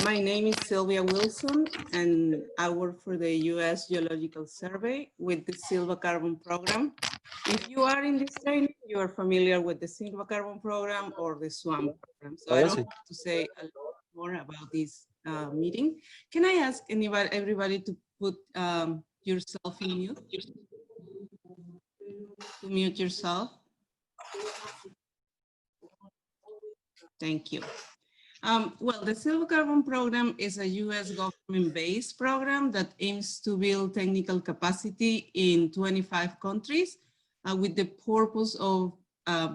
My name is Sylvia Wilson, and I work for the U.S. Geological Survey with the SilvaCarbon program. If you are in this training, you are familiar with the SilvaCarbon program or the SWAM program. So I don't have to say a lot more about this meeting. Can I ask everybody to put yourself in mute? To mute yourself. Thank you. Well, the SilvaCarbon program is a U.S. government-based program that aims to build technical capacity in 25 countries with the purpose of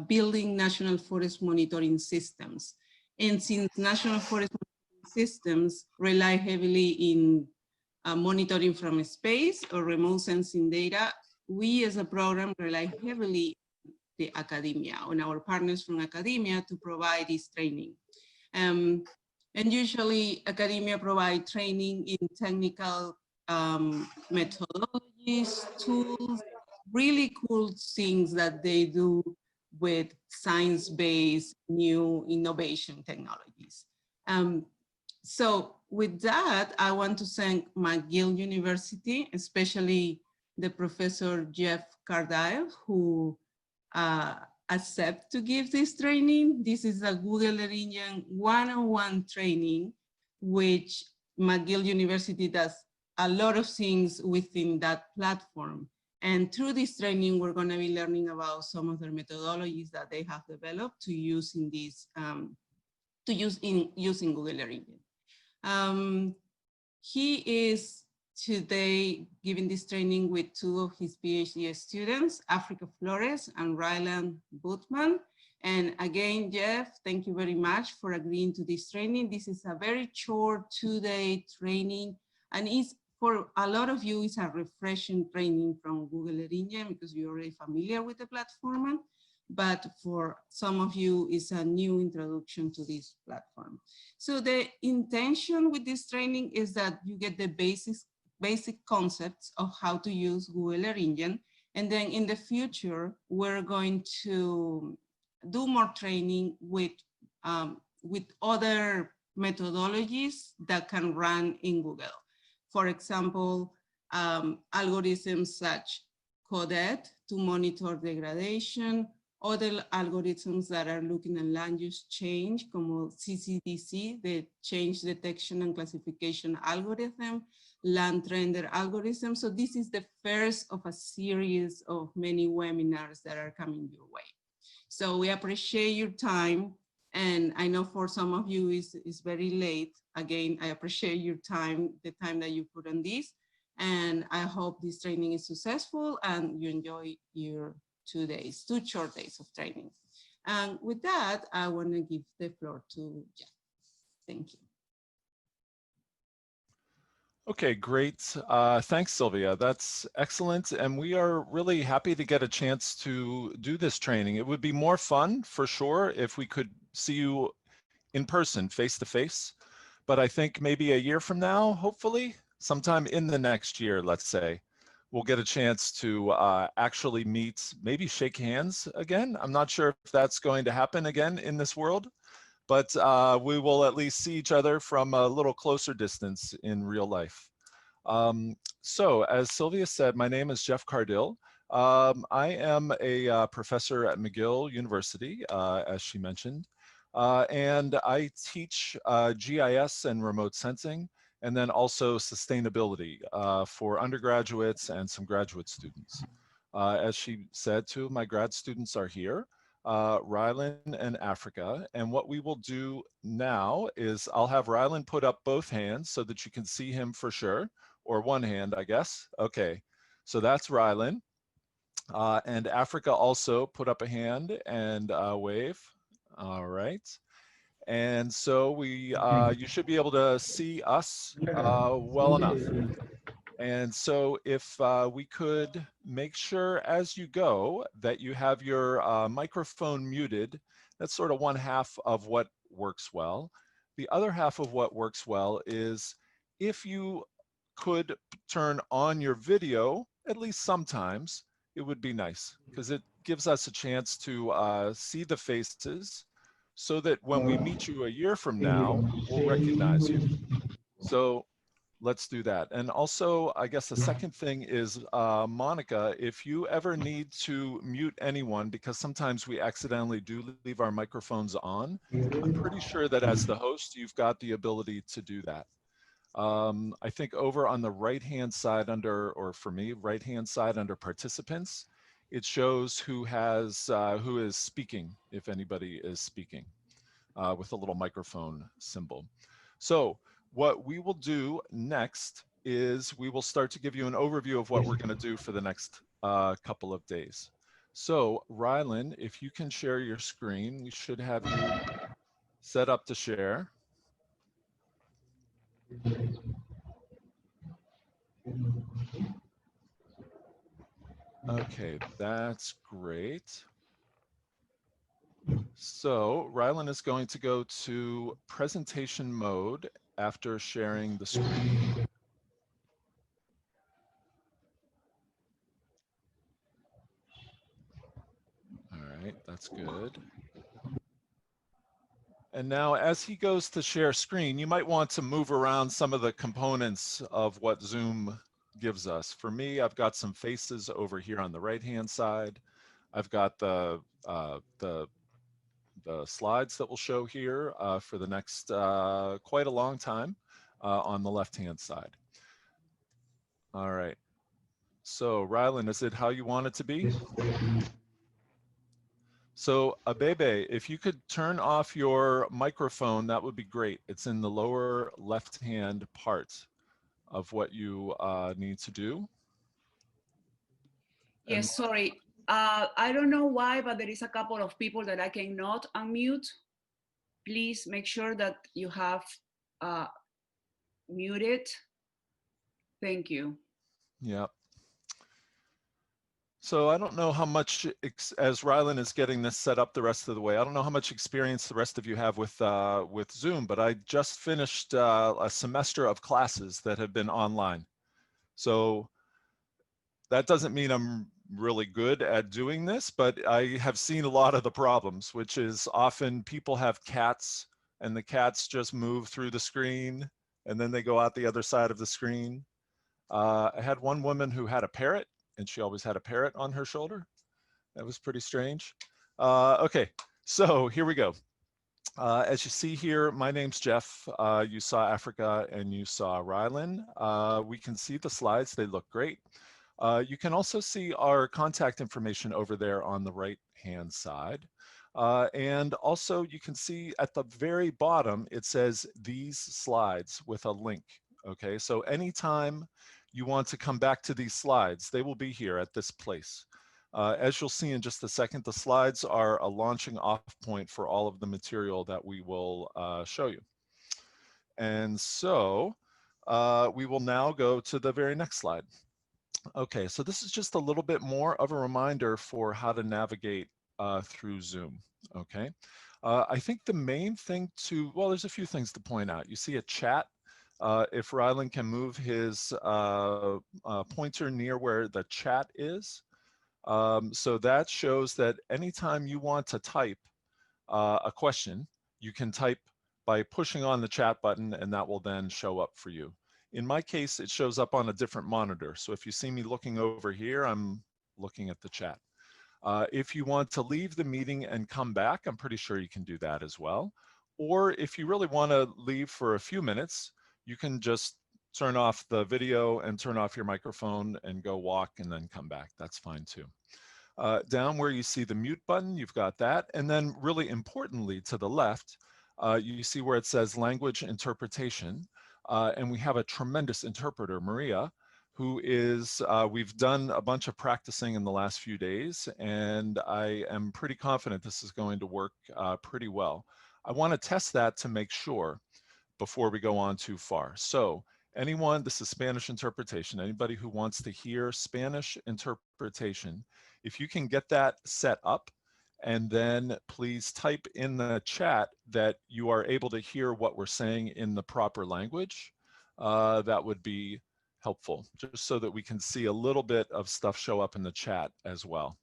building national forest monitoring systems. And since national forest monitoring systems rely heavily in monitoring from space or remote sensing data, we as a program rely heavily on the academia, on our partners from academia to provide this training. And usually academia provide training in technical methodologies, tools, really cool things that they do with science-based new innovation technologies. So with that, I want to thank McGill University, especially the Professor Jeff Cardile, who accept to give this training. This is a Google Earth Engine one-on-one training, which McGill University does a lot of things within that platform. And through this training, we're going to be learning about some of the methodologies that they have developed to use in this, using Google Earth Engine. He is today giving this training with two of his PhD students, Africa Flores and Ryland Bootman. And again, Jeff, thank you very much for agreeing to this training. This is a very short 2-day training, and it's for a lot of you, it's a refreshing training from Google Earth Engine because you're already familiar with the platform. But for some of you, it's a new introduction to this platform. So the intention with this training is that you get the basic concepts of how to use Google Earth Engine. And then in the future, we're going to do more training with other methodologies that can run in Google. For example, algorithms such CODET to monitor degradation, other algorithms that are looking at land use change, como CCDC, the change detection and classification algorithm, land render algorithm. So this is the first of a series of many webinars that are coming your way. So we appreciate your time. And I know for some of you it's very late. Again, I appreciate your time, the time that you put on this. And I hope this training is successful and you enjoy your 2 days, 2 short days of training. And with that, I want to give the floor to Jeff. Thank you. Okay, great. Thanks, Sylvia. That's excellent. And we are really happy to get a chance to do this training. It would be more fun for sure if we could see you in person, face to face. But I think maybe a year from now, hopefully, sometime in the next year, let's say, we'll get a chance to actually meet, maybe shake hands again. I'm not sure if that's going to happen again in this world, but we will at least see each other from a little closer distance in real life. So as Sylvia said, my name is Jeff Cardile. I am a professor at McGill University, as she mentioned, and I teach GIS and remote sensing, and then also sustainability for undergraduates and some graduate students. As she said, 2 of my grad students are here, Ryland and Africa. And what we will do now is I'll have Ryland put up both hands so that you can see him for sure, or one hand, I guess. Okay, so that's Ryland. And Africa also put up a hand and wave. All right. And so we, you should be able to see us well enough. And so if we could make sure as you go that you have your microphone muted, that's sort of one half of what works well. The other half of what works well is if you could turn on your video, at least sometimes, it would be nice because it gives us a chance to see the faces so that when we meet you a year from now, we'll recognize you. So let's do that. And also, I guess the second thing is, Monica, if you ever need to mute anyone, because sometimes we accidentally do leave our microphones on, I'm pretty sure that as the host, you've got the ability to do that. I think over on the right-hand side under, or for me, right-hand side under participants, it shows who is speaking, if anybody is speaking, with a little microphone symbol. So what we will do next is we will start to give you an overview of what we're going to do for the next couple of days. So Rylan, if you can share your screen, we should have you set up to share. Okay, that's great. So Rylan is going to go to presentation mode after sharing the screen. All right, that's good. And now as he goes to share screen, you might want to move around some of the components of what Zoom gives us. For me, I've got some faces over here on the right-hand side. I've got the slides that will show here for the next quite a long time on the left-hand side. All right. So Rylan, is it how you want it to be? So Abebe, if you could turn off your microphone, that would be great. It's in the lower left-hand part of what you need to do. Yes, sorry. I don't know why, but there is a couple of people that I cannot unmute. Please make sure that you have muted. Thank you. Yeah. So I don't know how much, as Rylan is getting this set up the rest of the way, I don't know how much experience the rest of you have with Zoom, but I just finished a semester of classes that have been online. So that doesn't mean I'm really good at doing this, but I have seen a lot of the problems, which is often people have cats and the cats just move through the screen and then they go out the other side of the screen. I had one woman who had a parrot and she always had a parrot on her shoulder. That was pretty strange. Okay, so here we go. As you see here, my name's Jeff. You saw Africa and you saw Rylan. We can see the slides, they look great. You can also see our contact information over there on the right-hand side. And also you can see at the very bottom, it says these slides with a link. Okay, so anytime you want to come back to these slides, they will be here at this place. As you'll see in just a second, the slides are a launching off point for all of the material that we will show you. And so we will now go to the very next slide. Okay, so this is just a little bit more of a reminder for how to navigate through Zoom, okay? I think the main thing well, there's a few things to point out. You see a chat. If Rylan can move his pointer near where the chat is. So that shows that anytime you want to type a question, you can type by pushing on the chat button and that will then show up for you. In my case, it shows up on a different monitor. So if you see me looking over here, I'm looking at the chat. If you want to leave the meeting and come back, I'm pretty sure you can do that as well. Or if you really want to leave for a few minutes, you can just turn off the video and turn off your microphone and go walk and then come back. That's fine too. Down where you see the mute button, you've got that. And then really importantly to the left, you see where it says language interpretation. And we have a tremendous interpreter, Maria, who is, we've done a bunch of practicing in the last few days, and I am pretty confident this is going to work pretty well. I want to test that to make sure before we go on too far. So anyone, this is Spanish interpretation, anybody who wants to hear Spanish interpretation, if you can get that set up, and then please type in the chat that you are able to hear what we're saying in the proper language, that would be helpful, just so that we can see a little bit of stuff show up in the chat as well.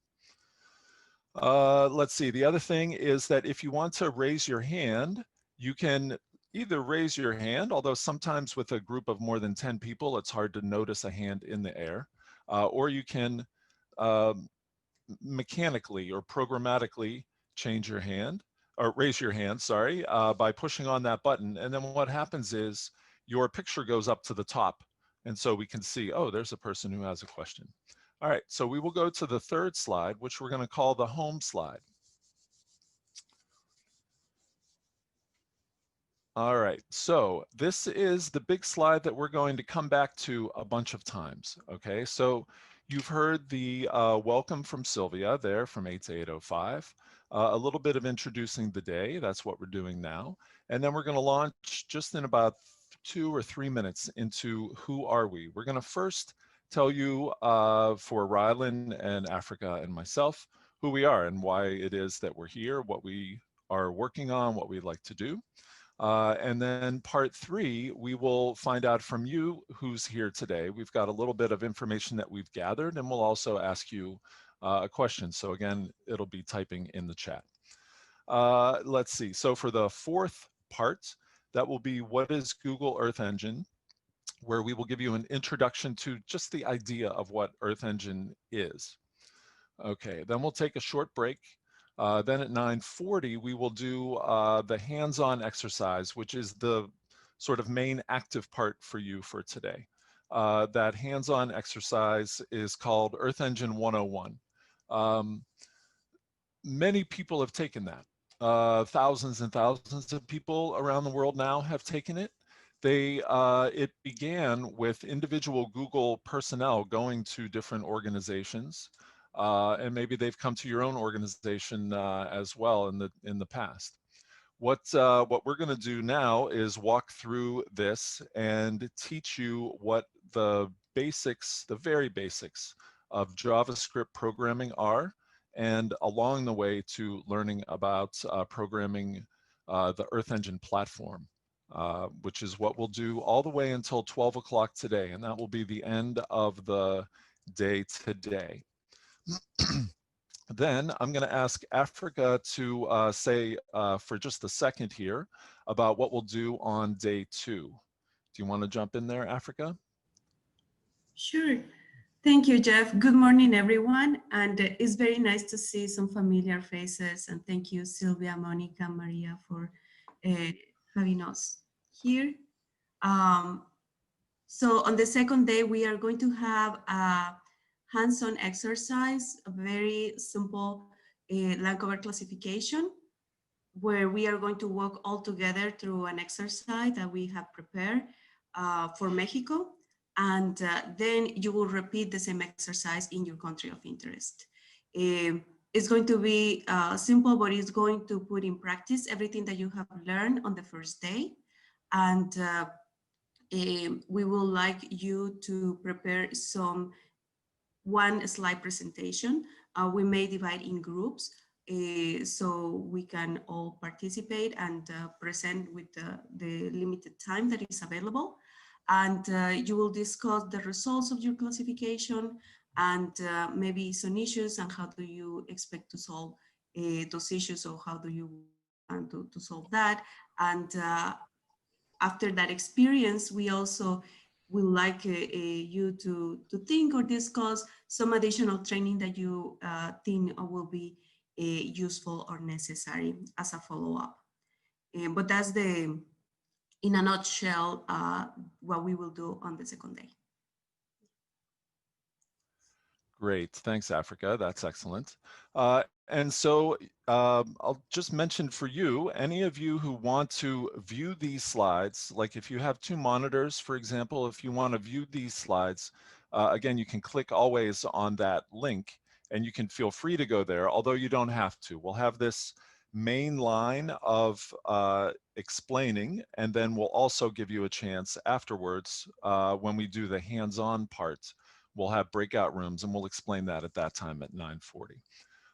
Let's see. The other thing is that if you want to raise your hand, you can either raise your hand, although sometimes with a group of more than 10 people, it's hard to notice a hand in the air, or you can um, mechanically or programmatically change your hand or raise your hand, sorry, by pushing on that button. And then what happens is your picture goes up to the top. And so we can see, oh, there's a person who has a question. All right, so we will go to the third slide, which we're going to call the home slide. All right, so this is the big slide that we're going to come back to a bunch of times, okay? So you've heard the welcome from Sylvia there from 8 to 8:05, a little bit of introducing the day, that's what we're doing now. And then we're gonna launch just in about 2 or 3 minutes into who are we. We're gonna first tell you for Rylan and Africa and myself, who we are and why it is that we're here, what we are working on, what we'd like to do. And then part 3, we will find out from you who's here today. We've got a little bit of information that we've gathered, and we'll also ask you a question. So again, it'll be typing in the chat. Let's see. So for the fourth part, that will be what is Google Earth Engine, where we will give you an introduction to just the idea of what Earth Engine is. Okay, then we'll take a short break. Then at 9:40, we will do the hands-on exercise, which is the sort of main active part for you for today. That hands-on exercise is called Earth Engine 101. Many people have taken that. Thousands and thousands of people around the world now have taken it. It began with individual Google personnel going to different organizations, and maybe they've come to your own organization as well in the past. What we're going to do now is walk through this and teach you what the basics, the very basics of JavaScript programming are, and along the way to learning about programming the Earth Engine platform, which is what we'll do all the way until 12 o'clock today, and that will be the end of the day today. Then I'm going to ask Africa to say for just a second here about what we'll do on day 2. Do you want to jump in there, Africa? Sure. Thank you, Jeff. Good morning, everyone. And it's very nice to see some familiar faces. And thank you, Sylvia, Monica, Maria, for having us here. So on the second day, we are going to have a hands-on exercise, a very simple land cover classification, where we are going to walk all together through an exercise that we have prepared for Mexico. And then you will repeat the same exercise in your country of interest. It's going to be simple, but it's going to put in practice everything that you have learned on the first day. And we would like you to prepare one slide presentation. We may divide in groups so we can all participate and present with the limited time that is available. And you will discuss the results of your classification and maybe some issues and how do you expect to solve those issues, or how do you want to solve that. And after that experience, we also would like you to think or discuss some additional training that you think will be useful or necessary as a follow-up. But that's in a nutshell, what we will do on the second day. Great, thanks, Africa. That's excellent. And so I'll just mention for you, any of you who want to view these slides, like if you have 2 monitors, for example, if you want to view these slides, again, you can click always on that link and you can feel free to go there, although you don't have to. We'll have this main line of explaining, and then we'll also give you a chance afterwards when we do the hands-on part. We'll have breakout rooms and we'll explain that at that time at 9:40.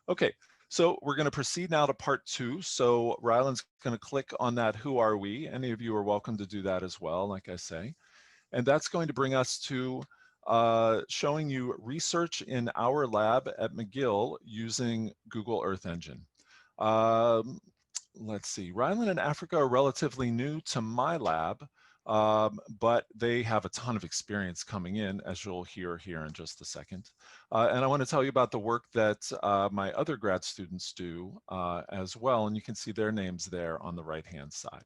Okay, so we're going to proceed now to part 2. So Rylan's going to click on that who are we. Any of you are welcome to do that as well, like I say. And that's going to bring us to showing you research in our lab at McGill using Google Earth Engine. Let's see, Ryland and Africa are relatively new to my lab, but they have a ton of experience coming in, as you'll hear here in just a second. And I want to tell you about the work that my other grad students do as well, and you can see their names there on the right-hand side.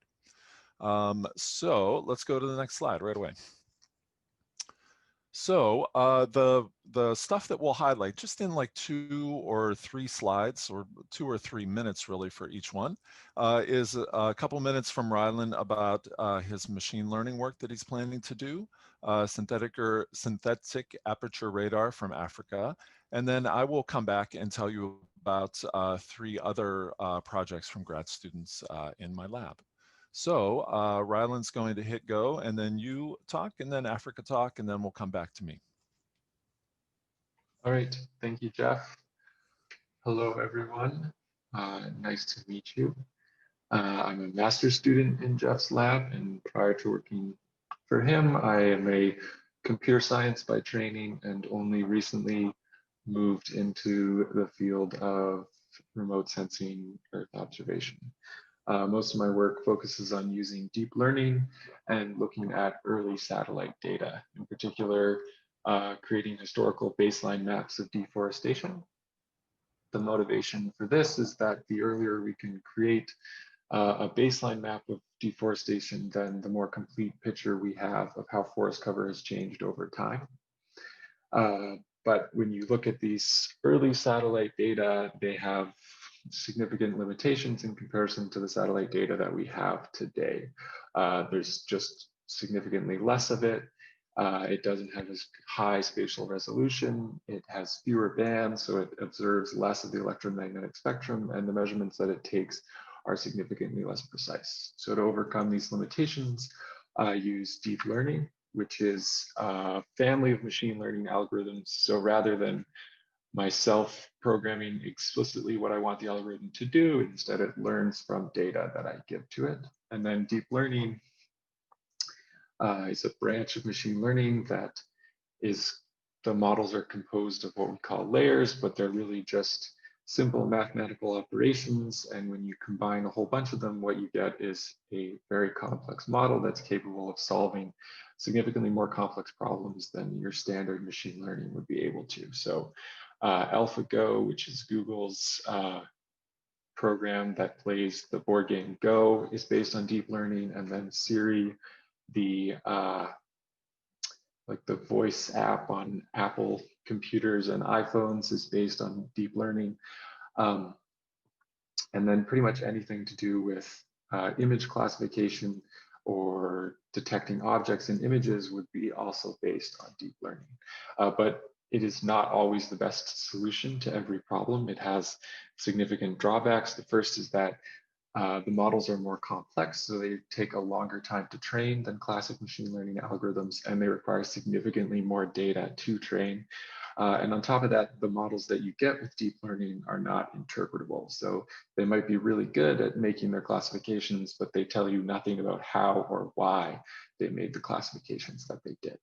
So let's go to the next slide right away. So the stuff that we'll highlight just in like 2 or 3 slides, or 2 or 3 minutes really for each one, is a couple minutes from Ryland about his machine learning work that he's planning to do, synthetic aperture radar from Africa. And then I will come back and tell you about 3 other projects from grad students in my lab. So Ryland's going to hit go, and then you talk, and then Africa talk, and then we'll come back to me. All right, thank you, Jeff. Hello, everyone. Nice to meet you. I'm a master's student in Jeff's lab, and prior to working for him, I am a computer science by training and only recently moved into the field of remote sensing Earth observation. Most of my work focuses on using deep learning and looking at early satellite data, in particular, creating historical baseline maps of deforestation. The motivation for this is that the earlier we can create a baseline map of deforestation, then the more complete picture we have of how forest cover has changed over time. But when you look at these early satellite data, they have significant limitations in comparison to the satellite data that we have today. There's just significantly less of it. It doesn't have as high spatial resolution. It has fewer bands, so it observes less of the electromagnetic spectrum, and the measurements that it takes are significantly less precise. So to overcome these limitations, I use deep learning, which is a family of machine learning algorithms. So rather than myself programming explicitly what I want the algorithm to do, instead it learns from data that I give to it. And then deep learning is a branch of machine learning that is, the models are composed of what we call layers, but they're really just simple mathematical operations. And when you combine a whole bunch of them, what you get is a very complex model that's capable of solving significantly more complex problems than your standard machine learning would be able to. So AlphaGo, which is Google's program that plays the board game Go, is based on deep learning. And then Siri, the like the voice app on Apple computers and iPhones, is based on deep learning. And then pretty much anything to do with image classification or detecting objects in images would be also based on deep learning. But it is not always the best solution to every problem. It has significant drawbacks. The first is that the models are more complex, so they take a longer time to train than classic machine learning algorithms, and they require significantly more data to train. And on top of that, the models that you get with deep learning are not interpretable. So they might be really good at making their classifications, but they tell you nothing about how or why they made the classifications that they did.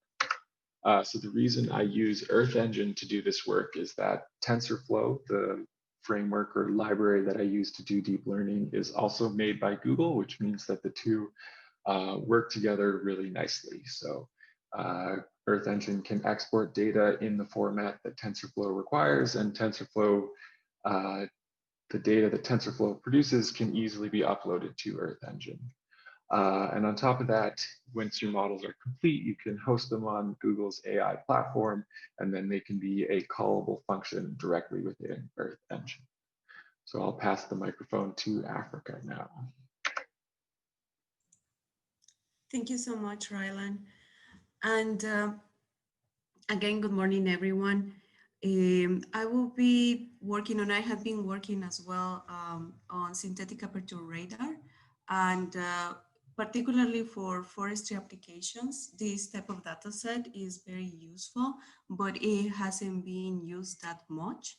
So the reason I use Earth Engine to do this work is that TensorFlow, the framework or library that I use to do deep learning, is also made by Google, which means that the two work together really nicely. So Earth Engine can export data in the format that TensorFlow requires, and TensorFlow, the data that TensorFlow produces can easily be uploaded to Earth Engine. And on top of that, once your models are complete, you can host them on Google's AI platform, and then they can be a callable function directly within Earth Engine. So I'll pass the microphone to Africa now. Thank you so much, Rylan. And again, good morning, everyone. I will be working on, I have been working as well on synthetic aperture radar, and particularly for forestry applications. This type of data set is very useful, but it hasn't been used that much.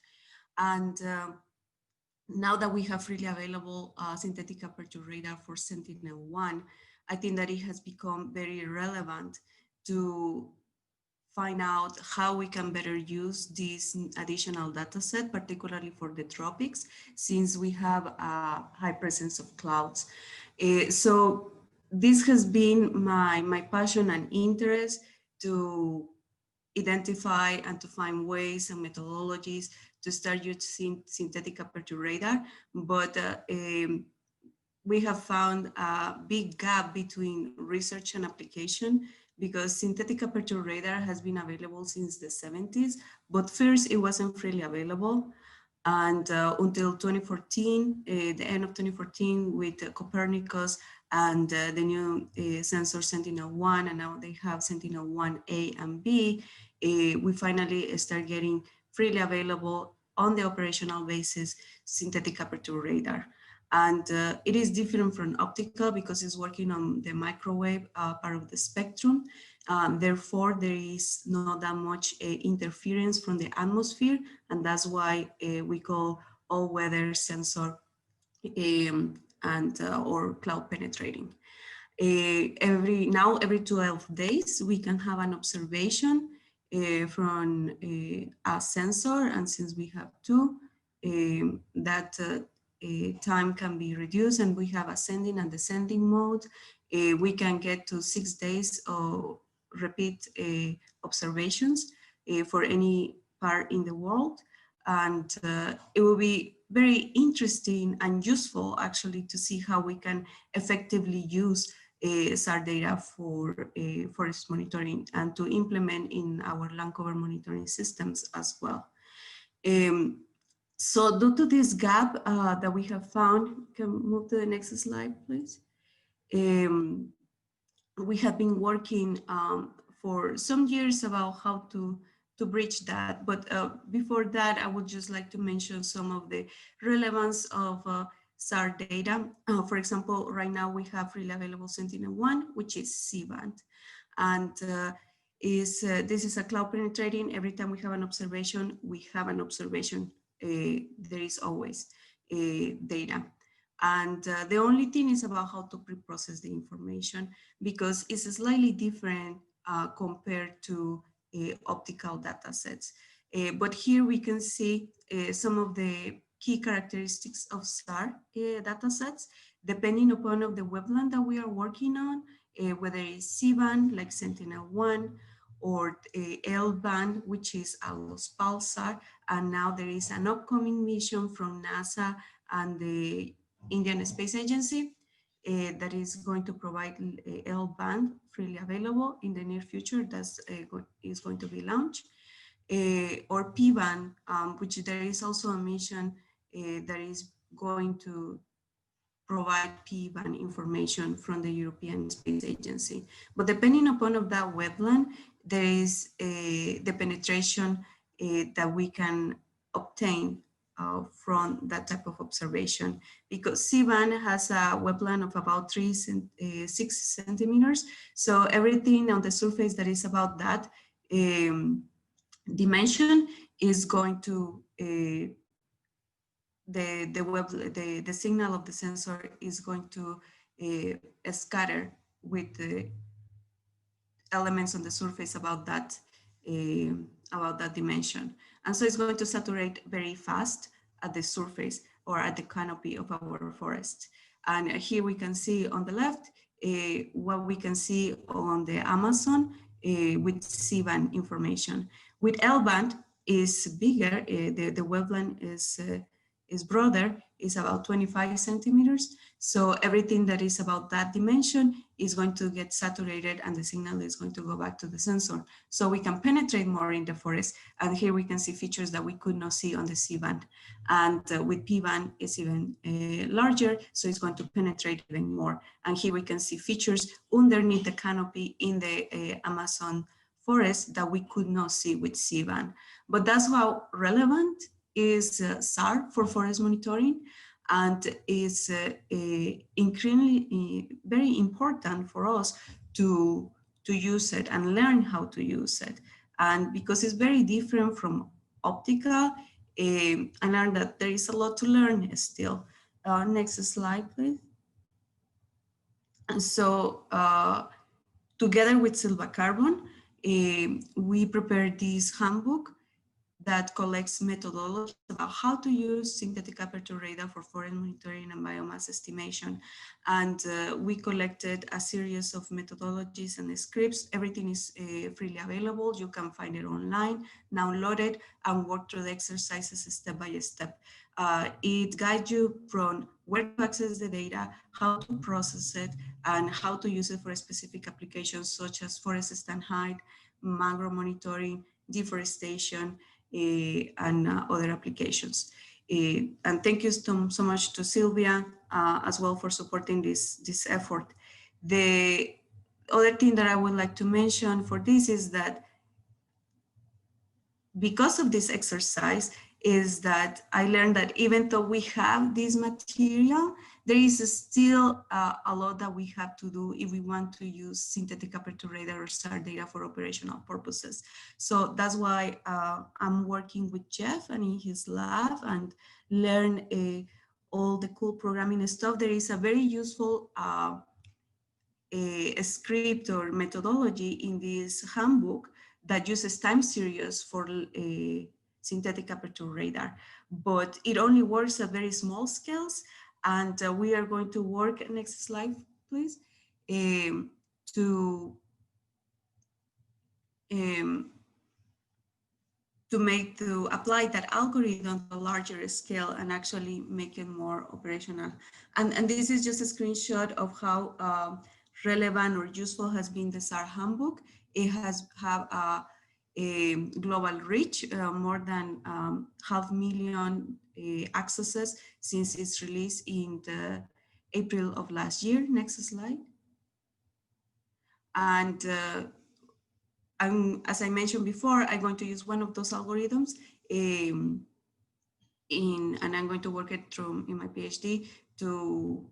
And now that we have freely available synthetic aperture radar for Sentinel-1, I think that it has become very relevant to find out how we can better use this additional data set, particularly for the tropics, since we have a high presence of clouds. So this has been my passion and interest to identify and to find ways and methodologies to start using synthetic aperture radar, but we have found a big gap between research and application, because synthetic aperture radar has been available since the 70s, but first it wasn't freely available. And until 2014, the end of 2014, with Copernicus and the new sensor Sentinel-1, and now they have Sentinel-1A and B, we finally start getting freely available on the operational basis synthetic aperture radar. And it is different from optical because it's working on the microwave part of the spectrum. Therefore, there is not that much interference from the atmosphere, and that's why we call all-weather sensor or cloud penetrating. Every 12 days, we can have an observation from a sensor, and since we have two, that time can be reduced, and we have ascending and descending mode. We can get to 6 days of repeat observations for any part in the world. And it will be very interesting and useful actually to see how we can effectively use SAR data for forest monitoring and to implement in our land cover monitoring systems as well. So due to this gap that we have found, can move to the next slide, please. We have been working for some years about how to bridge that. But before that, I would just like to mention some of the relevance of SAR data. For example, right now we have freely available Sentinel-1, which is C-band. And this is a cloud penetrating. Every time we have an observation, we have an observation. There is always data. And the only thing is about how to pre-process the information, because it's slightly different compared to optical data sets. But here we can see some of the key characteristics of SAR data sets, depending upon of the webland that we are working on, whether it's C-band, like Sentinel-1, or L-band, which is Allos Pulsar. And now there is an upcoming mission from NASA and the Indian Space Agency that is going to provide L-band freely available in the near future. That's is going to be launched. Or P-band, which there is also a mission that is going to provide P-band information from the European Space Agency. But depending upon of that webland, there is the penetration that we can obtain from that type of observation, because C-band has a webland of about 6 centimeters. So everything on the surface that is about that dimension is going to the signal of the sensor is going to scatter with the elements on the surface about that dimension. And so it's going to saturate very fast at the surface or at the canopy of our forest. And here we can see on the left what we can see on the Amazon with C-band information. With L-band is bigger, the webland is broader, is about 25 centimeters. So everything that is about that dimension is going to get saturated and the signal is going to go back to the sensor. So we can penetrate more in the forest. And here we can see features that we could not see on the C-band. And with P-band, it's even larger, so it's going to penetrate even more. And here we can see features underneath the canopy in the Amazon forest that we could not see with C-band. But that's how relevant is SAR for forest monitoring, and is increasingly very important for us to use it and learn how to use it. And because it's very different from optical, I learned that there is a lot to learn still. Next slide, please. And so together with SilvaCarbon, we prepared this handbook that collects methodology about how to use synthetic aperture radar for forest monitoring and biomass estimation. And we collected a series of methodologies and scripts. Everything is freely available. You can find it online, download it, and work through the exercises step by step. It guides you from where to access the data, how to process it, and how to use it for specific applications such as forest stand height, mangrove monitoring, deforestation, and other applications. And thank you so much to Sylvia as well for supporting this effort. The other thing that I would like to mention for this is that because of this exercise is that I learned that even though we have this material, there is still a lot that we have to do if we want to use synthetic aperture radar or SAR data for operational purposes. So that's why I'm working with Jeff and in his lab and learn all the cool programming stuff. There is a very useful a script or methodology in this handbook that uses time series for a synthetic aperture radar, but it only works at very small scales. And we are going to work, next slide, please, to apply that algorithm to a larger scale and actually make it more operational. And this is just a screenshot of how relevant or useful has been the SAR handbook. It has a global reach, more than 500,000 accesses since its release in the April of last year. Next slide. And as I mentioned before, I'm going to use one of those algorithms and I'm going to work it through in my PhD to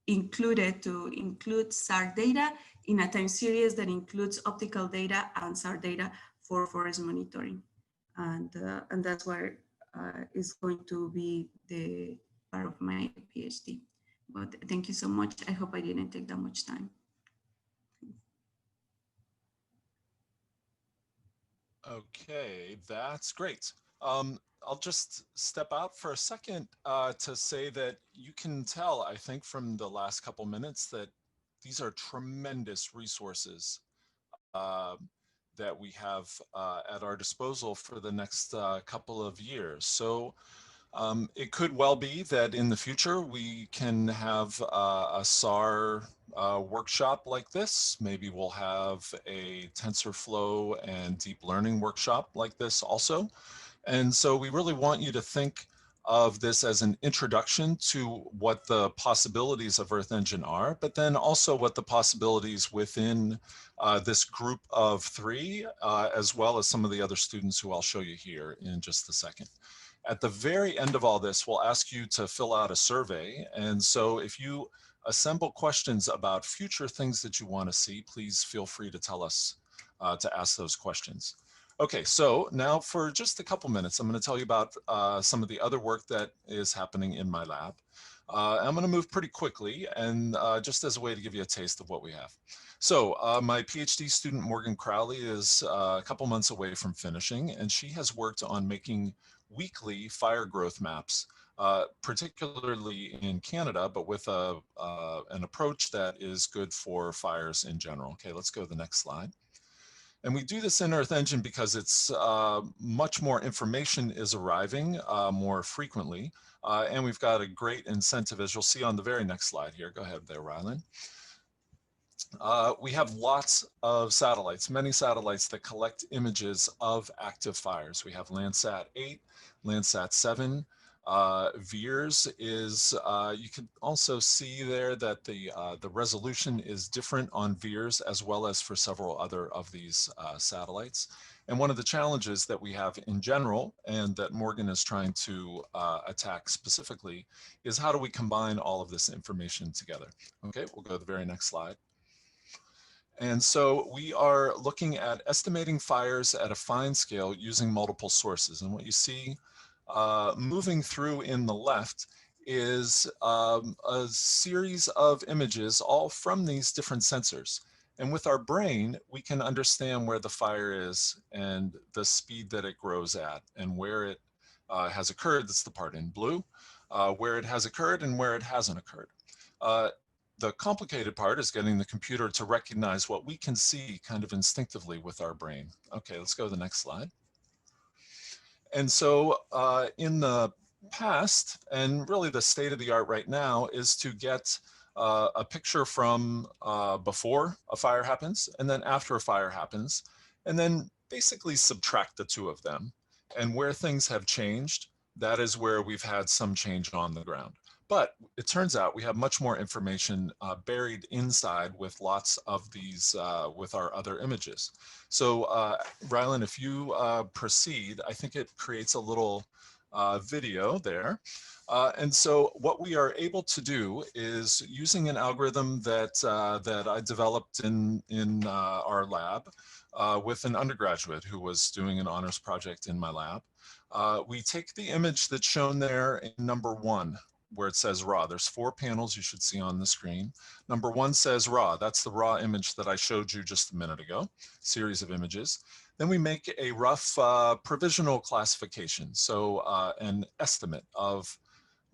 include SAR data in a time series that includes optical data and SAR data for forest monitoring. And that's where is going to be the part of my PhD. But thank you so much. I hope I didn't take that much time. Okay, that's great. I'll just step out for a second to say that you can tell, I think, from the last couple minutes that these are tremendous resources that we have at our disposal for the next couple of years. So it could well be that in the future we can have a SAR workshop like this. Maybe we'll have a TensorFlow and deep learning workshop like this also. And so we really want you to think of this as an introduction to what the possibilities of Earth Engine are, but then also what the possibilities within this group of three, as well as some of the other students who I'll show you here in just a second. At the very end of all this, we'll ask you to fill out a survey. And so if you assemble questions about future things that you want to see, please feel free to tell us to ask those questions. Okay, so now for just a couple minutes, I'm going to tell you about some of the other work that is happening in my lab. I'm going to move pretty quickly and just as a way to give you a taste of what we have. So my PhD student, Morgan Crowley, is a couple months away from finishing, and she has worked on making weekly fire growth maps, particularly in Canada, but with an approach that is good for fires in general. Okay, let's go to the next slide. And we do this in Earth Engine because it's much more information is arriving more frequently. And we've got a great incentive, as you'll see on the very next slide here. Go ahead there, Rylan. We have lots of satellites, many satellites that collect images of active fires. We have Landsat 8, Landsat 7. VIIRS is, you can also see there that the resolution is different on VIIRS as well as for several other of these satellites. And one of the challenges that we have in general, and that Morgan is trying to attack specifically, is how do we combine all of this information together? Okay, we'll go to the very next slide. And so we are looking at estimating fires at a fine scale using multiple sources. And what you see moving through in the left is a series of images all from these different sensors. And with our brain, we can understand where the fire is and the speed that it grows at, and where it has occurred. That's the part in blue, where it has occurred and where it hasn't occurred. The complicated part is getting the computer to recognize what we can see kind of instinctively with our brain. Okay, let's go to the next slide. And so in the past, and really the state of the art right now, is to get a picture from before a fire happens and then after a fire happens, and then basically subtract the two of them. And where things have changed, that is where we've had some change on the ground. But it turns out we have much more information buried inside with lots of these, with our other images. So Rylan, if you proceed, I think it creates a little video there. And so what we are able to do is, using an algorithm that, that I developed in our lab with an undergraduate who was doing an honors project in my lab, we take the image that's shown there in number 1, where it says raw. There's 4 panels you should see on the screen. Number 1 says raw. That's the raw image that I showed you just a minute ago, series of images. Then we make a rough provisional classification, so an estimate of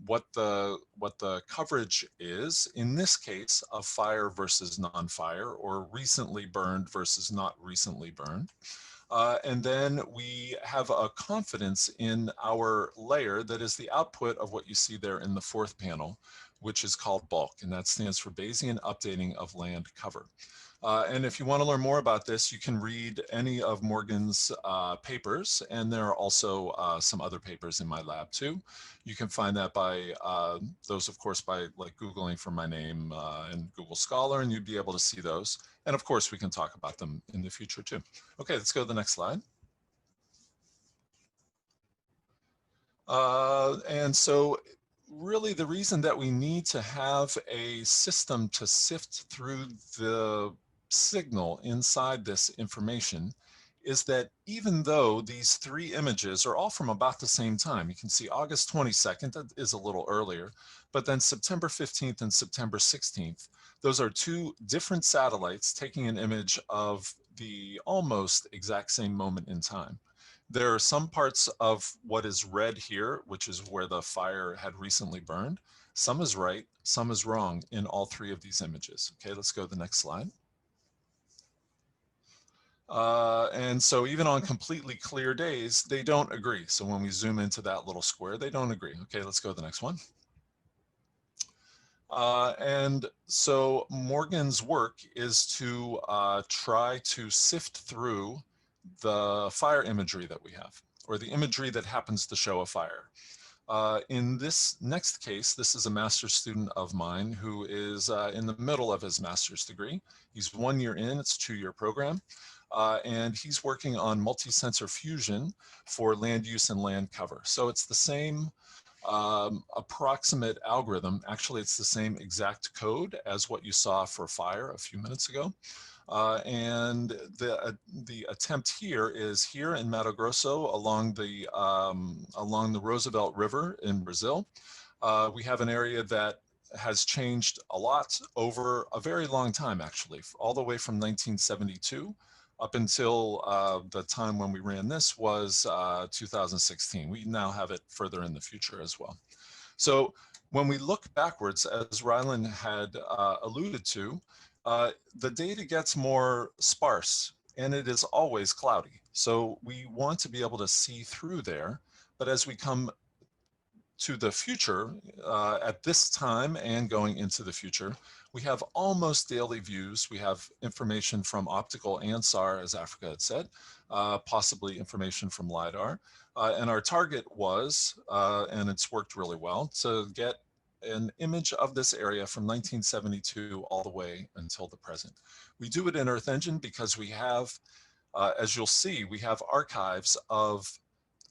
what the coverage is, in this case, of fire versus non-fire, or recently burned versus not recently burned. And then we have a confidence in our layer that is the output of what you see there in the 4th panel, which is called bulk, and that stands for Bayesian updating of land cover. And if you want to learn more about this, you can read any of Morgan's papers, and there are also some other papers in my lab too. You can find that by those, of course, by like Googling for my name in Google Scholar, and you'd be able to see those. And of course, we can talk about them in the future too. Okay, let's go to the next slide. And so really the reason that we need to have a system to sift through the signal inside this information is that even though these 3 images are all from about the same time, you can see August 22nd, that is a little earlier, but then September 15th and September 16th, those are 2 different satellites taking an image of the almost exact same moment in time. There are some parts of what is red here, which is where the fire had recently burned. Some is right, some is wrong in all 3 of these images. Okay, let's go to the next slide. And so even on completely clear days, they don't agree. So when we zoom into that little square, they don't agree. Okay, let's go to the next one. And so Morgan's work is to try to sift through the fire imagery that we have, or the imagery that happens to show a fire. In this next case, this is a master's student of mine who is in the middle of his master's degree. He's 1 year in, it's a 2-year program. And he's working on multi-sensor fusion for land use and land cover. So it's the same approximate algorithm. Actually, it's the same exact code as what you saw for fire a few minutes ago. And the attempt here is here in Mato Grosso along the Roosevelt River in Brazil. We have an area that has changed a lot over a very long time, actually, all the way from 1972 up until the time when we ran this was 2016. We now have it further in the future as well. So when we look backwards, as Rylan had alluded to, the data gets more sparse and it is always cloudy. So we want to be able to see through there. But as we come to the future, at this time and going into the future, we have almost daily views. We have information from optical and SAR, as Africa had said, possibly information from LiDAR. And our target was, and it's worked really well, to get an image of this area from 1972 all the way until the present. We do it in Earth Engine because we have, as you'll see, we have archives of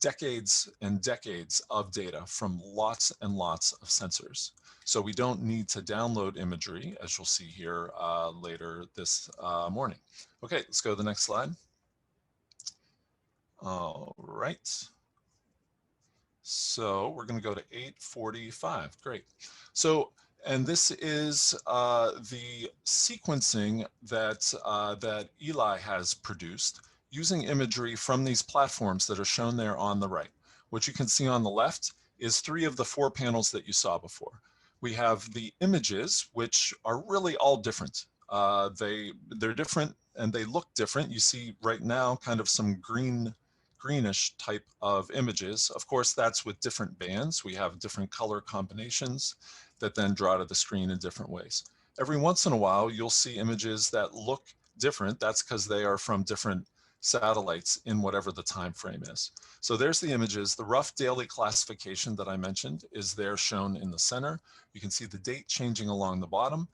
decades and decades of data from lots and lots of sensors. So we don't need to download imagery, as you'll see here later this morning. Okay, let's go to the next slide. All right. So we're going to go to 8:45. Great. So And this is the sequencing that, that Eli has produced using imagery from these platforms that are shown there on the right. What you can see on the left is 3 of the 4 panels that you saw before. We have the images, which are really all different. They're different and they look different. You see right now kind of some greenish type of images. Of course, that's with different bands. We have different color combinations that then draw to the screen in different ways. Every once in a while, you'll see images that look different. That's because they are from different satellites in whatever the time frame is. So there's the images. The rough daily classification that I mentioned is there shown in the center. You can see the date changing along the bottom,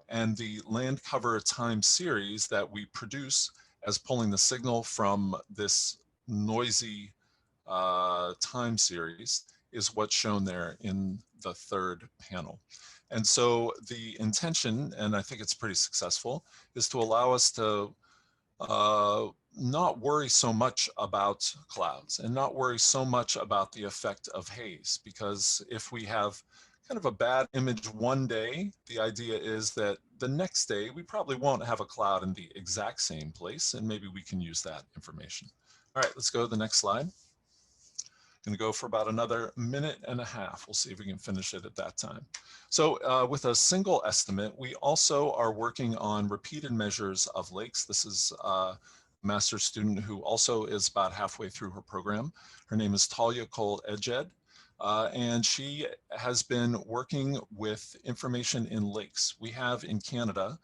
and the land cover time series that we produce as pulling the signal from this noisy time series is what's shown there in the 3rd panel. And so the intention, and I think it's pretty successful, is to allow us to not worry so much about clouds and not worry so much about the effect of haze, because if we have kind of a bad image one day, the idea is that the next day we probably won't have a cloud in the exact same place, and maybe we can use that information. All right, let's go to the next slide. Going to go for about another minute and a half. We'll see if we can finish it at that time. So with a single estimate, we also are working on repeated measures of lakes. This is a master's student who also is about halfway through her program. Her name is Talia Cole-Edged, and she has been working with information in lakes. We have in Canada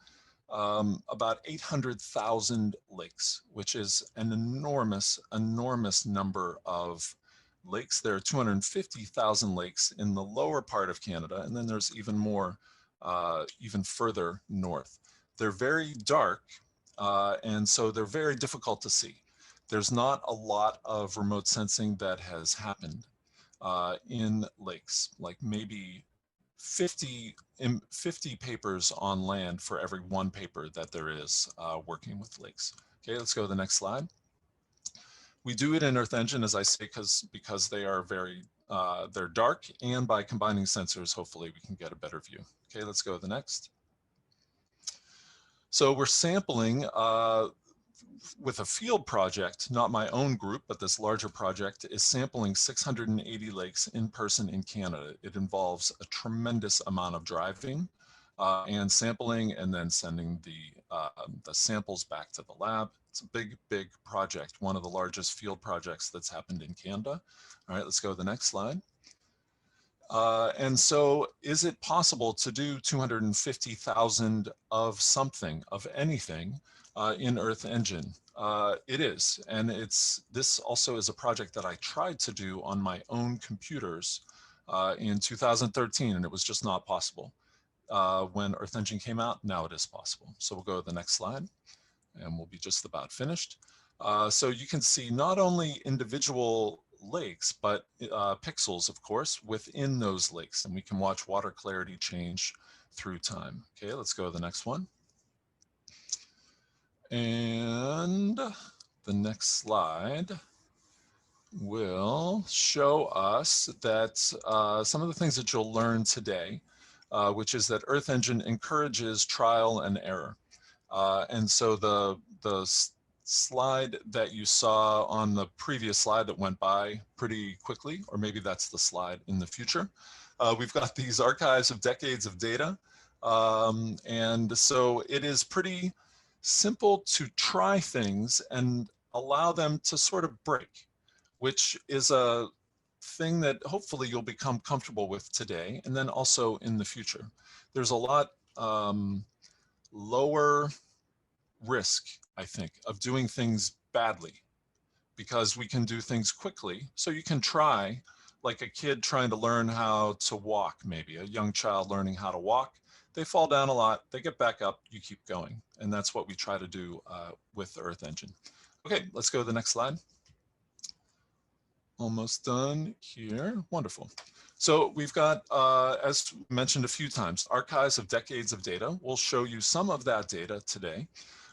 about 800,000 lakes, which is an enormous, enormous number of lakes. There are 250,000 lakes in the lower part of Canada, and then there's even more, even further north. They're very dark, and so they're very difficult to see. There's not a lot of remote sensing that has happened in lakes, like maybe 50 papers on land for every 1 paper that there is working with lakes. Okay, let's go to the next slide. We do it in Earth Engine, as I say, because they are very, they're dark, and by combining sensors, hopefully we can get a better view. Okay, let's go to the next. So we're sampling with a field project, not my own group, but this larger project is sampling 680 lakes in person in Canada. It involves a tremendous amount of driving and sampling, and then sending the samples back to the lab. It's a big, big project, one of the largest field projects that's happened in Canada. All right, let's go to the next slide. And so is it possible to do 250,000 of something, of anything, in Earth Engine? It is, and this also is a project that I tried to do on my own computers in 2013, and it was just not possible. When Earth Engine came out, now it is possible. So we'll go to the next slide, and we'll be just about finished. So you can see not only individual lakes, but pixels, of course, within those lakes, and we can watch water clarity change through time. Okay, let's go to the next one. And the next slide will show us that some of the things that you'll learn today, which is that Earth Engine encourages trial and error. And so the slide that you saw on the previous slide that went by pretty quickly, or maybe that's the slide in the future. We've got these archives of decades of data. And so it is pretty simple to try things and allow them to sort of break, which is a thing that hopefully you'll become comfortable with today, and then also in the future. There's a lot lower risk, I think, of doing things badly, because we can do things quickly. So you can try, like a kid trying to learn how to walk, maybe a young child learning how to walk. They fall down a lot, they get back up, you keep going. And that's what we try to do with the Earth Engine. Okay, let's go to the next slide. Almost done here, wonderful. So we've got, as mentioned a few times, archives of decades of data. We'll show you some of that data today.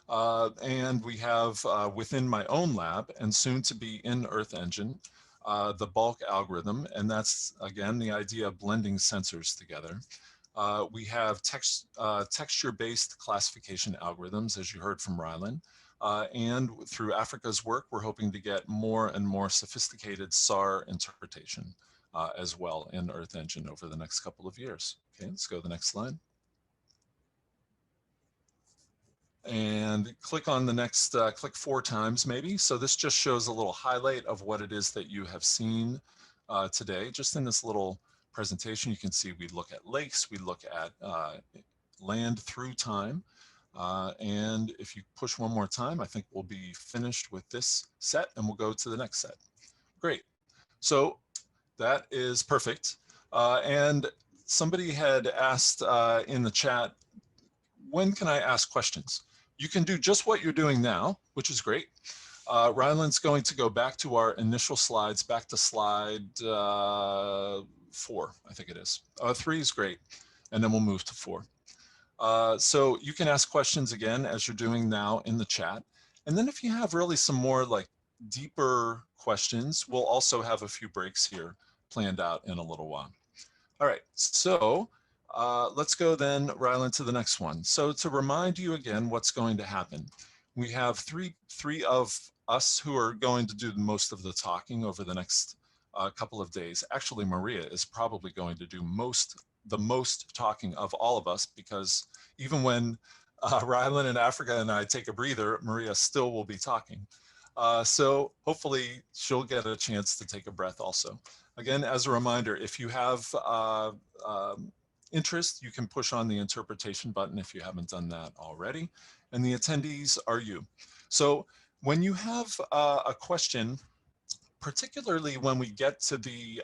And we have within my own lab, and soon to be in Earth Engine, the bulk algorithm. And that's, again, the idea of blending sensors together. We have texture-based classification algorithms, as you heard from Rylan. And through Africa's work, we're hoping to get more and more sophisticated SAR interpretation as well in Earth Engine over the next couple of years. Okay, let's go to the next slide. And click on the next, click 4 times maybe. So this just shows a little highlight of what it is that you have seen today. Just in this little presentation, you can see we look at lakes, we look at land through time. And if you push one more time, I think we'll be finished with this set and we'll go to the next set. Great. So that is perfect. And somebody had asked in the chat, when can I ask questions? You can do just what you're doing now, which is great. Ryland's going to go back to our initial slides, back to slide 4, I think it is. 3 is great, and then we'll move to 4. So you can ask questions again as you're doing now in the chat. And then if you have really some more like deeper questions, we'll also have a few breaks here planned out in a little while. All right, so let's go then, Ryland, to the next one. So to remind you again what's going to happen, we have three of us who are going to do most of the talking over the next couple of days. Actually, Maria is probably going to do the most talking of all of us, because even when Ryland and Africa and I take a breather, Maria still will be talking. So hopefully she'll get a chance to take a breath also. Again, as a reminder, if you have interest, you can push on the interpretation button if you haven't done that already. And the attendees are you. So when you have a question, particularly when we get to the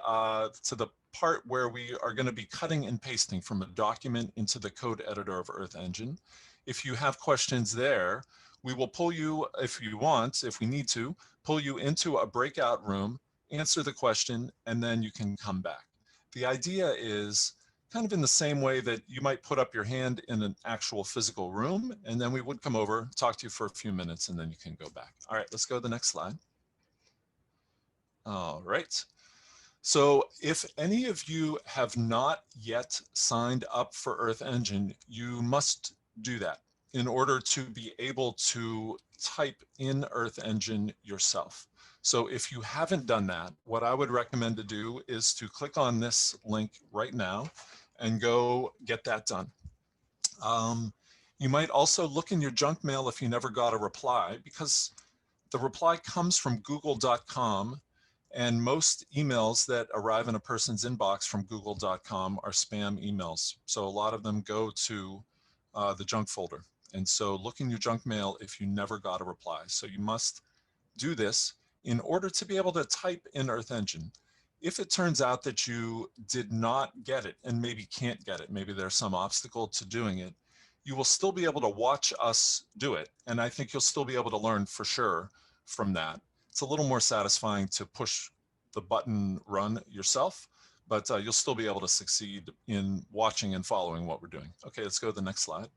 part where we are going to be cutting and pasting from a document into the code editor of Earth Engine, if you have questions there, we will pull you, if you want, if we need to, pull you into a breakout room, answer the question, and then you can come back. The idea is kind of in the same way that you might put up your hand in an actual physical room, and then we would come over, talk to you for a few minutes, and then you can go back. All right, let's go to the next slide. All right. So if any of you have not yet signed up for Earth Engine, you must do that in order to be able to type in Earth Engine yourself. So if you haven't done that, what I would recommend to do is to click on this link right now and go get that done. You might also look in your junk mail if you never got a reply, because the reply comes from google.com, and most emails that arrive in a person's inbox from google.com are spam emails. So a lot of them go to the junk folder. And so look in your junk mail if you never got a reply. So you must do this in order to be able to type in Earth Engine. If it turns out that you did not get it and maybe can't get it, maybe there's some obstacle to doing it, you will still be able to watch us do it. And I think you'll still be able to learn for sure from that. It's a little more satisfying to push the button run yourself, but you'll still be able to succeed in watching and following what we're doing. Okay, let's go to the next slide.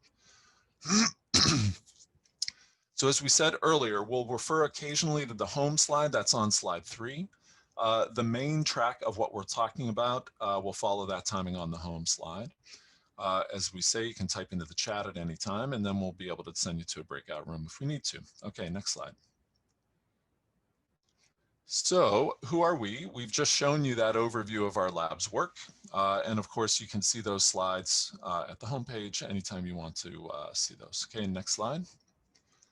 So as we said earlier, we'll refer occasionally to the home slide. That's on slide 3. The main track of what we're talking about will follow that timing on the home slide. As we say, you can type into the chat at any time, and then we'll be able to send you to a breakout room if we need to. Okay, next slide. So who are we? We've just shown you that overview of our lab's work. And of course, you can see those slides at the homepage anytime you want to see those. Okay, next slide.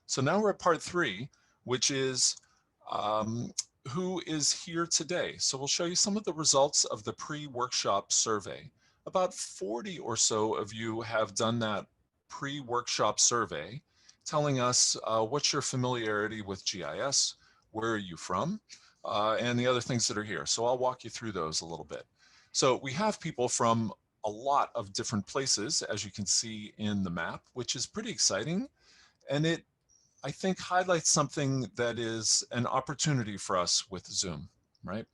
So now we're at part 3, which is who is here today. So we'll show you some of the results of the pre-workshop survey. About 40 or so of you have done that pre-workshop survey, telling us what's your familiarity with GIS, where are you from, and the other things that are here. So I'll walk you through those a little bit. So we have people from a lot of different places, as you can see in the map, which is pretty exciting. And it, I think, highlights something that is an opportunity for us with Zoom, right?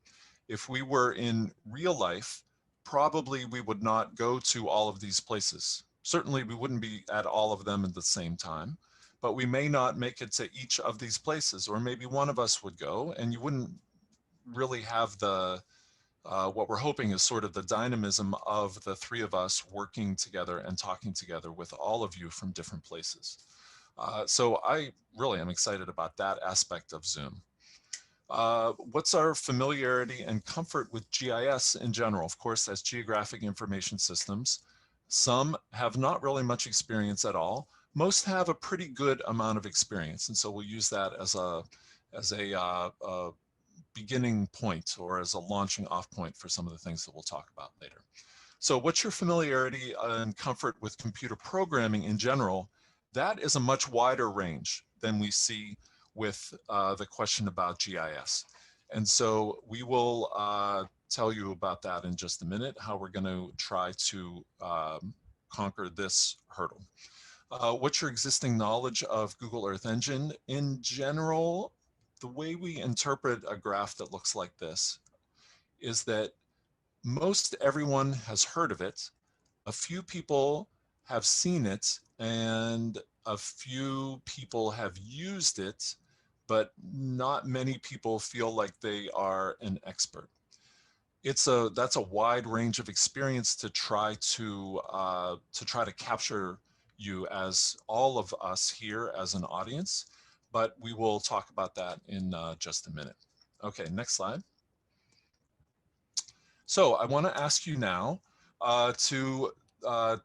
If we were in real life, probably we would not go to all of these places. Certainly we wouldn't be at all of them at the same time, but we may not make it to each of these places, or maybe one of us would go and you wouldn't really have the what we're hoping is sort of the dynamism of the three of us working together and talking together with all of you from different places. So I really am excited about that aspect of Zoom. What's our familiarity and comfort with GIS in general? Of course, as geographic information systems, some have not really much experience at all. Most have a pretty good amount of experience, and so we'll use that as a beginning point or as a launching off point for some of the things that we'll talk about later. So what's your familiarity and comfort with computer programming in general? That is a much wider range than we see with the question about GIS. And so we will tell you about that in just a minute, how we're going to try to conquer this hurdle. What's your existing knowledge of Google Earth Engine? In general, the way we interpret a graph that looks like this is that most everyone has heard of it. A few people have seen it, and a few people have used it, but not many people feel like they are an expert. That's a wide range of experience to try to capture you as all of us here as an audience, but we will talk about that in just a minute. Okay, next slide. So I want to ask you now to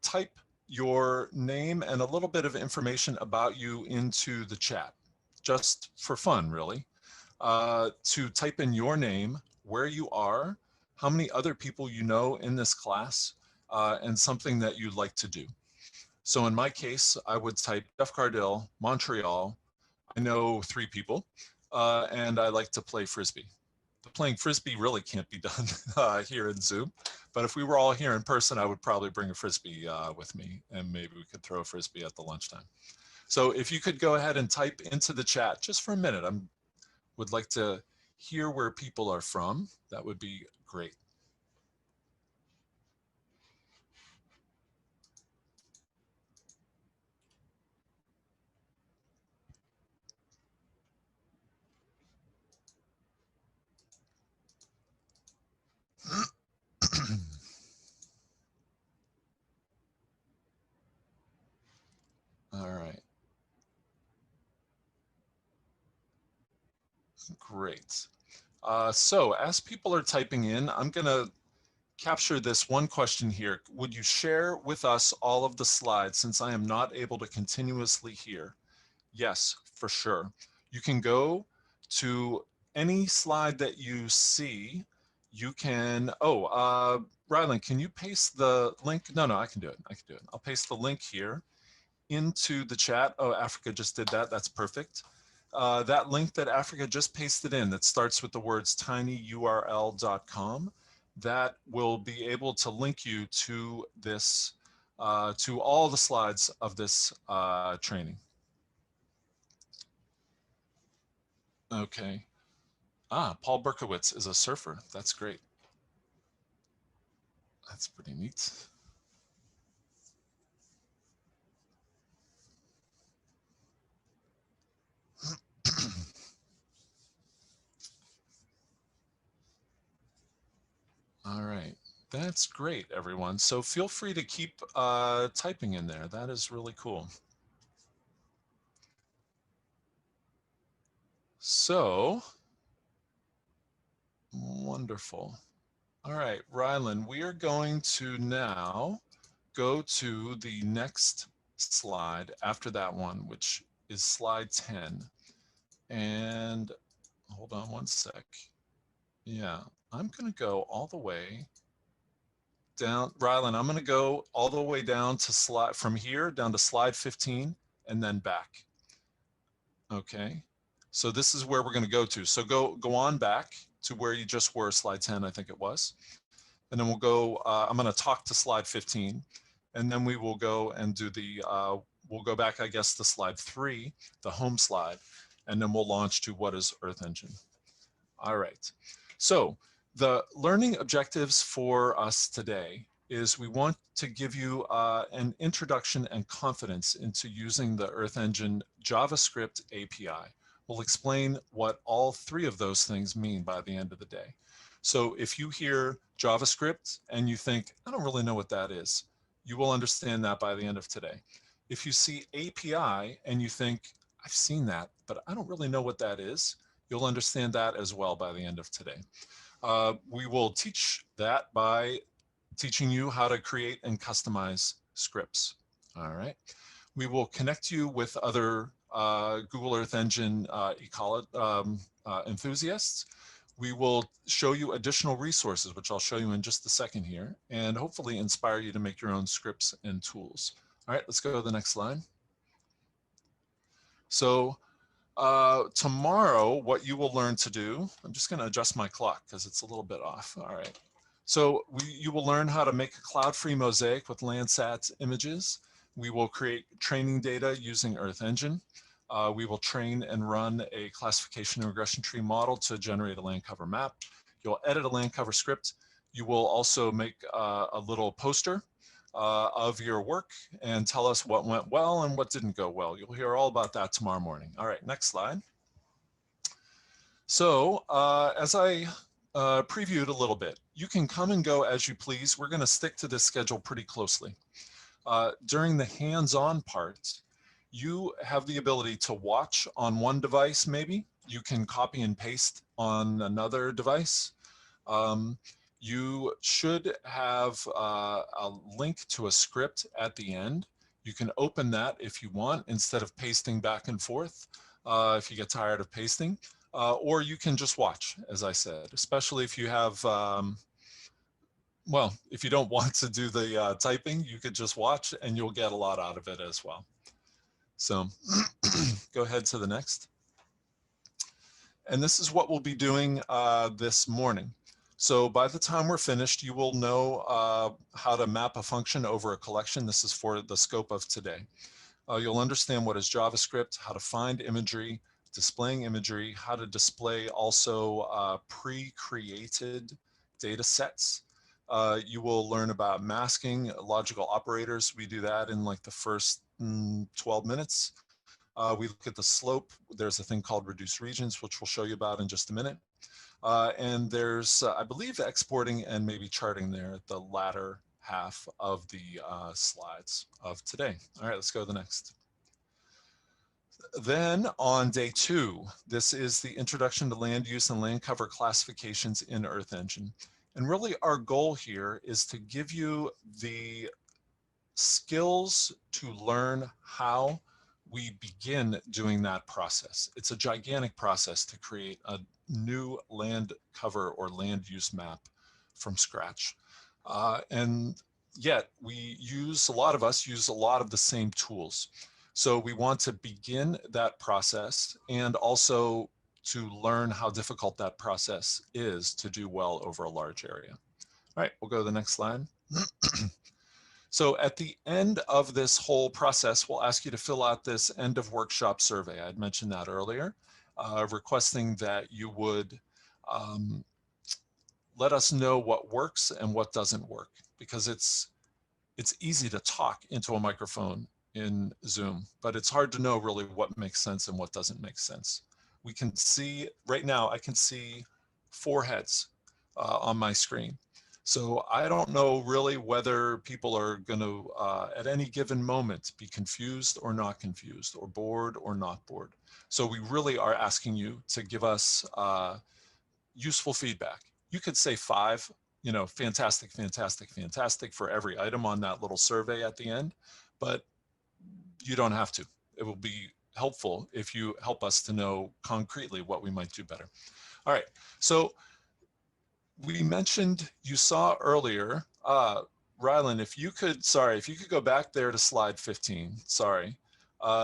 type your name and a little bit of information about you into the chat, just for fun, really. To type in your name, where you are, how many other people you know in this class, and something that you'd like to do. So in my case, I would type Jeff Cardell, Montreal. I know 3 people, and I like to play Frisbee. The playing Frisbee really can't be done here in Zoom, but if we were all here in person, I would probably bring a Frisbee with me, and maybe we could throw a Frisbee at the lunchtime. So if you could go ahead and type into the chat just for a minute, I would like to hear where people are from. That would be great. All right. Great. So as people are typing in, I'm going to capture this one question here. Would you share with us all of the slides since I am not able to continuously hear? Yes, for sure. You can go to any slide that you see. You can, Rylan, can you paste the link? No, I can do it. I can do it. I'll paste the link here into the chat. Oh, Africa just did that. That's perfect. That link that Africa just pasted in that starts with the words tinyurl.com, that will be able to link you to this, to all the slides of this training. Okay. Paul Berkowitz is a surfer. That's great. That's pretty neat. All right. That's great, everyone. So feel free to keep typing in there. That is really cool. So, wonderful. All right, Rylan, we are going to now go to the next slide after that one, which is slide 10. And hold on one sec. Yeah, I'm going to go all the way down. Rylan, I'm going to go all the way down to slide from here down to slide 15 and then back. Okay, so this is where we're going to go to. So go on back to where you just were, slide 10, I think it was. And then we'll go, I'm going to talk to slide 15, and then we will go and do the, we'll go back, I guess, to slide 3, the home slide, and then we'll launch to what is Earth Engine. All right. So the learning objectives for us today is we want to give you an introduction and confidence into using the Earth Engine JavaScript API. We'll explain what all 3 of those things mean by the end of the day. So if you hear JavaScript and you think, I don't really know what that is, you will understand that by the end of today. If you see API and you think, I've seen that, but I don't really know what that is, you'll understand that as well by the end of today. We will teach that by teaching you how to create and customize scripts. All right. We will connect you with other Google Earth Engine enthusiasts. We will show you additional resources, which I'll show you in just a second here, and hopefully inspire you to make your own scripts and tools. All right, let's go to the next slide. So tomorrow, what you will learn to do, I'm just going to adjust my clock because it's a little bit off. All right. So you will learn how to make a cloud-free mosaic with Landsat images. We will create training data using Earth Engine. We will train and run a classification and regression tree model to generate a land cover map. You'll edit a land cover script. You will also make a little poster of your work and tell us what went well and what didn't go well. You'll hear all about that tomorrow morning. All right, next slide. So as I previewed a little bit, you can come and go as you please. We're going to stick to this schedule pretty closely. During the hands-on part, you have the ability to watch on one device maybe. You can copy and paste on another device. You should have a link to a script at the end. You can open that if you want instead of pasting back and forth if you get tired of pasting. Or you can just watch, as I said, especially if you have, well, if you don't want to do the typing, you could just watch and you'll get a lot out of it as well. So go ahead to the next. And this is what we'll be doing this morning. So by the time we're finished, you will know how to map a function over a collection. This is for the scope of today. You'll understand what is JavaScript, how to find imagery, displaying imagery, how to display also pre-created data sets. You will learn about masking, logical operators. We do that in like the first 12 minutes. We look at the slope. There's a thing called reduced regions, which we'll show you about in just a minute. And there's, I believe, exporting and maybe charting there at the latter half of the slides of today. All right, let's go to the next. Then on day 2, this is the introduction to land use and land cover classifications in Earth Engine. And really our goal here is to give you the skills to learn how we begin doing that process. It's a gigantic process to create a new land cover or land use map from scratch. And yet a lot of us use a lot of the same tools. So we want to begin that process and also to learn how difficult that process is to do well over a large area. All right, we'll go to the next slide. So at the end of this whole process, we'll ask you to fill out this end of workshop survey. I'd mentioned that earlier, requesting that you would let us know what works and what doesn't work, because it's easy to talk into a microphone in Zoom, but it's hard to know really what makes sense and what doesn't make sense. We can see, right now, I can see 4 heads on my screen. So I don't know really whether people are going to, at any given moment, be confused or not confused, or bored or not bored. So we really are asking you to give us useful feedback. You could say 5, you know, fantastic, fantastic, fantastic for every item on that little survey at the end, but you don't have to. It will be helpful if you help us to know concretely what we might do better. All right, so we mentioned, you saw earlier, Rylan, if you could go back there to slide 15, sorry.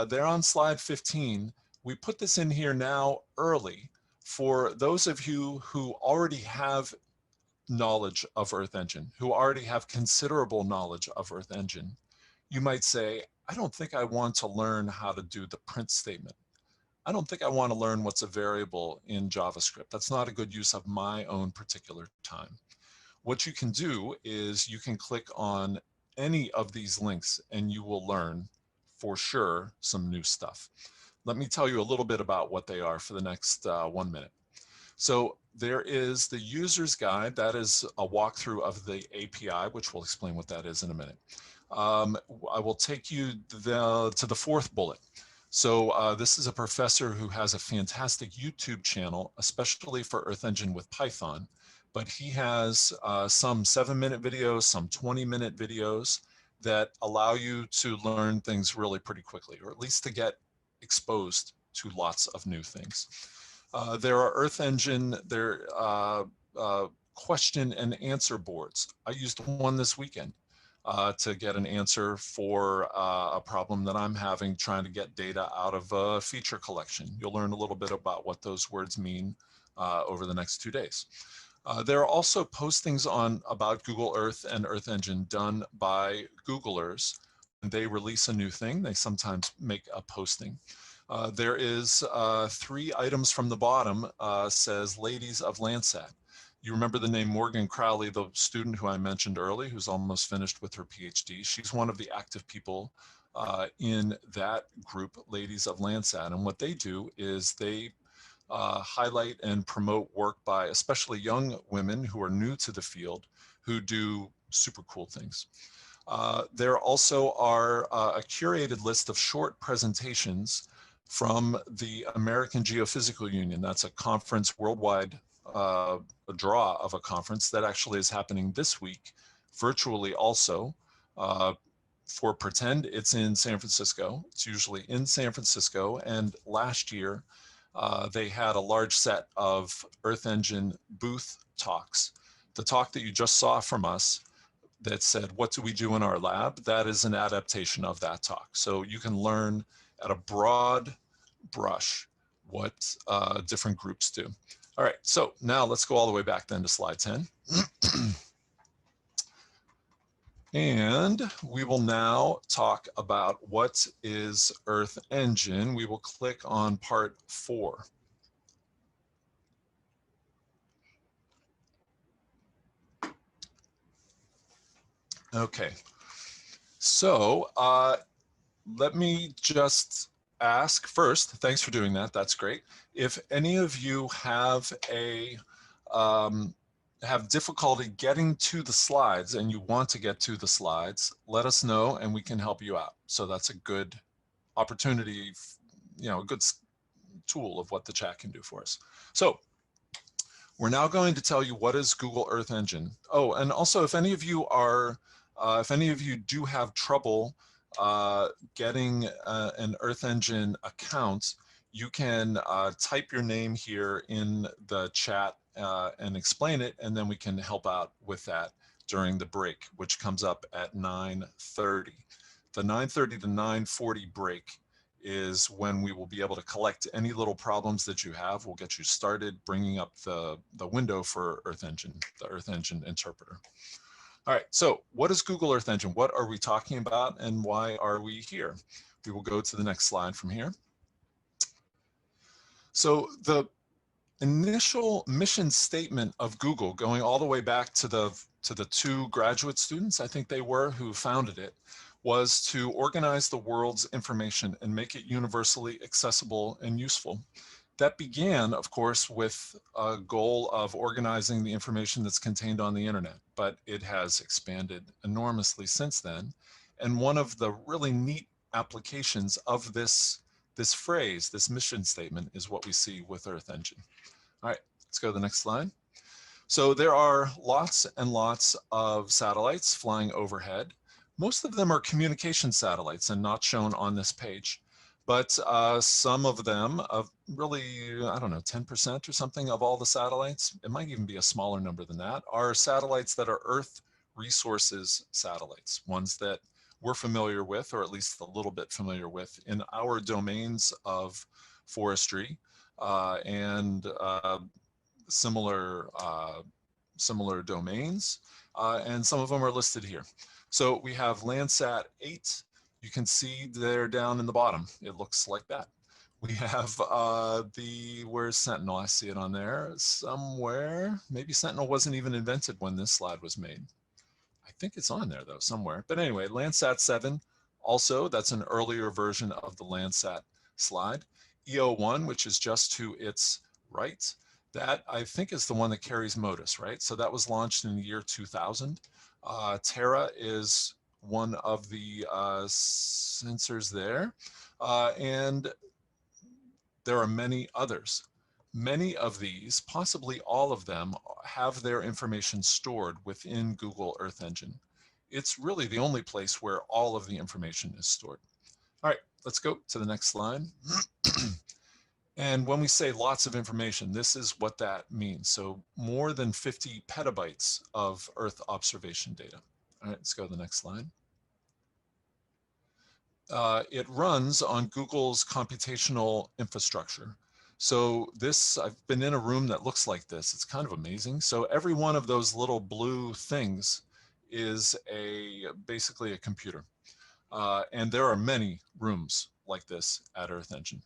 There on slide 15, we put this in here now early for those of you who already have knowledge of Earth Engine, who already have considerable knowledge of Earth Engine. You might say, I don't think I want to learn how to do the print statement. I don't think I want to learn what's a variable in JavaScript. That's not a good use of my own particular time. What you can do is you can click on any of these links and you will learn for sure some new stuff. Let me tell you a little bit about what they are for the next 1 minute. So there is the user's guide. That is a walkthrough of the API, which we'll explain what that is in a minute. I will take you to the fourth bullet. So this is a professor who has a fantastic YouTube channel, especially for Earth Engine with Python. But he has some 7-minute videos, some 20-minute videos that allow you to learn things really pretty quickly, or at least to get exposed to lots of new things. There are Earth Engine, question and answer boards. I used one this weekend to get an answer for a problem that I'm having trying to get data out of a feature collection. You'll learn a little bit about what those words mean over the next 2 days. There are also postings about Google Earth and Earth Engine done by Googlers. When they release a new thing, they sometimes make a posting. There is 3 items from the bottom, says Ladies of Landsat. You remember the name Morgan Crowley, the student who I mentioned early, who's almost finished with her PhD. She's one of the active people in that group, Ladies of Landsat. And what they do is they highlight and promote work by especially young women who are new to the field, who do super cool things. There also are a curated list of short presentations from the American Geophysical Union. That's a conference worldwide, a draw of a conference that actually is happening this week, virtually also. For Pretend, it's in San Francisco. It's usually in San Francisco. And last year, they had a large set of Earth Engine booth talks. The talk that you just saw from us that said, what do we do in our lab? That is an adaptation of that talk. So you can learn at a broad brush what different groups do. All right, so now let's go all the way back then to slide 10. And we will now talk about what is Earth Engine. We will click on part 4. Okay, so let me just ask first, thanks for doing that, that's great. If any of you have have difficulty getting to the slides and you want to get to the slides, let us know and we can help you out. So that's a good opportunity, you know, a good tool of what the chat can do for us. So we're now going to tell you what is Google Earth Engine. Oh, and also if any of you are, if any of you do have trouble getting an Earth Engine account, you can type your name here in the chat and explain it, and then we can help out with that during the break, which comes up at 9:30. The 9:30 to 9:40 break is when we will be able to collect any little problems that you have. We'll get you started bringing up the window for Earth Engine, the Earth Engine interpreter. All right, so what is Google Earth Engine? What are we talking about and why are we here? We will go to the next slide from here. So the initial mission statement of Google, going all the way back to the 2 graduate students, I think they were, who founded it, was to organize the world's information and make it universally accessible and useful. That began, of course, with a goal of organizing the information that's contained on the internet, but it has expanded enormously since then. And one of the really neat applications of this phrase, this mission statement, is what we see with Earth Engine. All right, let's go to the next slide. So there are lots and lots of satellites flying overhead. Most of them are communication satellites and not shown on this page. But some of them, really, I don't know, 10% or something of all the satellites, it might even be a smaller number than that, are satellites that are Earth resources satellites, ones that we're familiar with, or at least a little bit familiar with, in our domains of forestry and similar domains, and some of them are listed here. So we have Landsat 8. You can see they're down in the bottom. It looks like that. We have where's Sentinel? I see it on there somewhere. Maybe Sentinel wasn't even invented when this slide was made. I think it's on there though, somewhere. But anyway, Landsat 7, also, that's an earlier version of the Landsat slide. EO1, which is just to its right. That, I think, is the one that carries MODIS, right? So that was launched in the year 2000. Terra is one of the sensors there. And there are many others. Many of these, possibly all of them, have their information stored within Google Earth Engine. It's really the only place where all of the information is stored. All right, let's go to the next slide. And when we say lots of information, this is what that means. So more than 50 petabytes of Earth observation data. All right, let's go to the next slide. It runs on Google's computational infrastructure. So this, I've been in a room that looks like this. It's kind of amazing. So every one of those little blue things is basically a computer. And there are many rooms like this at Earth Engine.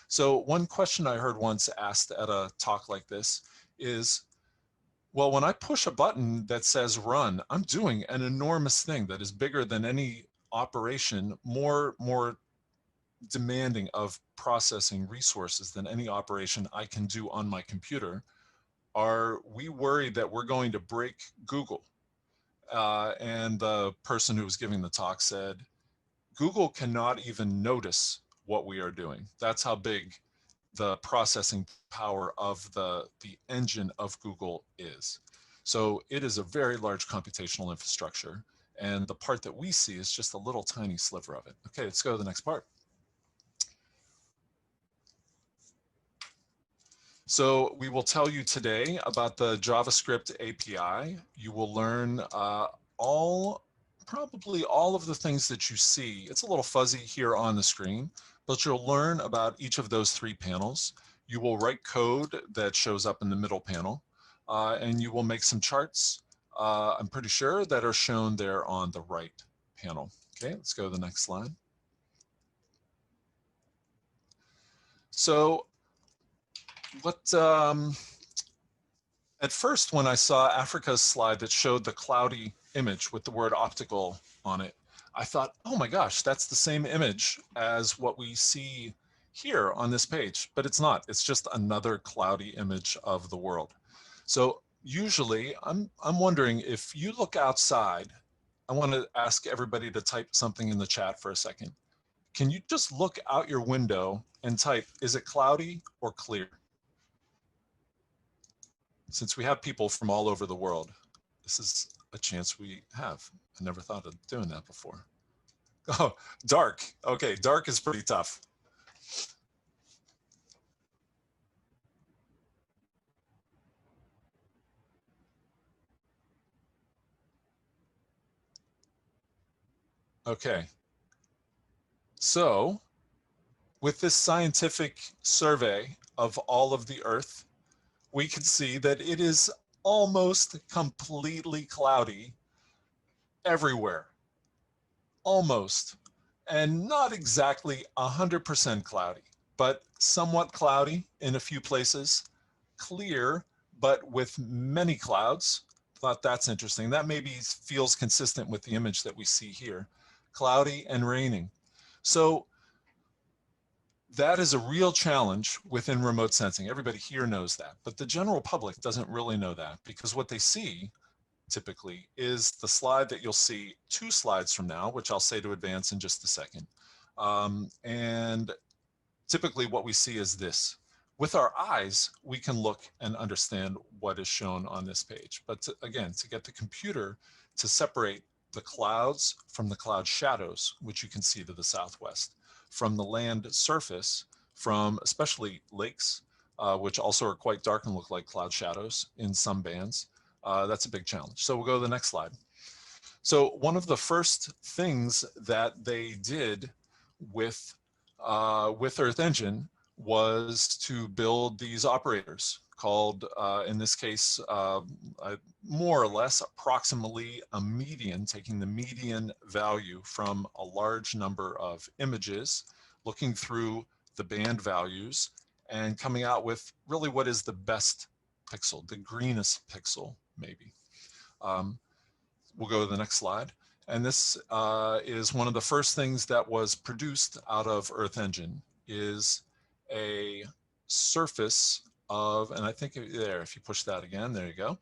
So one question I heard once asked at a talk like this is, well, when I push a button that says run, I'm doing an enormous thing that is bigger than any operation, more demanding of processing resources than any operation I can do on my computer. Are we worried that we're going to break Google? And the person who was giving the talk said, Google cannot even notice what we are doing. That's how big the processing power of the engine of Google is. So it is a very large computational infrastructure, and the part that we see is just a little tiny sliver of it. Okay, let's go to the next part. So we will tell you today about the JavaScript API. You will learn probably all of the things that you see. It's a little fuzzy here on the screen, but you'll learn about each of those three panels. You will write code that shows up in the middle panel, and you will make some charts, I'm pretty sure, that are shown there on the right panel. Okay, let's go to the next slide. So at first, when I saw Africa's slide that showed the cloudy image with the word optical on it, I thought, oh my gosh, that's the same image as what we see here on this page, but it's not. It's just another cloudy image of the world. So usually, I'm wondering, if you look outside, I want to ask everybody to type something in the chat for a second. Can you just look out your window and type, is it cloudy or clear? Since we have people from all over the world, this is a chance we have. I never thought of doing that before. Oh, dark. Okay, dark is pretty tough. Okay. So, with this scientific survey of all of the Earth, we can see that it is almost completely cloudy everywhere. Almost. And not exactly 100% cloudy, but somewhat cloudy in a few places, clear, but with many clouds. Thought that's interesting. That maybe feels consistent with the image that we see here. Cloudy and raining. So that is a real challenge within remote sensing. Everybody here knows that, but the general public doesn't really know that, because what they see typically is the slide that you'll see 2 slides from now, which I'll say to advance in just a second. And typically what we see is this. With our eyes, we can look and understand what is shown on this page. But again, to get the computer to separate the clouds from the cloud shadows, which you can see to the southwest, from the land surface, from especially lakes, which also are quite dark and look like cloud shadows in some bands, that's a big challenge. So we'll go to the next slide. So one of the first things that they did with Earth Engine was to build these operators called, in this case, more or less approximately a median, taking the median value from a large number of images, looking through the band values, and coming out with really what is the best pixel, the greenest pixel, maybe. We'll go to the next slide. And this is one of the first things that was produced out of Earth Engine, is a surface of, and I think there, if you push that again, there you go.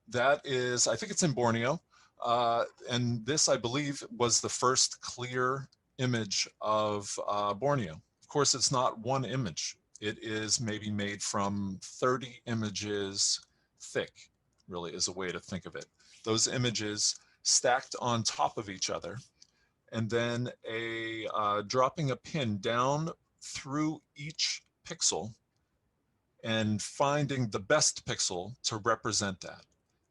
That is, I think it's in Borneo. And this, I believe, was the first clear image of Borneo. Of course, it's not one image. It is maybe made from 30 images thick, really is a way to think of it. Those images stacked on top of each other, and then dropping a pin down through each pixel and finding the best pixel to represent that.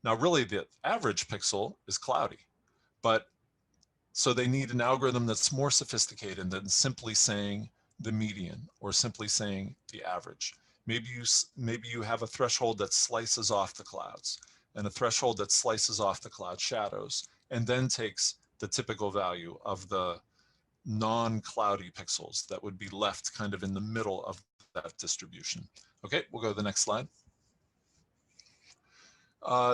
Now, really, the average pixel is cloudy, but so they need an algorithm that's more sophisticated than simply saying the median or simply saying the average. Maybe you have a threshold that slices off the clouds and a threshold that slices off the cloud shadows and then takes the typical value of the non-cloudy pixels that would be left kind of in the middle of that distribution. Okay, we'll go to the next slide.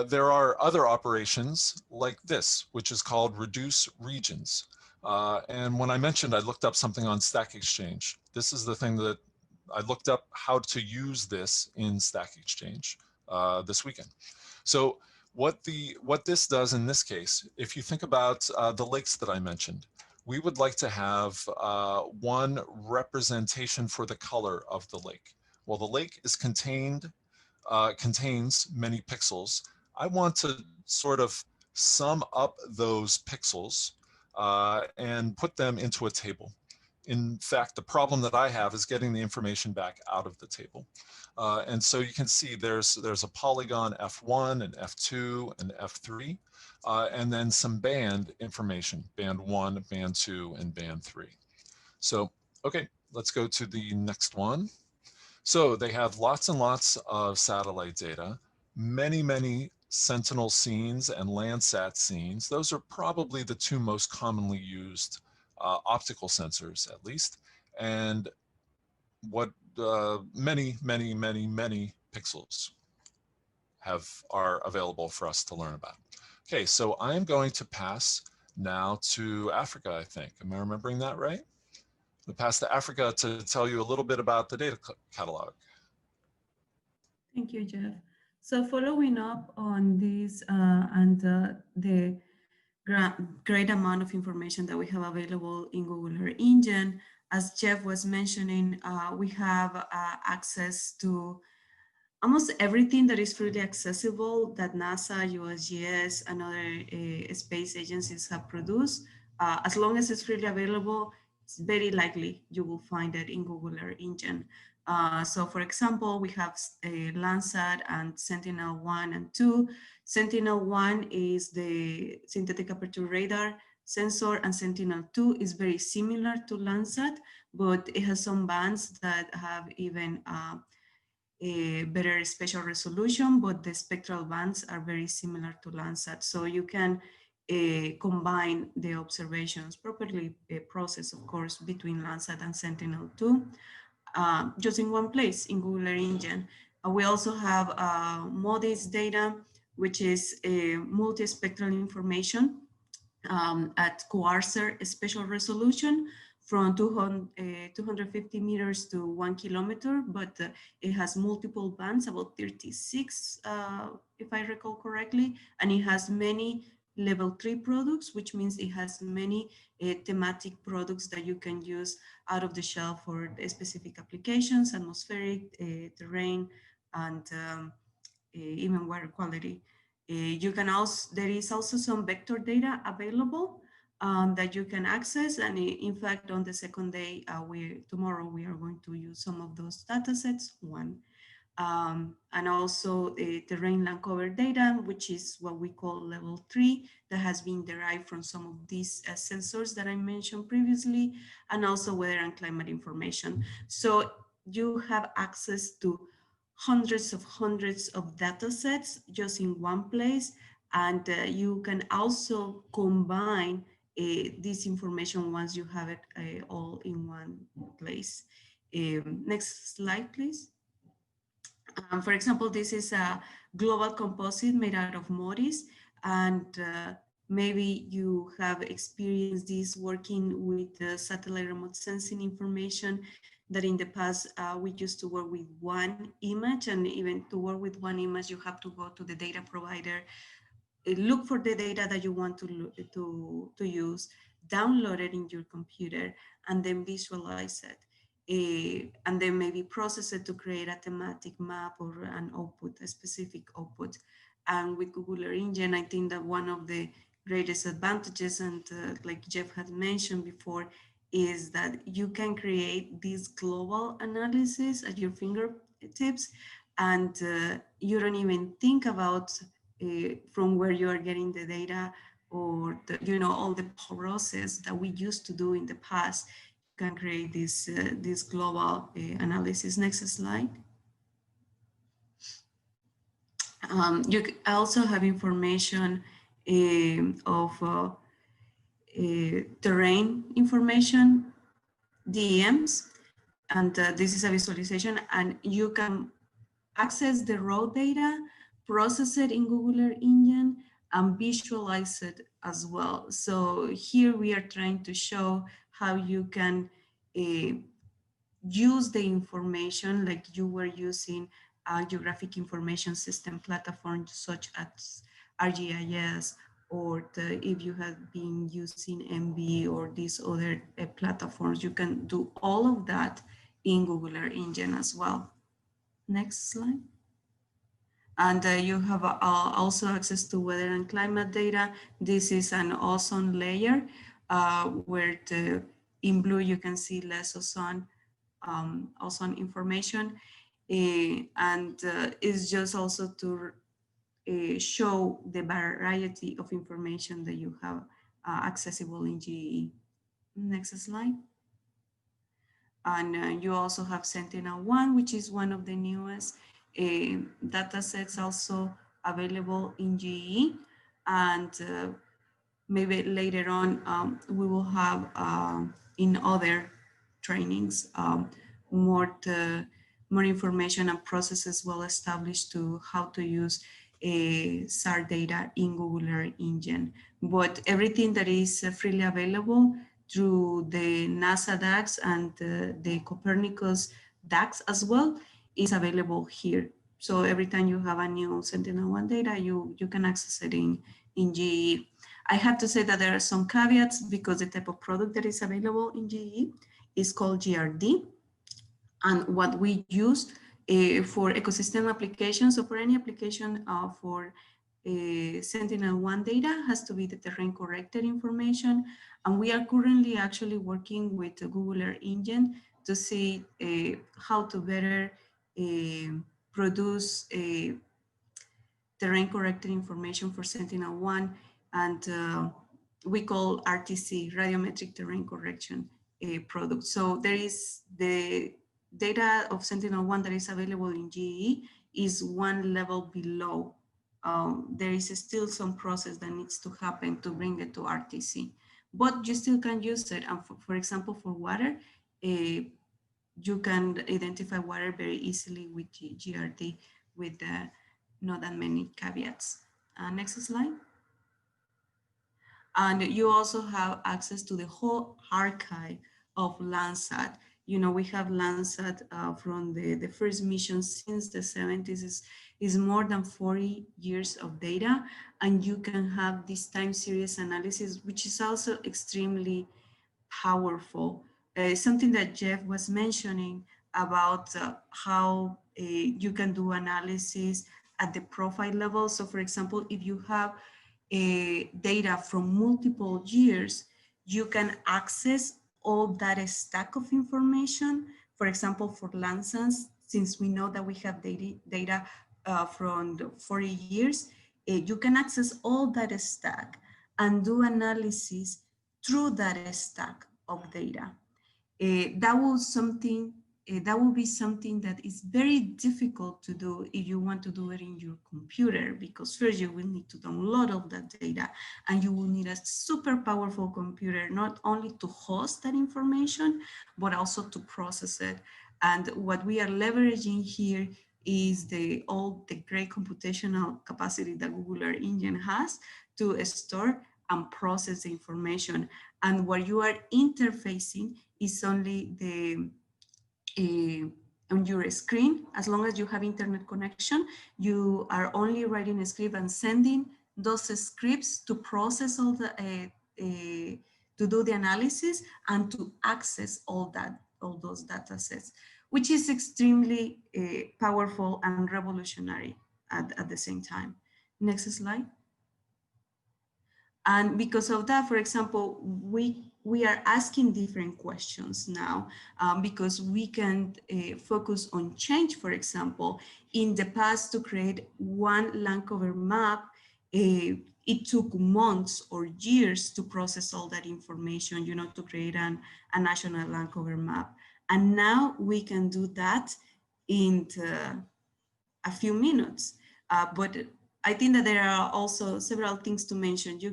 There are other operations like this, which is called reduce regions. And when I mentioned I looked up something on Stack Exchange, this is the thing that I looked up how to use this in Stack Exchange this weekend. So what this does in this case, if you think about the lakes that I mentioned, we would like to have one representation for the color of the lake. Well, the lake is contains many pixels. I want to sort of sum up those pixels and put them into a table. In fact, the problem that I have is getting the information back out of the table. And so you can see there's a polygon F1 and F2 and F3, and then some band information, band 1, band 2, and band 3. So, okay, let's go to the next one. So they have lots and lots of satellite data, many Sentinel scenes and Landsat scenes. Those are probably the two most commonly used optical sensors, at least, and what many pixels are available for us to learn about. Okay, so I'm going to pass now to Africa, I think. Am I remembering that right? We'll pass to Africa to tell you a little bit about the data catalog. Thank you, Jeff. So following up on this the great amount of information that we have available in Google Earth Engine, as Jeff was mentioning, we have access to almost everything that is freely accessible that NASA, USGS, and other space agencies have produced. As long as it's freely available, it's very likely you will find it in Google Earth Engine. So for example, we have Landsat and Sentinel-1 and 2. Sentinel-1 is the synthetic aperture radar sensor, and Sentinel-2 is very similar to Landsat, but it has some bands that have even a better spatial resolution, but the spectral bands are very similar to Landsat. So you can combine the observations, properly processed, of course, between Landsat and Sentinel-2, just in one place in Google Earth Engine. We also have MODIS data, which is a multispectral information at quasar spatial resolution from 250 meters to 1 kilometer, but it has multiple bands, about 36, if I recall correctly, and it has many level 3 products, which means it has many thematic products that you can use out of the shelf for specific applications, atmospheric, terrain, and even water quality. You can also, there is also some vector data available that you can access, and in fact, on the second day, tomorrow we are going to use some of those data sets, and also the terrain land cover data, which is what we call level 3, that has been derived from some of these sensors that I mentioned previously, and also weather and climate information. So you have access to hundreds of data sets just in one place, and you can also combine this information once you have it all in one place. Next slide, please. For example, this is a global composite made out of MODIS, and Maybe you have experienced this working with satellite remote sensing information that in the past we used to work with one image, and even to work with one image, you have to go to the data provider, look for the data that you want to use, download it in your computer, and then visualize it. And then maybe process it to create a thematic map or an output, a specific output. And with Google Earth Engine, I think that one of the greatest advantages, and like Jeff had mentioned before, is that you can create this global analysis at your fingertips, and you don't even think about from where you are getting the data, or the, you know, all the process that we used to do in the past. You can create this global analysis. Next slide. You also have information of terrain information, DMs, and this is a visualization, and you can access the raw data, process it in Google Earth Engine, and visualize it as well. So here we are trying to show how you can use the information like you were using a geographic information system platform such as ArcGIS, or if you have been using MB or these other platforms, you can do all of that in Google Earth Engine as well. Next slide. And you have also access to weather and climate data. This is an ozone layer where in blue you can see less ozone, ozone information. And it's just also to show the variety of information that you have accessible in GE. Next slide. And you also have Sentinel-1, which is one of the newest data sets also available in GE. And maybe later on, we will have in other trainings more information and processes well established to how to use SAR data in Google Earth Engine. But everything that is freely available through the NASA DAX and the Copernicus DAX as well is available here. So every time you have a new Sentinel-1 data, you can access it in GE. I have to say that there are some caveats because the type of product that is available in GE is called GRD. And what we use for ecosystem applications, so for any application for Sentinel-1 data has to be the terrain corrected information. And we are currently actually working with the Google Earth Engine to see how to better produce terrain corrected information for Sentinel-1, and we call RTC, radiometric terrain correction product. So there is the data of Sentinel-1 that is available in GE is one level below. There is still some process that needs to happen to bring it to RTC, but you still can use it. And for example, for water, you can identify water very easily with GRD with not that many caveats. Next slide. And you also have access to the whole archive of Landsat. You know, we have Landsat from the first mission since the 70s is more than 40 years of data, and you can have this time series analysis, which is also extremely powerful. Something that Jeff was mentioning about how you can do analysis at the profile level. So for example, if you have data from multiple years, you can access all that stack of information. For example, for Landsat, since we know that we have data from the 40 years, you can access all that stack and do analysis through that stack of data. That will be something that is very difficult to do if you want to do it in your computer, because first you will need to download all that data, and you will need a super powerful computer, not only to host that information, but also to process it. And what we are leveraging here is all the great computational capacity that Google Earth Engine has to store and process the information. And what you are interfacing is only the on your screen. As long as you have internet connection, you are only writing a script and sending those scripts to process all the to do the analysis and to access all those data sets, which is extremely powerful and revolutionary at the same time. Next slide. And because of that, for example, we are asking different questions now because we can focus on change. For example, in the past, to create one land cover map, it took months or years to process all that information, you know, to create a national land cover map. And now we can do that in a few minutes. But I think that there are also several things to mention. You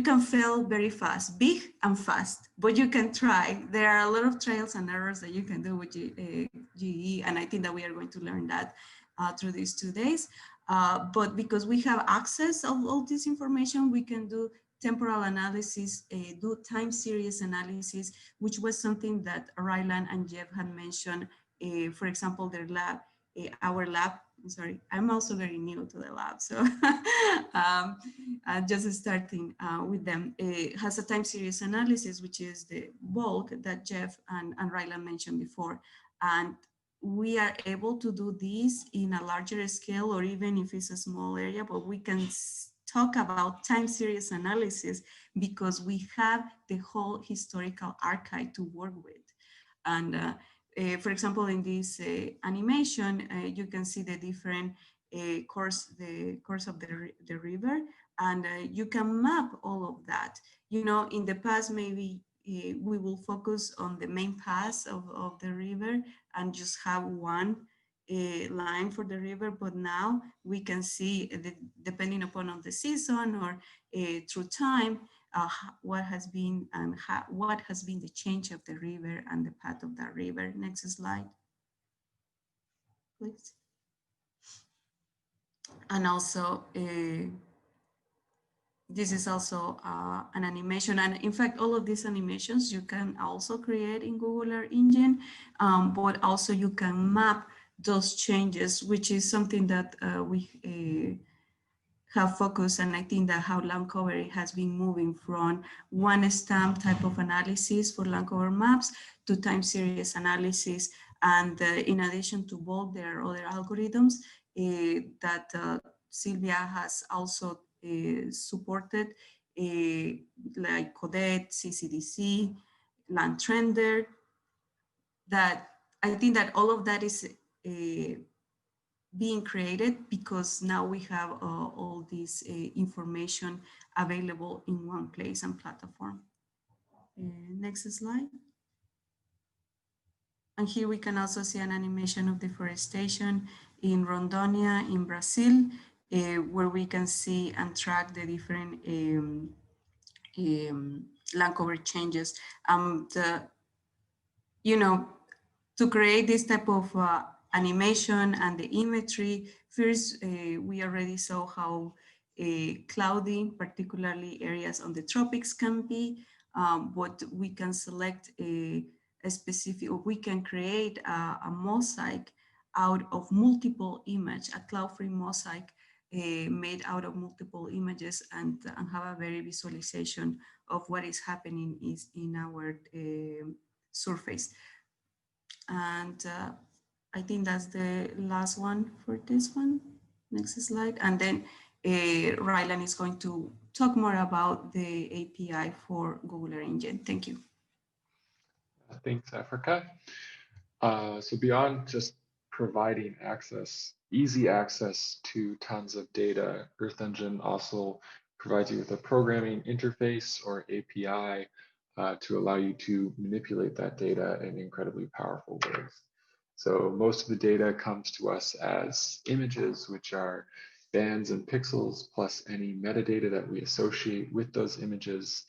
can fail very fast, big and fast, but you can try. There are a lot of trials and errors that you can do with GE, and I think that we are going to learn that through these 2 days. But because we have access of all this information, we can do temporal analysis, do time series analysis, which was something that Rylan and Jeff had mentioned. For example, their lab, our lab, I'm sorry, I'm also very new to the lab, so just starting with them. It has a time series analysis, which is the bulk that Jeff and Rylan mentioned before. And we are able to do this in a larger scale, or even if it's a small area, but we can talk about time series analysis because we have the whole historical archive to work with. And for example, in this animation, you can see the different course of the river, and you can map all of that. You know, in the past, maybe we will focus on the main paths of the river and just have one line for the river, but now we can see, depending upon on the season or through time, what has been and what has been the change of the river and the path of that river. Next slide, please. And also, this is also an animation. And in fact, all of these animations you can also create in Google Earth Engine, but also you can map those changes, which is something that we have focused. And I think that how land cover has been moving from one stamp type of analysis for land cover maps to time series analysis. And in addition to both, there are other algorithms that Silvia has also supported, like Codet, CCDC, Land Trender, that I think that all of that is being created because now we have all this information available in one place and platform. Next slide. And here we can also see an animation of deforestation in Rondônia in Brazil, where we can see and track the different land cover changes. You know, to create this type of animation and the imagery, first, we already saw how cloudy, particularly areas on the tropics can be, but we can select a specific, or we can create a mosaic out of multiple images, a cloud-free mosaic made out of multiple images, and have a very visualization of what is happening is in our surface. And I think that's the last one for this one. Next slide. And then Rylan is going to talk more about the API for Google Earth Engine. Thank you. Thanks, Africa. So beyond just providing access, easy access to tons of data, Earth Engine also provides you with a programming interface or API to allow you to manipulate that data in incredibly powerful ways. So most of the data comes to us as images, which are bands and pixels, plus any metadata that we associate with those images.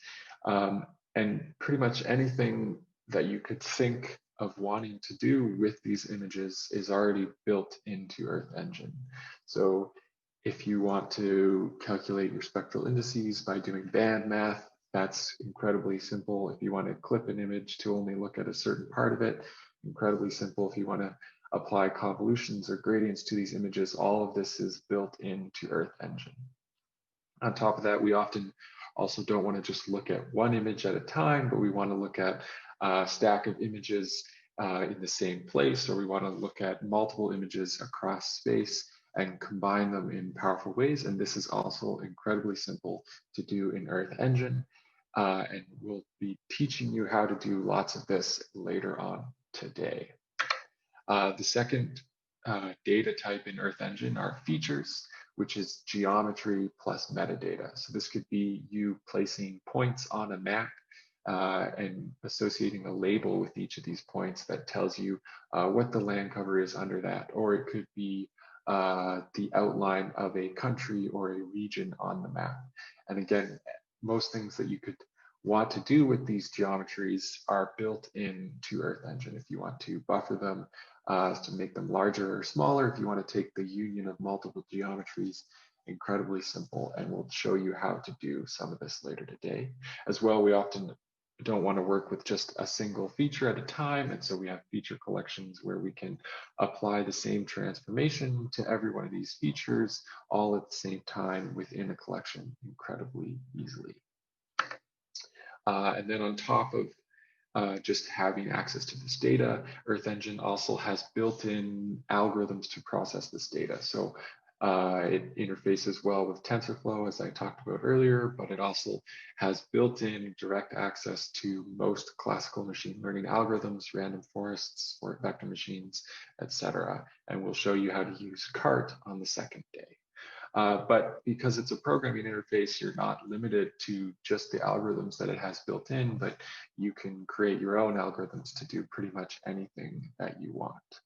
And pretty much anything that you could think of wanting to do with these images is already built into Earth Engine. So if you want to calculate your spectral indices by doing band math, that's incredibly simple. If you want to clip an image to only look at a certain part of it, incredibly simple. If you want to apply convolutions or gradients to these images, all of this is built into Earth Engine. On top of that, we often also don't want to just look at one image at a time, but we want to look at a stack of images in the same place, or we want to look at multiple images across space and combine them in powerful ways. And this is also incredibly simple to do in Earth Engine. And we'll be teaching you how to do lots of this later on today. The second data type in Earth Engine are features, which is geometry plus metadata. So this could be you placing points on a map and associating a label with each of these points that tells you what the land cover is under that, or it could be the outline of a country or a region on the map. And again, most things that you could want to do with these geometries are built into Earth Engine. If you want to buffer them to make them larger or smaller, if you want to take the union of multiple geometries, incredibly simple, and we'll show you how to do some of this later today. As well, we often don't want to work with just a single feature at a time, and so we have feature collections where we can apply the same transformation to every one of these features all at the same time within a collection incredibly easily. And then on top of just having access to this data, Earth Engine also has built-in algorithms to process this data. So it interfaces well with TensorFlow, as I talked about earlier, but it also has built-in direct access to most classical machine learning algorithms, random forests, or vector machines, etc. And we'll show you how to use CART on the second day. But because it's a programming interface, you're not limited to just the algorithms that it has built in, but you can create your own algorithms to do pretty much anything that you want.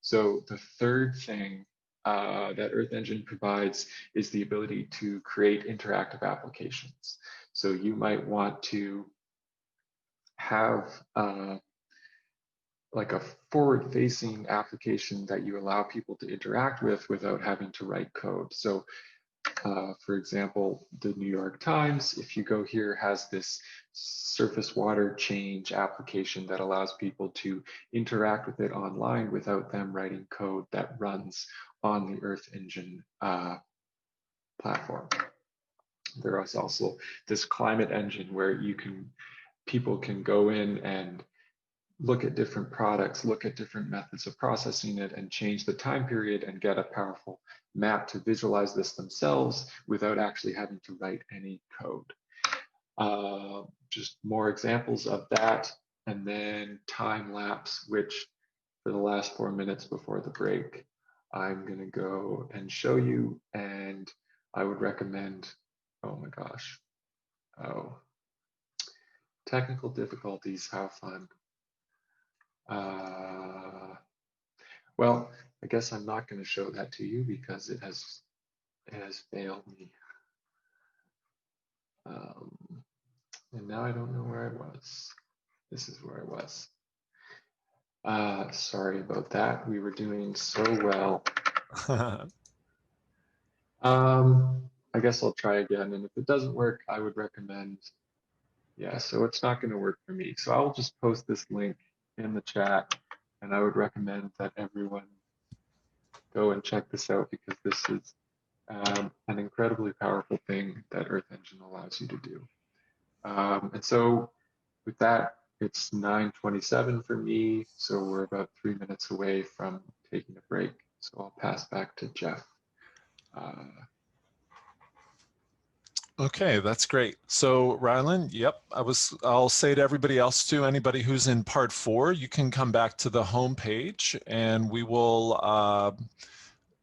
So the third thing that Earth Engine provides is the ability to create interactive applications. So you might want to have like a forward-facing application that you allow people to interact with without having to write code. So for example, the New York Times, if you go here, has this surface water change application that allows people to interact with it online without them writing code that runs on the Earth Engine platform. There is also this climate engine where people can go in and look at different products, look at different methods of processing it, and change the time period and get a powerful map to visualize this themselves without actually having to write any code. Just more examples of that, and then time lapse, which for the last 4 minutes before the break, I'm gonna go and show you, and I would recommend, oh my gosh, technical difficulties, have fun. Well, I guess I'm not going to show that to you because it has failed me. And now I don't know where I was. This is where I was. Sorry about that. We were doing so well. I guess I'll try again. And if it doesn't work, I would recommend, yeah, so it's not going to work for me. So I'll just post this link in the chat, and I would recommend that everyone go and check this out because this is an incredibly powerful thing that Earth Engine allows you to do. And so with that, it's 9:27 for me, so we're about 3 minutes away from taking a break. So I'll pass back to Jeff. Okay, that's great. So Rylan, yep, I'll say to everybody else too, anybody who's in part 4, you can come back to the home page, and we will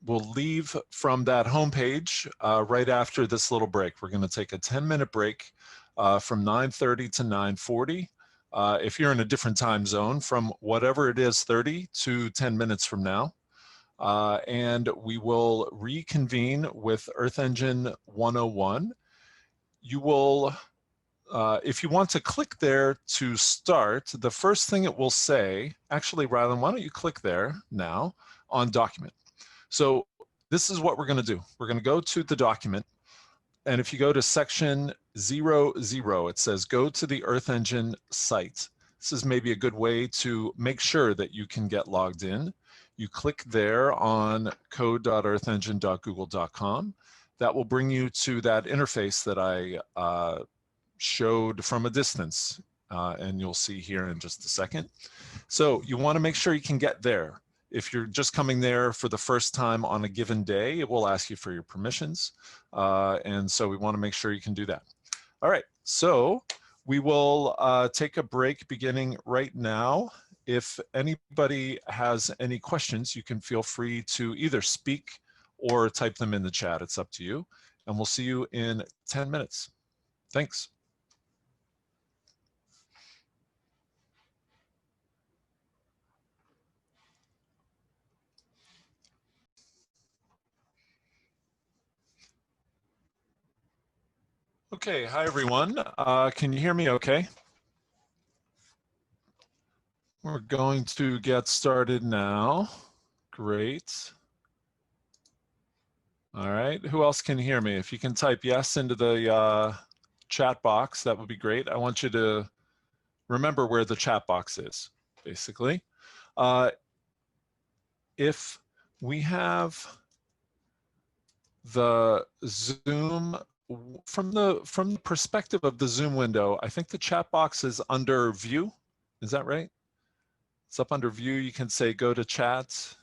we'll leave from that home page right after this little break. We're going to take a 10-minute break from 9:30 to 9:40. If you're in a different time zone, from whatever it is, 30 to 10 minutes from now. And we will reconvene with Earth Engine 101. You will, if you want to click there to start, the first thing it will say, actually, Rylan, why don't you click there now on document. So this is what we're going to do. We're going to go to the document. And if you go to section 00, it says go to the Earth Engine site. This is maybe a good way to make sure that you can get logged in. You click there on code.earthengine.google.com. That will bring you to that interface that I showed from a distance, and you'll see here in just a second. So you want to make sure you can get there. If you're just coming there for the first time on a given day, it will ask you for your permissions. And so we want to make sure you can do that. All right, so we will take a break beginning right now. If anybody has any questions, you can feel free to either speak or type them in the chat. It's up to you. And we'll see you in 10 minutes. Thanks. Okay, hi everyone. Can you hear me okay? We're going to get started now. Great. All right, who else can hear me? If you can type yes into the chat box, that would be great. I want you to remember where the chat box is, basically. If we have the Zoom, from the perspective of the Zoom window, I think the chat box is under view. Is that right? It's up under view. You can say go to chat.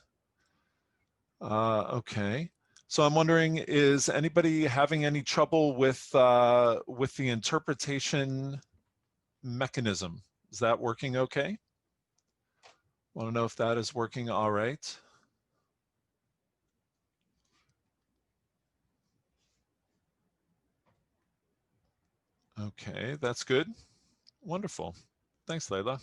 Okay. So I'm wondering, is anybody having any trouble with the interpretation mechanism? Is that working okay? Want to know if that is working all right? Okay, that's good. Wonderful. Thanks, Layla.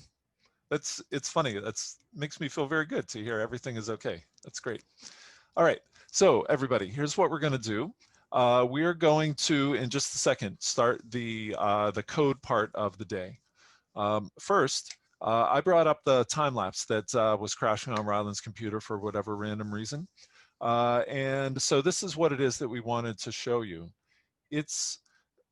It's funny. That's makes me feel very good to hear everything is okay. That's great. All right. So everybody, here's what we're going to do. We are going to, in just a second, start the code part of the day. First, I brought up the time lapse that was crashing on Ryland's computer for whatever random reason. And so this is what it is that we wanted to show you. It's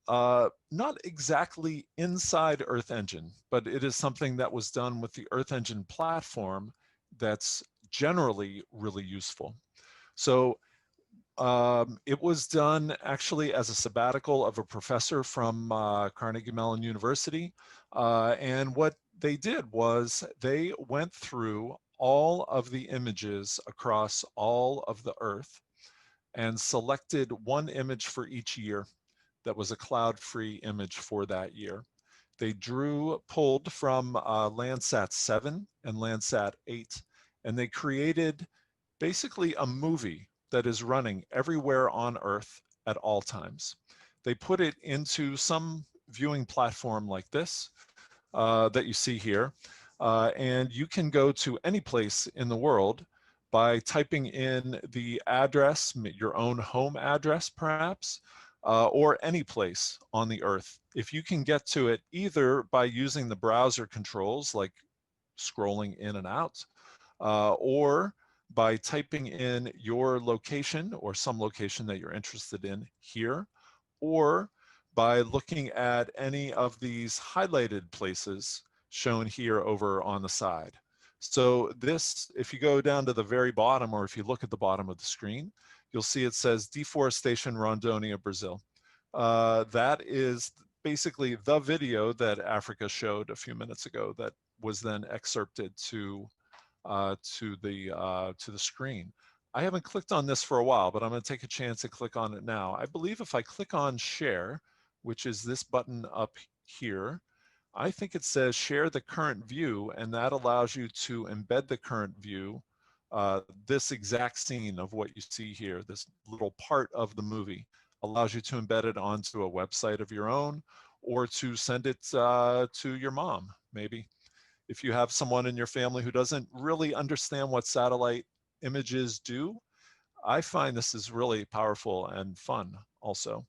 not exactly inside Earth Engine, but it is something that was done with the Earth Engine platform that's generally really useful. So it was done actually as a sabbatical of a professor from Carnegie Mellon University. And what they did was they went through all of the images across all of the Earth and selected one image for each year that was a cloud-free image for that year. They pulled from Landsat 7 and Landsat 8, and they created basically a movie that is running everywhere on Earth at all times. They put it into some viewing platform like this that you see here, and you can go to any place in the world by typing in the address, your own home address perhaps, or any place on the Earth. If you can get to it either by using the browser controls like scrolling in and out, or by typing in your location or some location that you're interested in here, or by looking at any of these highlighted places shown here over on the side. So this, if you go down to the very bottom, or if you look at the bottom of the screen, you'll see it says Deforestation Rondônia, Brazil. That is basically the video that Africa showed a few minutes ago that was then excerpted to the screen. I haven't clicked on this for a while, but I'm going to take a chance to click on it now. I believe if I click on share, which is this button up here, I think it says share the current view, and that allows you to embed the current view, this exact scene of what you see here, this little part of the movie, allows you to embed it onto a website of your own, or to send it to your mom, maybe. If you have someone in your family who doesn't really understand what satellite images do, I find this is really powerful and fun also.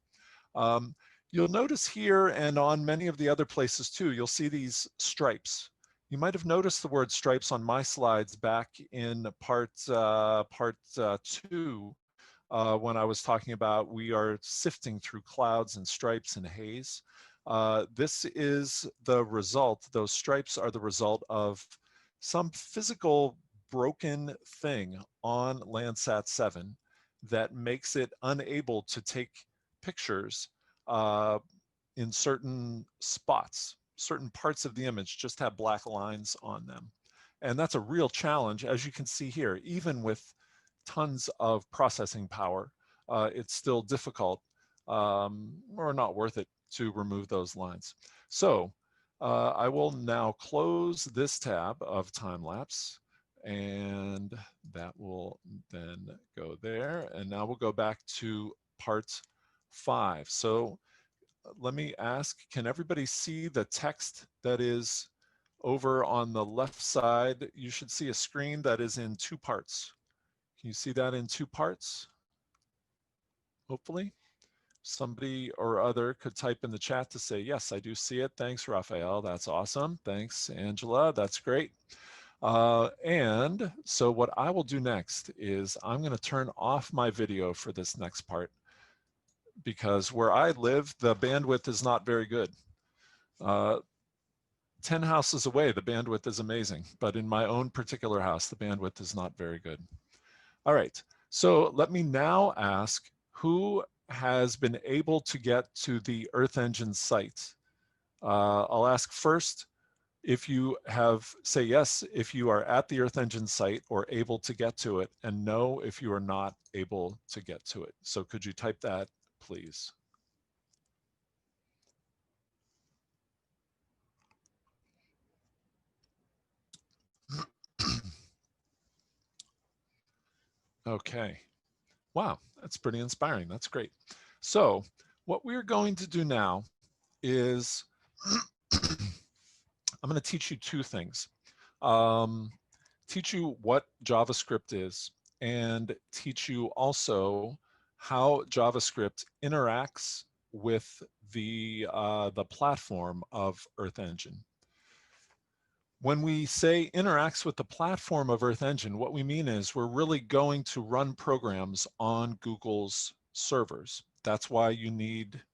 You'll notice here and on many of the other places too, you'll see these stripes. You might have noticed the word stripes on my slides back in part 2 when I was talking about we are sifting through clouds and stripes and haze. This is the result, those stripes are the result of some physical broken thing on Landsat 7 that makes it unable to take pictures in certain spots. Certain parts of the image just have black lines on them. And that's a real challenge, as you can see here, even with tons of processing power, it's still difficult or not worth it to remove those lines. So I will now close this tab of time lapse, and that will then go there. And now we'll go back to part 5. So let me ask, can everybody see the text that is over on the left side? You should see a screen that is in 2 parts. Can you see that in 2 parts? Hopefully. Somebody or other could type in the chat to say, yes, I do see it. Thanks, Raphael. That's awesome. Thanks, Angela. That's great. And so what I will do next is I'm going to turn off my video for this next part, because where I live, the bandwidth is not very good. 10 houses away, the bandwidth is amazing. But in my own particular house, the bandwidth is not very good. All right. So let me now ask, who has been able to get to the Earth Engine site? I'll ask first if you have, say yes if you are at the Earth Engine site or able to get to it, and no if you are not able to get to it. So could you type that, please? Okay. Wow, that's pretty inspiring. That's great. So what we're going to do now is I'm going to teach you 2 things. Teach you what JavaScript is, and teach you also how JavaScript interacts with the platform of Earth Engine. When we say interacts with the platform of Earth Engine, what we mean is we're really going to run programs on Google's servers. That's why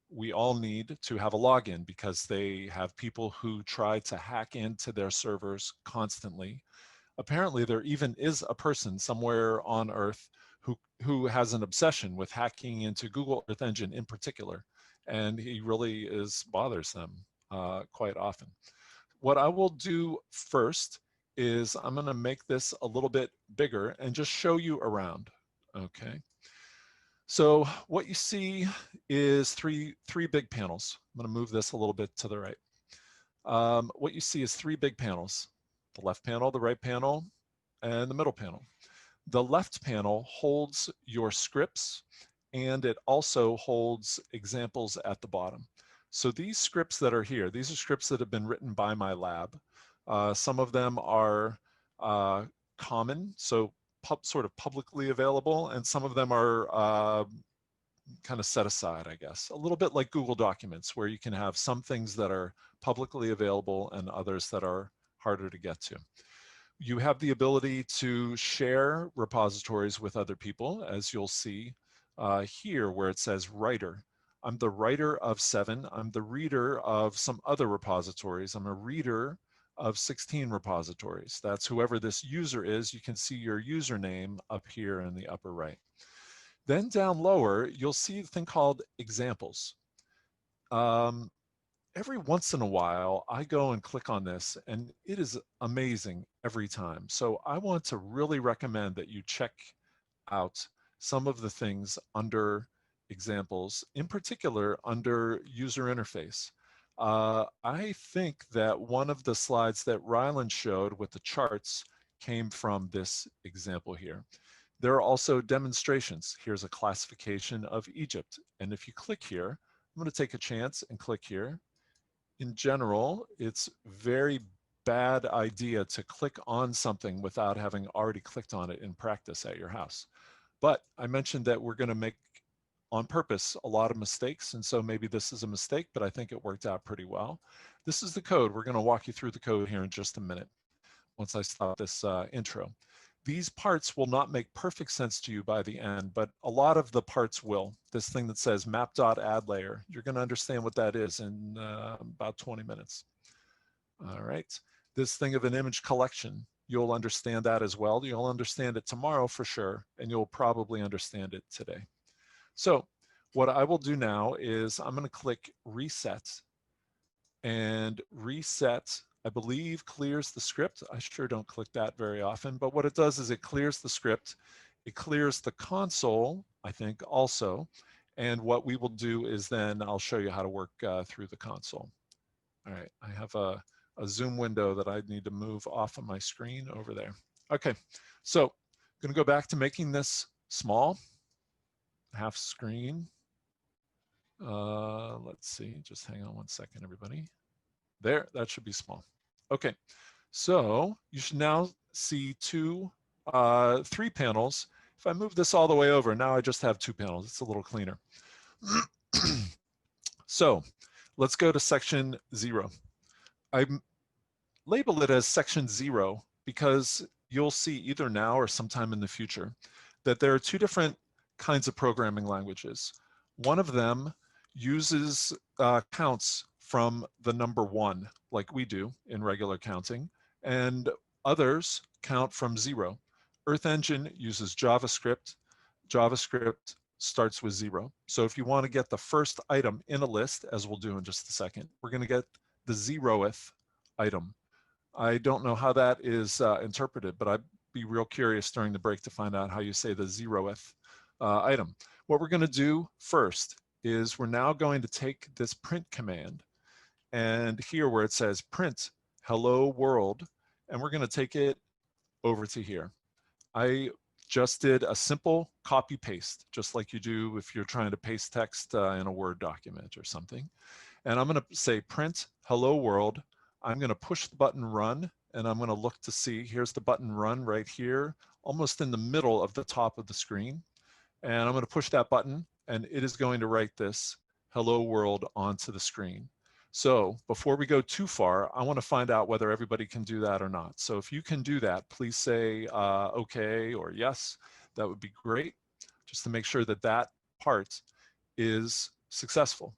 we all need to have a login, because they have people who try to hack into their servers constantly. Apparently, there even is a person somewhere on Earth who has an obsession with hacking into Google Earth Engine in particular, and he really bothers them quite often. What I will do first is I'm going to make this a little bit bigger and just show you around. Okay. So what you see is three big panels. I'm going to move this a little bit to the right. What you see is 3 big panels: the left panel, the right panel, and the middle panel. The left panel holds your scripts, and it also holds examples at the bottom. So these scripts that are here, these are scripts that have been written by my lab. Some of them are common, so sort of publicly available, and some of them are kind of set aside, I guess. A little bit like Google Documents, where you can have some things that are publicly available and others that are harder to get to. You have the ability to share repositories with other people, as you'll see here where it says writer. I'm the writer of 7. I'm the reader of some other repositories. I'm a reader of 16 repositories. That's whoever this user is. You can see your username up here in the upper right. Then down lower, you'll see a thing called examples. Every once in a while, I go and click on this, and it is amazing every time. So I want to really recommend that you check out some of the things under examples, in particular under user interface. I think that one of the slides that Ryland showed with the charts came from this example here. There are also demonstrations. Here's a classification of Egypt. And if you click here, I'm going to take a chance and click here. In general, it's very bad idea to click on something without having already clicked on it in practice at your house. But I mentioned that we're going to make, on purpose, a lot of mistakes, and so maybe this is a mistake, but I think it worked out pretty well. This is the code. We're going to walk you through the code here in just a minute once I stop this intro. These parts will not make perfect sense to you by the end, but a lot of the parts will. This thing that says map.addLayer, you're going to understand what that is in about 20 minutes. All right. This thing of an image collection, you'll understand that as well. You'll understand it tomorrow for sure, and you'll probably understand it today. So what I will do now is I'm going to click Reset, and Reset, I believe, clears the script. I sure don't click that very often, but what it does is it clears the script. It clears the console, I think, also. And what we will do is then I'll show you how to work through the console. All right, I have a Zoom window that I need to move off of my screen over there. Okay, so I'm going to go back to making this small, half screen. Let's see, just hang on one second, everybody. There, that should be small. Okay, so you should now see three panels. If I move this all the way over, now I just have 2 panels. It's a little cleaner. So let's go to section 0. I label it as section 0 because you'll see either now or sometime in the future that there are 2 different kinds of programming languages. One of them uses counts from the number 1, like we do in regular counting, and others count from 0. Earth Engine uses JavaScript. JavaScript starts with 0. So if you want to get the first item in a list, as we'll do in just a second, we're going to get the 0th item. I don't know how that is interpreted, but I'd be real curious during the break to find out how you say the 0th item. What we're going to do first is we're now going to take this print command, and here where it says print hello world, and we're going to take it over to here. I just did a simple copy paste, just like you do if you're trying to paste text in a Word document or something. And I'm going to say print hello world. I'm going to push the button run, and I'm going to look to see, here's the button run right here, almost in the middle of the top of the screen. And I'm going to push that button, and it is going to write this hello world onto the screen. So before we go too far, I want to find out whether everybody can do that or not. So if you can do that, please say okay or yes. That would be great, just to make sure that that part is successful.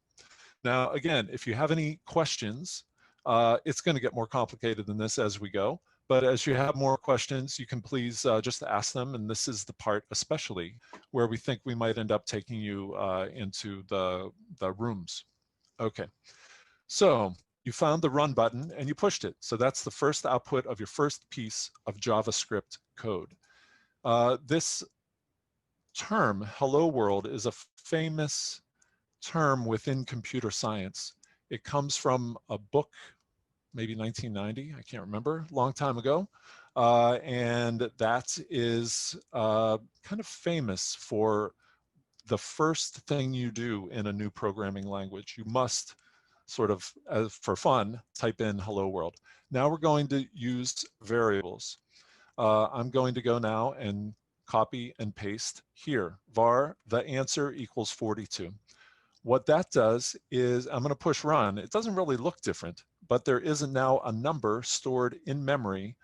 Now, again, if you have any questions, it's going to get more complicated than this as we go. But as you have more questions, you can please just ask them. And this is the part especially where we think we might end up taking you into the rooms. Okay, so you found the run button and you pushed it. So that's the first output of your first piece of JavaScript code. This term, hello world, is a famous term within computer science. It comes from a book, maybe 1990, I can't remember, long time ago. And that is kind of famous for the first thing you do in a new programming language. You must sort of, for fun, type in hello world. Now we're going to use variables. I'm going to go now and copy and paste here, var, the answer equals 42. What that does is I'm going to push run. It doesn't really look different, but there is now a number stored in memory,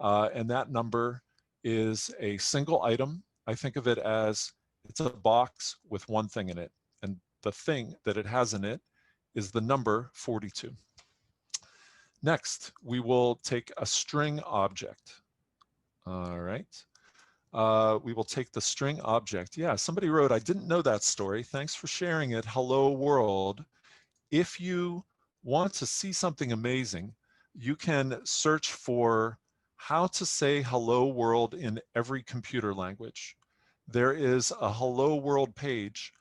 and that number is a single item. I think of it as it's a box with one thing in it, and the thing that it has in it is the number 42. Next, we will take a string object. All right. We will take the string object. Yeah, somebody wrote, I didn't know that story. Thanks for sharing it. Hello world. If you want to see something amazing, you can search for how to say hello world in every computer language. There is a hello world page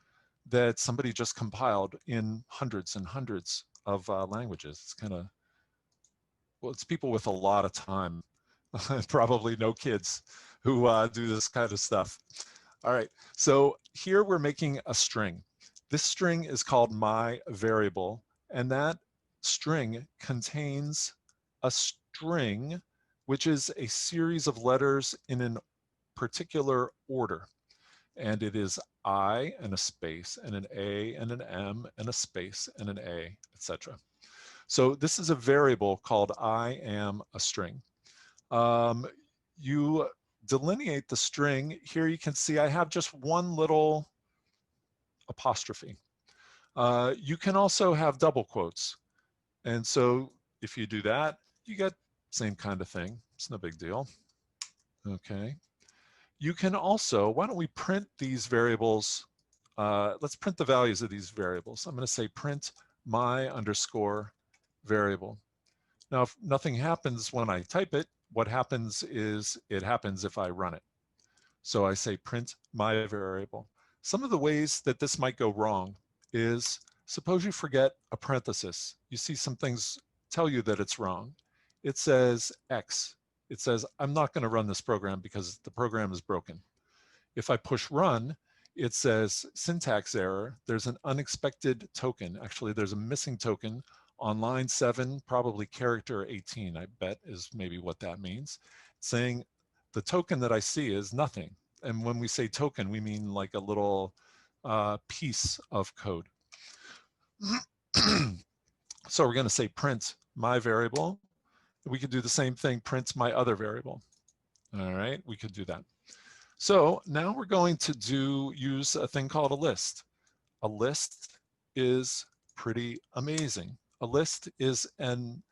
that somebody just compiled in hundreds and hundreds of languages. It's kind of, well, it's people with a lot of time, probably no kids who do this kind of stuff. All right, so here we're making a string. This string is called my variable, and that string contains a string, which is a series of letters in a particular order. And it is I and a space and an A and an M and a space and an A, etc. So this is a variable called I am a string. You delineate the string, here you can see I have just one little apostrophe. You can also have double quotes. And so if you do that, you get same kind of thing. It's no big deal. Okay. You can also, why don't we print these variables? Let's print the values of these variables. I'm going to say print my underscore variable. Now, if nothing happens when I type it, what happens is it happens if I run it. So I say print my variable. Some of the ways that this might go wrong is, suppose you forget a parenthesis. You see some things tell you that it's wrong. It says X. It says, I'm not going to run this program because the program is broken. If I push run, it says syntax error. There's an unexpected token. Actually, there's a missing token on line 7, probably character 18, I bet is maybe what that means, saying the token that I see is nothing. And when we say token, we mean like a little piece of code. So we're going to say print my variable. We could do the same thing, print my other variable. All right, we could do that. So now we're going to use a thing called a list. A list is pretty amazing. A list is an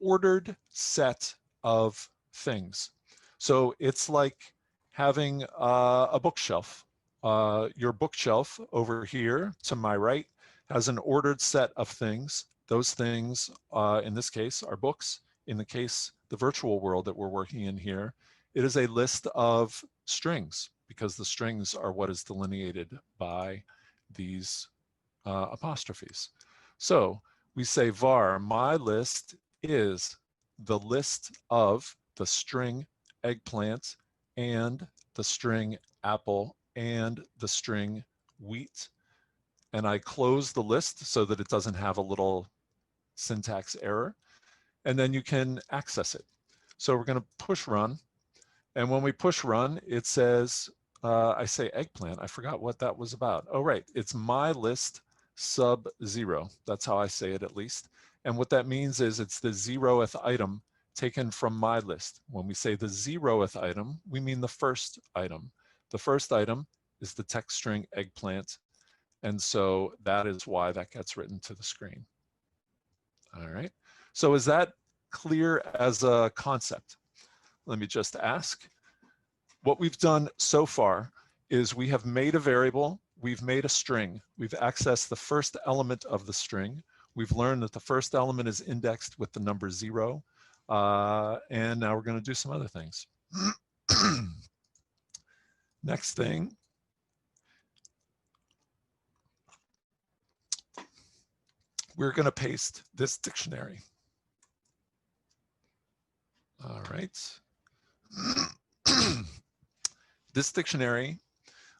ordered set of things. So it's like having a bookshelf. Your bookshelf over here to my right has an ordered set of things. Those things, in this case, are books. In the case, the virtual world that we're working in here, it is a list of strings because the strings are what is delineated by these apostrophes. So we say var, my list is the list of the string eggplant and the string apple and the string wheat. And I close the list so that it doesn't have a little syntax error. And then you can access it. So we're going to push run. And when we push run, it says, I say eggplant. I forgot what that was about. Oh, right. It's my list sub 0. That's how I say it, at least. And what that means is it's the 0th item taken from my list. When we say the 0th item, we mean the first item. The first item is the text string eggplant. And so that is why that gets written to the screen. All right. So is that clear as a concept? Let me just ask. What we've done so far is we have made a variable, we've made a string, we've accessed the first element of the string, we've learned that the first element is indexed with the number 0, and now we're going to do some other things. Next thing, we're going to paste this dictionary. All right. This dictionary,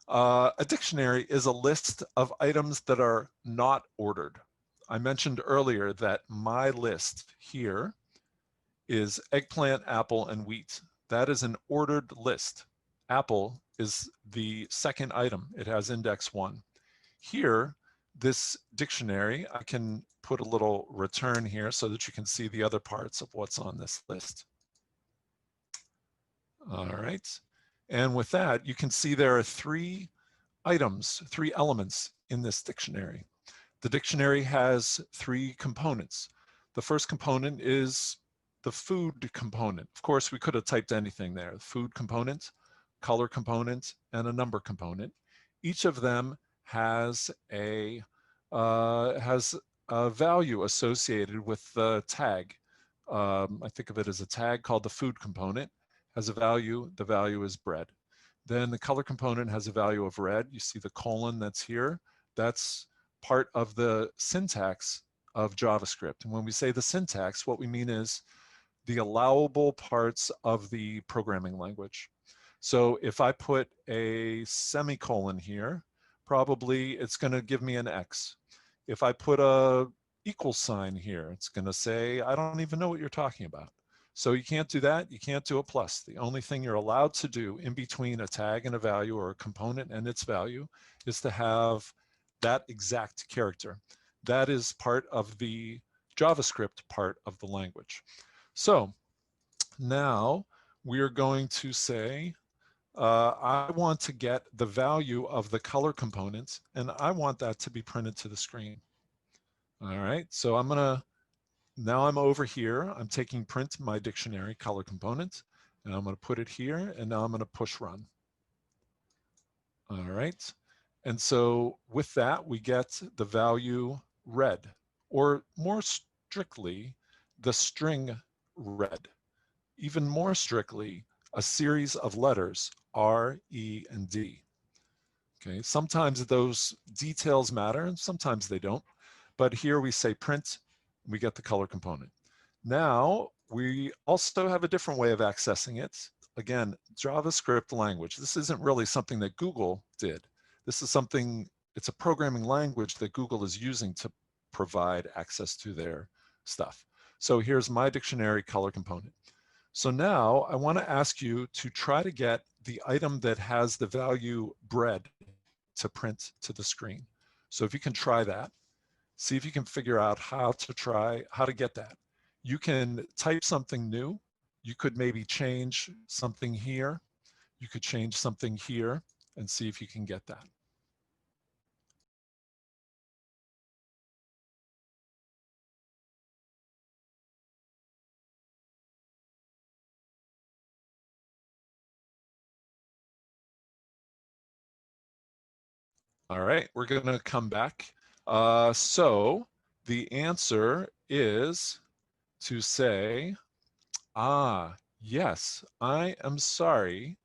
a dictionary is a list of items that are not ordered. I mentioned earlier that my list here is eggplant, apple, and wheat. That is an ordered list. Apple is the second item. It has index 1. Here, this dictionary, I can put a little return here so that you can see the other parts of what's on this list. All right. And with that, you can see there are 3 items, 3 elements in this dictionary. The dictionary has 3 components. The first component is the food component. Of course, we could have typed anything there. Food component, color component, and a number component. Each of them has a value associated with the tag. I think of it as a tag called the food component. Has a value, the value is bread. Then the color component has a value of red. You see the colon that's here. That's part of the syntax of JavaScript. And when we say the syntax, what we mean is the allowable parts of the programming language. So if I put a semicolon here, probably it's going to give me an X. If I put a equal sign here, it's going to say, I don't even know what you're talking about. So you can't do that. You can't do a plus. The only thing you're allowed to do in between a tag and a value or a component and its value is to have that exact character. That is part of the JavaScript part of the language. So now we are going to say, I want to get the value of the color component, and I want that to be printed to the screen. All right, so now I'm over here, I'm taking print my dictionary color component, and I'm gonna put it here, and now I'm gonna push run. All right, and so with that, we get the value red, or more strictly, the string red. Even more strictly, a series of letters, R, E, and D. Okay, sometimes those details matter and sometimes they don't, but here we say print, we get the color component. Now, we also have a different way of accessing it. Again, JavaScript language. This isn't really something that Google did. This is something, it's a programming language that Google is using to provide access to their stuff. So here's my dictionary color component. So now I want to ask you to try to get the item that has the value bread to print to the screen. So if you can try that, see if you can figure out how to get that. You can type something new. You could maybe change something here. You could change something here and see if you can get that. All right, we're going to come back. So the answer is to say, yes, I am sorry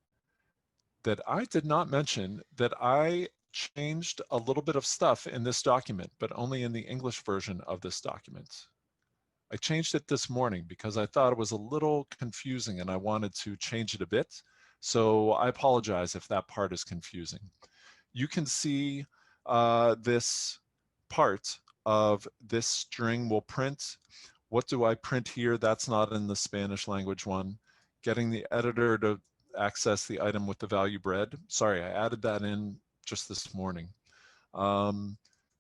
that I did not mention that I changed a little bit of stuff in this document, but only in the English version of this document. I changed it this morning because I thought it was a little confusing and I wanted to change it a bit. So I apologize if that part is confusing. You can see this part of this string will print. What do I print here? That's not in the Spanish language one. Getting the editor to access the item with the value bread. Sorry, I added that in just this morning.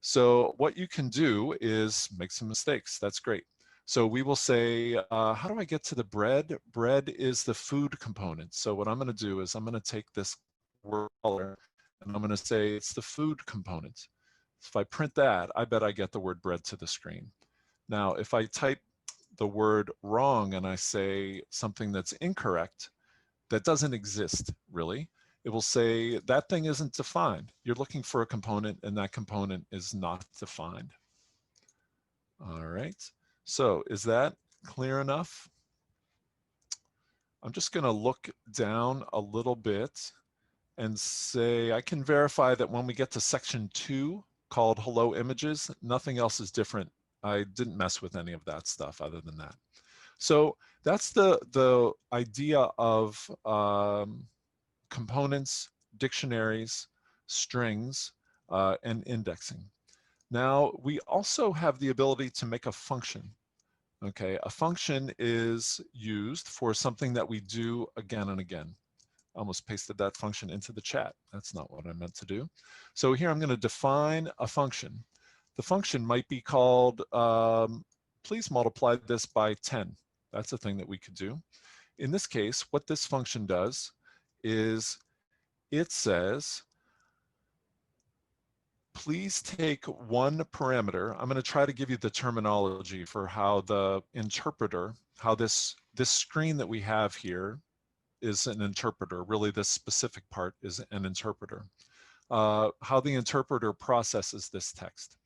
So what you can do is make some mistakes. That's great. So we will say, how do I get to the bread? Bread is the food component. So what I'm going to do is I'm going to take this word color and I'm going to say it's the food component. If I print that, I bet I get the word bread to the screen. Now, if I type the word wrong and I say something that's incorrect, that doesn't exist really, it will say that thing isn't defined. You're looking for a component and that component is not defined. All right, so is that clear enough? I'm just going to look down a little bit and say, I can verify that when we get to section 2 called Hello Images, nothing else is different. I didn't mess with any of that stuff other than that. So that's the idea of components, dictionaries, strings, and indexing. Now, we also have the ability to make a function. Okay, a function is used for something that we do again and again. I almost pasted that function into the chat. That's not what I meant to do. So here I'm going to define a function. The function might be called, please multiply this by 10. That's a thing that we could do. In this case, what this function does is it says, please take one parameter. I'm going to try to give you the terminology for how the interpreter, how this screen that we have here is an interpreter. Really, this specific part is an interpreter. How the interpreter processes this text.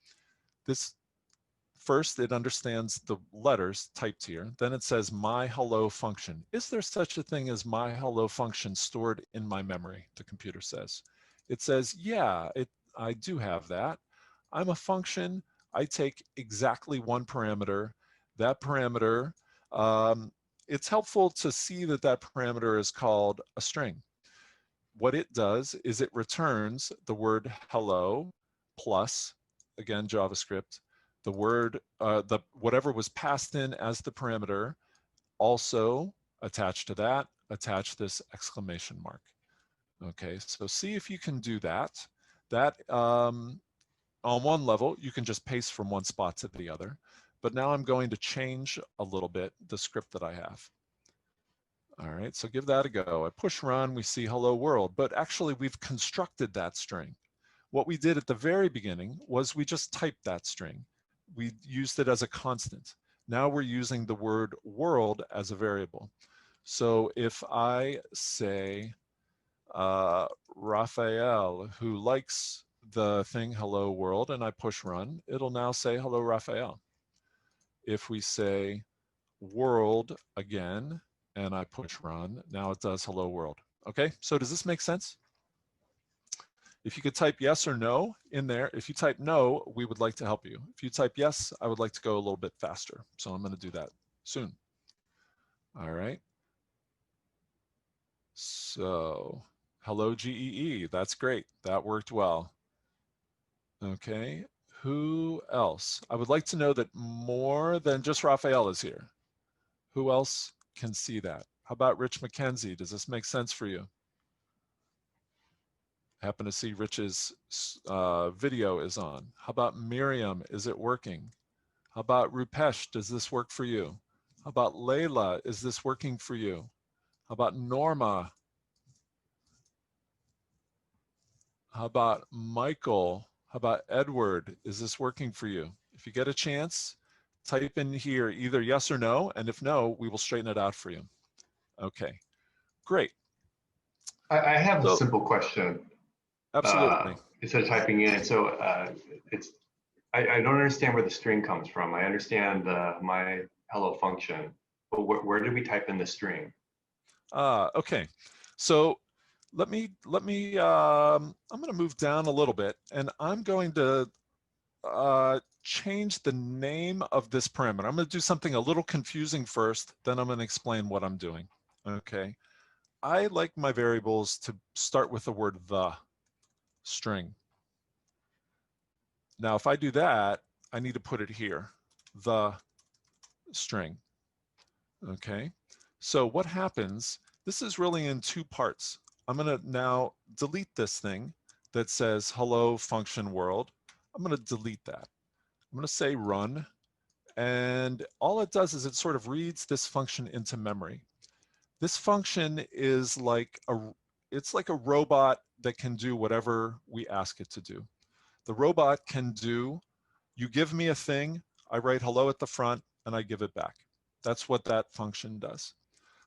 First, it understands the letters typed here. Then it says my hello function. Is there such a thing as my hello function stored in my memory? The computer says. It says, yeah, I do have that. I'm a function. I take exactly one parameter. That parameter, it's helpful to see that that parameter is called a string. What it does is it returns the word hello plus, again, JavaScript, the word, whatever was passed in as the parameter, also attached to that, attach this exclamation mark. Okay, so see if you can do that. That, on one level, you can just paste from one spot to the other. But now I'm going to change a little bit the script that I have. All right, so give that a go. I push run, we see hello world, but actually we've constructed that string. What we did at the very beginning was we just typed that string. We used it as a constant. Now we're using the word world as a variable. So if I say Raphael, who likes the thing hello world, and I push run, it'll now say hello Raphael. If we say world again, and I push run, now it does hello world. Okay, so does this make sense? If you could type yes or no in there, if you type no, we would like to help you. If you type yes, I would like to go a little bit faster. So I'm going to do that soon. All right. So hello GEE, that's great. That worked well. Okay, who else? I would like to know that more than just Raphael is here. Who else can see that? How about Rich McKenzie? Does this make sense for you? I happen to see Rich's video is on. How about Miriam? Is it working? How about Rupesh? Does this work for you? How about Layla? Is this working for you? How about Norma? How about Michael? How about Edward? Is this working for you? If you get a chance, type in here either yes or no, and if no, we will straighten it out for you. Okay, great. I have a simple question. Absolutely. Instead of typing in, so I don't understand where the string comes from. I understand my hello function, but where did we type in the string? Okay, so let me I'm going to move down a little bit, and I'm going to change the name of this parameter. I'm going to do something a little confusing first, then I'm going to explain what I'm doing. Okay, I like my variables to start with the word the string. Now, if I do that, I need to put it here, the string. Okay, so what happens, this is really in two parts. I'm going to now delete this thing that says hello function world. I'm going to delete that. I'm going to say run, and all it does is it sort of reads this function into memory. This function is like it's like a robot that can do whatever we ask it to do. The robot can do, you give me a thing, I write hello at the front, and I give it back. That's what that function does.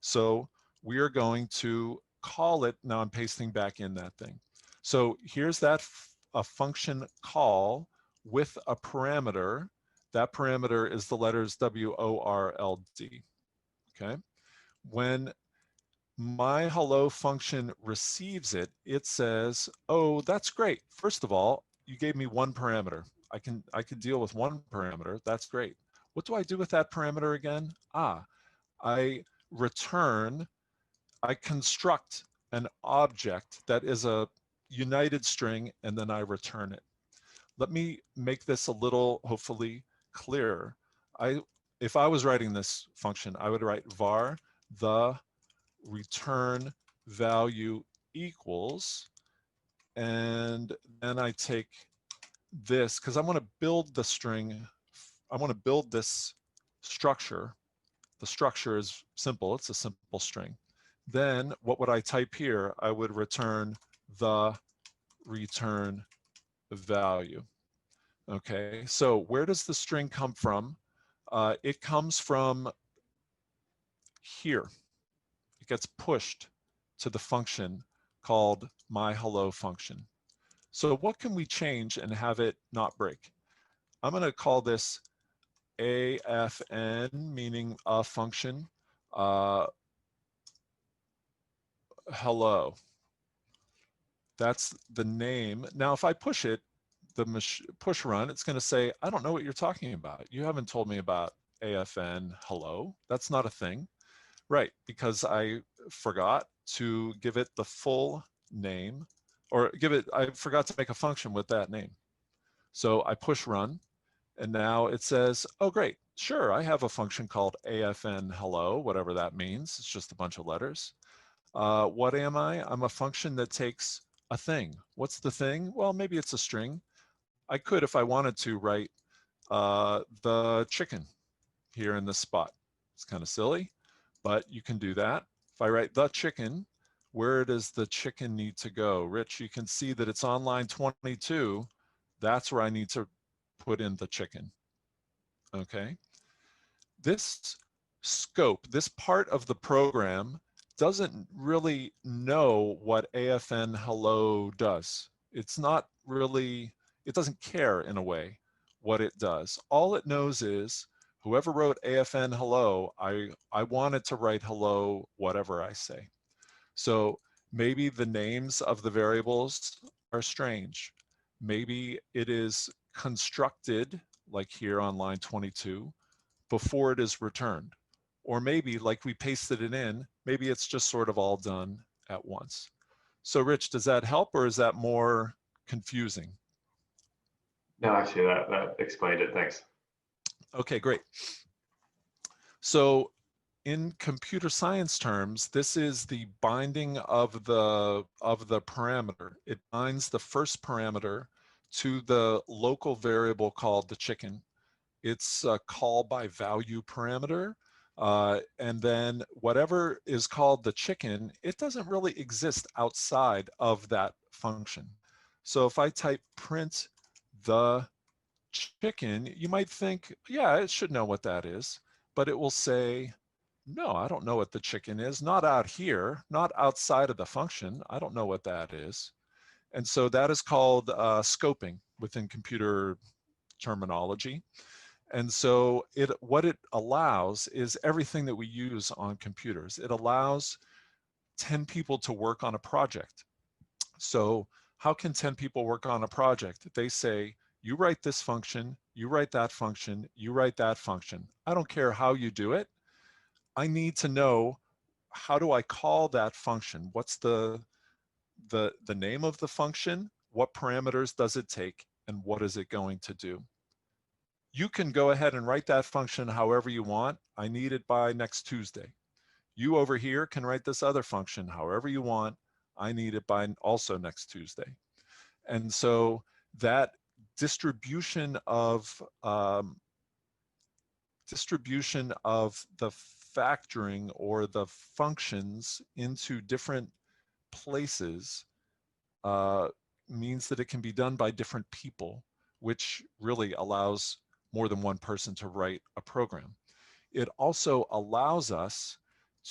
So we are going to call it, now I'm pasting back in that thing. So here's that a function call with a parameter. That parameter is the letters W-O-R-L-D, okay? When my hello function receives it, it says, oh, that's great. First of all, you gave me one parameter. I can deal with one parameter. That's great. What do I do with that parameter again? I return, I construct an object that is a united string, and then I return it. Let me make this a little, hopefully, clearer. If I was writing this function, I would write var the return value equals, and then I take this, because I want to build the string, I want to build this structure. The structure is simple, it's a simple string. Then what would I type here? I would return the return value. Okay, so where does the string come from? It comes from here. It gets pushed to the function called myHello function. So what can we change and have it not break? I'm going to call this AFN, meaning a function, hello. That's the name. Now, if I push it, the push run, it's going to say, I don't know what you're talking about. You haven't told me about AFN hello. That's not a thing. Right, because I forgot to give it the full name, or I forgot to make a function with that name. So I push run, and now it says, oh great, sure, I have a function called AFN hello, whatever that means. It's just a bunch of letters. What am I? I'm a function that takes a thing. What's the thing? Well, maybe it's a string. I could, if I wanted to, write the chicken here in this spot. It's kind of silly, but you can do that. If I write the chicken, where does the chicken need to go? Rich, you can see that it's on line 22. That's where I need to put in the chicken. Okay. This scope, this part of the program doesn't really know what AFN hello does. It's not really, it doesn't care in a way what it does. All it knows is whoever wrote AFN hello, I want it to write hello whatever I say. So maybe the names of the variables are strange. Maybe it is constructed, like here on line 22, before it is returned. Or maybe, like we pasted it in, maybe it's just sort of all done at once. So Rich, does that help or is that more confusing? No, actually that explained it, thanks. Okay, great. So in computer science terms, this is the binding of the parameter. It binds the first parameter to the local variable called the chicken. It's a call by value parameter. And then whatever is called the chicken, it doesn't really exist outside of that function. So if I type print the chicken, you might think, yeah, it should know what that is, but it will say, no, I don't know what the chicken is, not out here, not outside of the function. I don't know what that is. And so that is called scoping within computer terminology. And so what it allows is everything that we use on computers. It allows 10 people to work on a project. So how can 10 people work on a project? They say, you write this function, you write that function, you write that function. I don't care how you do it. I need to know, how do I call that function? What's the name of the function? What parameters does it take? And what is it going to do? You can go ahead and write that function however you want. I need it by next Tuesday. You over here can write this other function however you want. I need it by also next Tuesday. And so that distribution of the factoring or the functions into different places means that it can be done by different people, which really allows more than one person to write a program. It also allows us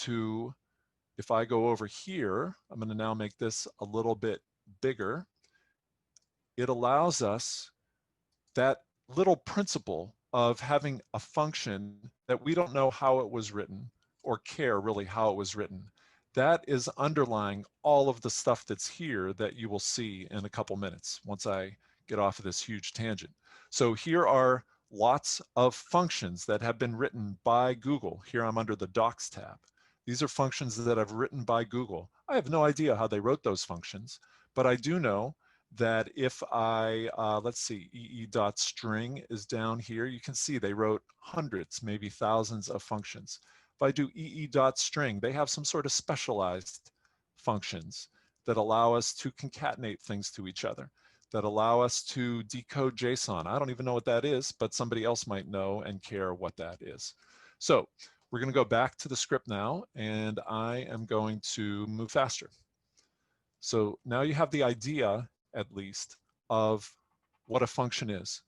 to, if I go over here, I'm going to now make this a little bit bigger. It allows us that little principle of having a function that we don't know how it was written or care really how it was written. That is underlying all of the stuff that's here that you will see in a couple minutes once I get off of this huge tangent. So here are lots of functions that have been written by Google. Here I'm under the Docs tab. These are functions that I've written by Google. I have no idea how they wrote those functions, but I do know that if I, let's see, ee.string is down here, you can see they wrote hundreds, maybe thousands of functions. If I do ee.string, they have some sort of specialized functions that allow us to concatenate things to each other, that allow us to decode JSON. I don't even know what that is, but somebody else might know and care what that is. So we're going to go back to the script now, and I am going to move faster. So now you have the idea, at least, of what a function is.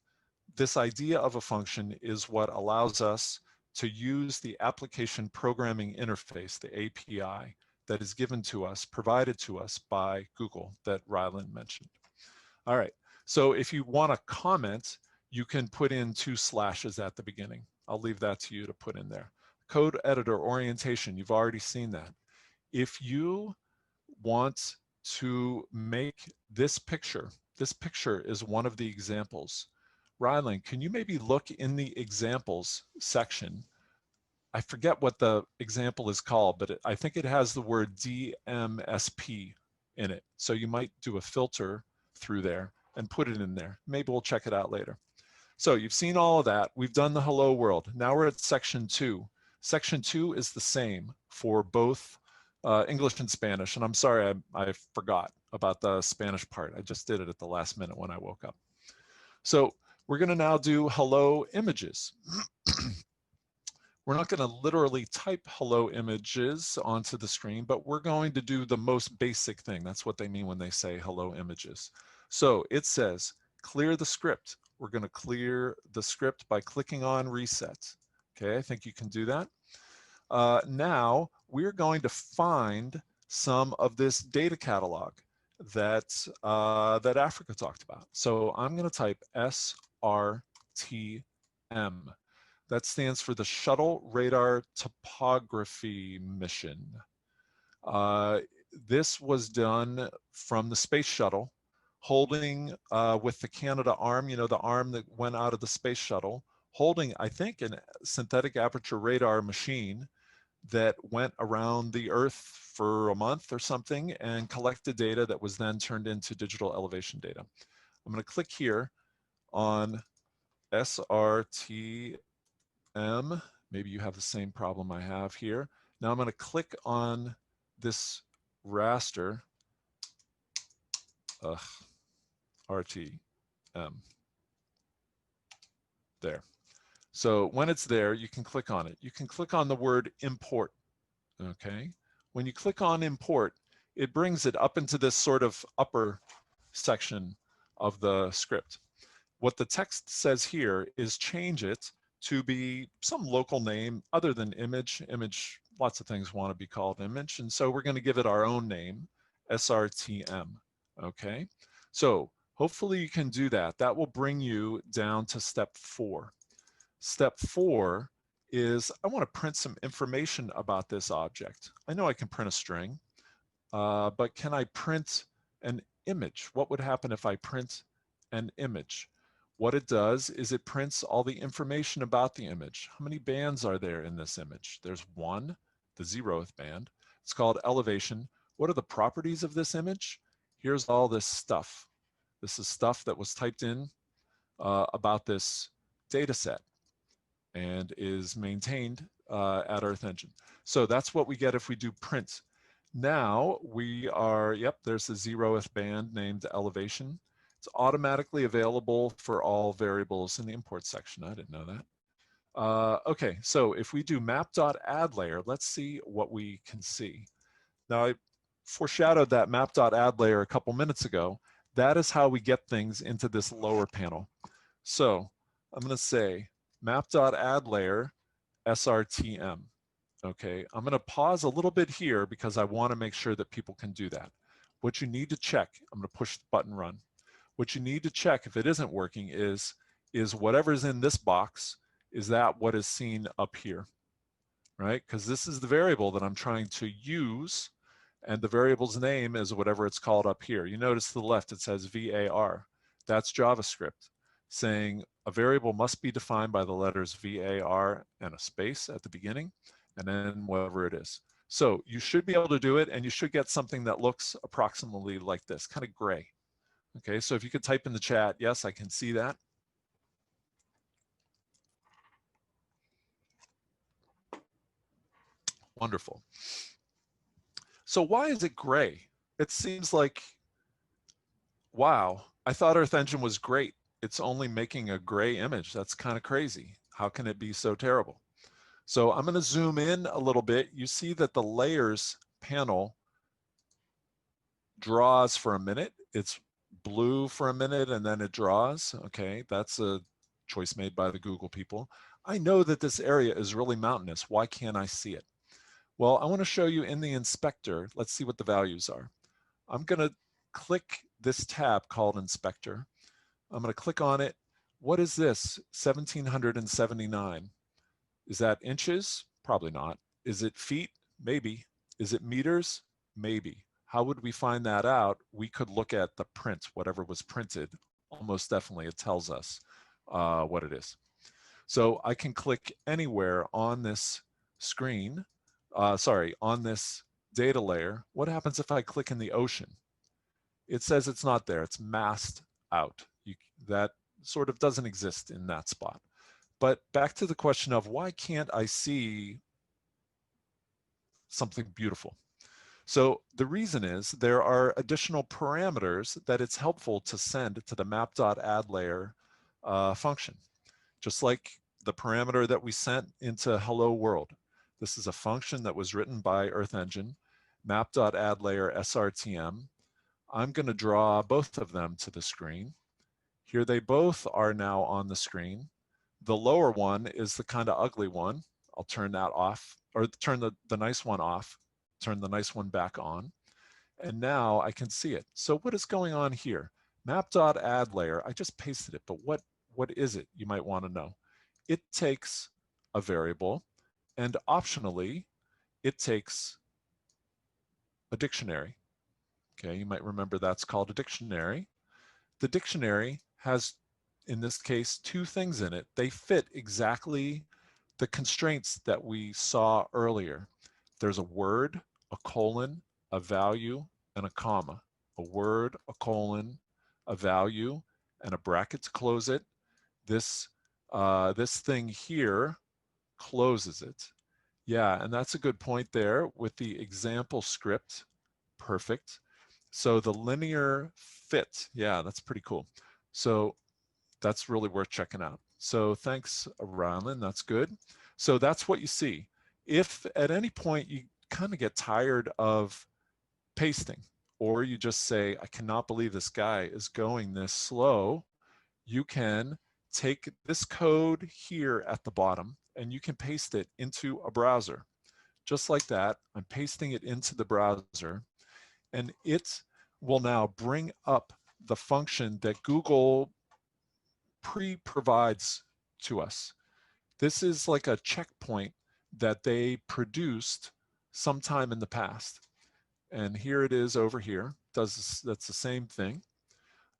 This idea of a function is what allows us to use the application programming interface, the API, that is given to us, provided to us by Google that Rylan mentioned. All right, so if you want to comment, you can put in 2 slashes at the beginning. I'll leave that to you to put in there. Code editor orientation, you've already seen that. If you want to make this picture is one of the examples. Rylan, can you maybe look in the examples section? I forget what the example is called, but I think it has the word DMSP in it. So you might do a filter through there and put it in there. Maybe we'll check it out later. So you've seen all of that. We've done the hello world. Now we're at section 2. Section 2 is the same for both English and Spanish. And I'm sorry, I forgot about the Spanish part. I just did it at the last minute when I woke up. So we're going to now do hello images. We're not going to literally type hello images onto the screen, but we're going to do the most basic thing. That's what they mean when they say hello images. So it says, clear the script. We're going to clear the script by clicking on reset. Okay, I think you can do that. Now we're going to find some of this data catalog that, that Africa talked about. So I'm going to type SRTM. That stands for the Shuttle Radar Topography Mission. This was done from the space shuttle, holding with the Canada arm, you know, the arm that went out of the space shuttle, holding, I think, a synthetic aperture radar machine that went around the Earth for a month or something and collected data that was then turned into digital elevation data. I'm going to click here on SRTM. Maybe you have the same problem I have here. Now I'm going to click on this raster, RTM. There. So when it's there, you can click on it. You can click on the word import. Okay. When you click on import, it brings it up into this sort of upper section of the script. What the text says here is change it to be some local name other than image. Image, lots of things want to be called image. And so we're going to give it our own name, SRTM. Okay. So hopefully you can do that. That will bring you down to step 4. Step 4 is I want to print some information about this object. I know I can print a string, but can I print an image? What would happen if I print an image? What it does is it prints all the information about the image. How many bands are there in this image? There's 1, the 0th band. It's called elevation. What are the properties of this image? Here's all this stuff. This is stuff that was typed in about this data set and is maintained at Earth Engine. So that's what we get if we do print. Now we are, yep, there's the 0th band named elevation. It's automatically available for all variables in the import section. I didn't know that. Okay, so if we do map.addLayer, let's see what we can see. Now I foreshadowed that map.addLayer a couple minutes ago. That is how we get things into this lower panel. So I'm going to say map.addLayer SRTM. Okay, I'm going to pause a little bit here because I want to make sure that people can do that. What you need to check, I'm going to push the button run. What you need to check if it isn't working is whatever's in this box, is that what is seen up here, right? Because this is the variable that I'm trying to use, and the variable's name is whatever it's called up here. You notice to the left it says VAR. That's JavaScript saying a variable must be defined by the letters VAR and a space at the beginning, and then whatever it is. So you should be able to do it, and you should get something that looks approximately like this, kind of gray. Okay, so if you could type in the chat, yes, I can see that. Wonderful. So why is it gray? It seems like, wow, I thought Earth Engine was great. It's only making a gray image. That's kind of crazy. How can it be so terrible? So I'm going to zoom in a little bit. You see that the layers panel draws for a minute. It's blue for a minute and then it draws. Okay, that's a choice made by the Google people. I know that this area is really mountainous. Why can't I see it? Well, I want to show you in the inspector. Let's see what the values are. I'm going to click this tab called Inspector. I'm going to click on it. What is this? 1779. Is that inches? Probably not. Is it feet? Maybe. Is it meters? Maybe. How would we find that out? We could look at the print, whatever was printed. Almost definitely it tells us what it is. So I can click anywhere on this screen, on this data layer. What happens if I click in the ocean? It says it's not there, it's masked out. That sort of doesn't exist in that spot. But back to the question of why can't I see something beautiful? So the reason is there are additional parameters that it's helpful to send to the map.addLayer function. Just like the parameter that we sent into hello world. This is a function that was written by Earth Engine, map.addLayer SRTM. I'm going to draw both of them to the screen. Here they both are now on the screen. The lower one is the kind of ugly one. I'll turn that off, or turn the nice one off, turn the nice one back on. And now I can see it. So what is going on here? Map.addLayer, I just pasted it, but what is it? You might want to know. It takes a variable, and optionally, it takes a dictionary. Okay, you might remember that's called a dictionary. The dictionary has, in this case, two things in it. They fit exactly the constraints that we saw earlier. There's a word, a colon, a value, and a comma. A word, a colon, a value, and a bracket to close it. This thing here closes it. Yeah, and that's a good point there with the example script. Perfect. So the linear fit, yeah, that's pretty cool. So that's really worth checking out. So thanks, Rylan, that's good. So that's what you see. If at any point you kind of get tired of pasting, or you just say, I cannot believe this guy is going this slow, you can take this code here at the bottom and you can paste it into a browser. Just like that, I'm pasting it into the browser, and it will now bring up the function that Google provides to us. This is like a checkpoint that they produced sometime in the past. And here it is over here. That's the same thing.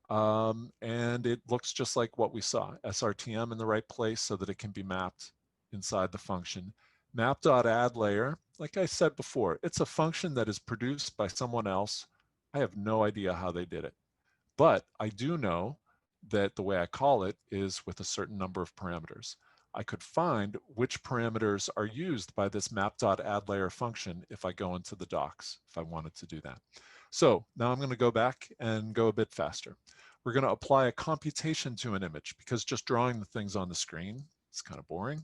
And it looks just like what we saw. SRTM in the right place so that it can be mapped inside the function. Map.addLayer, like I said before, it's a function that is produced by someone else. I have no idea how they did it. But I do know that the way I call it is with a certain number of parameters. I could find which parameters are used by this map.addLayer function if I go into the docs, if I wanted to do that. So now I'm going to go back and go a bit faster. We're going to apply a computation to an image because just drawing the things on the screen is kind of boring.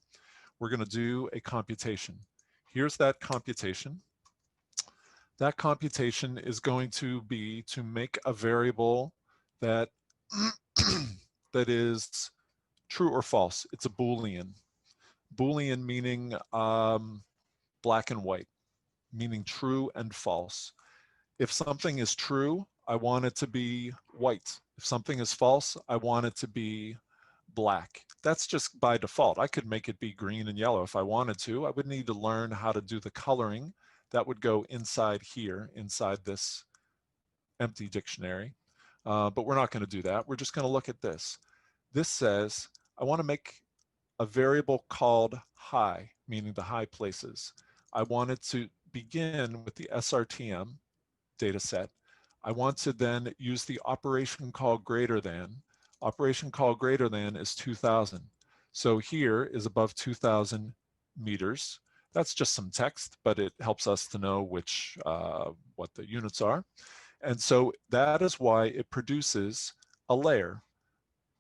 We're going to do a computation. Here's that computation. That computation is going to be to make a variable that that is true or false. It's a Boolean. Boolean meaning black and white, meaning true and false. If something is true, I want it to be white. If something is false, I want it to be black. That's just by default. I could make it be green and yellow if I wanted to. I would need to learn how to do the coloring. That would go inside here, inside this empty dictionary. But we're not going to do that. We're just going to look at this. This says, I want to make a variable called high, meaning the high places. I want it to begin with the SRTM data set. I want to then use the operation called greater than. Operation called greater than is 2000. So here is above 2000 meters. That's just some text, but it helps us to know which what the units are. And so that is why it produces a layer.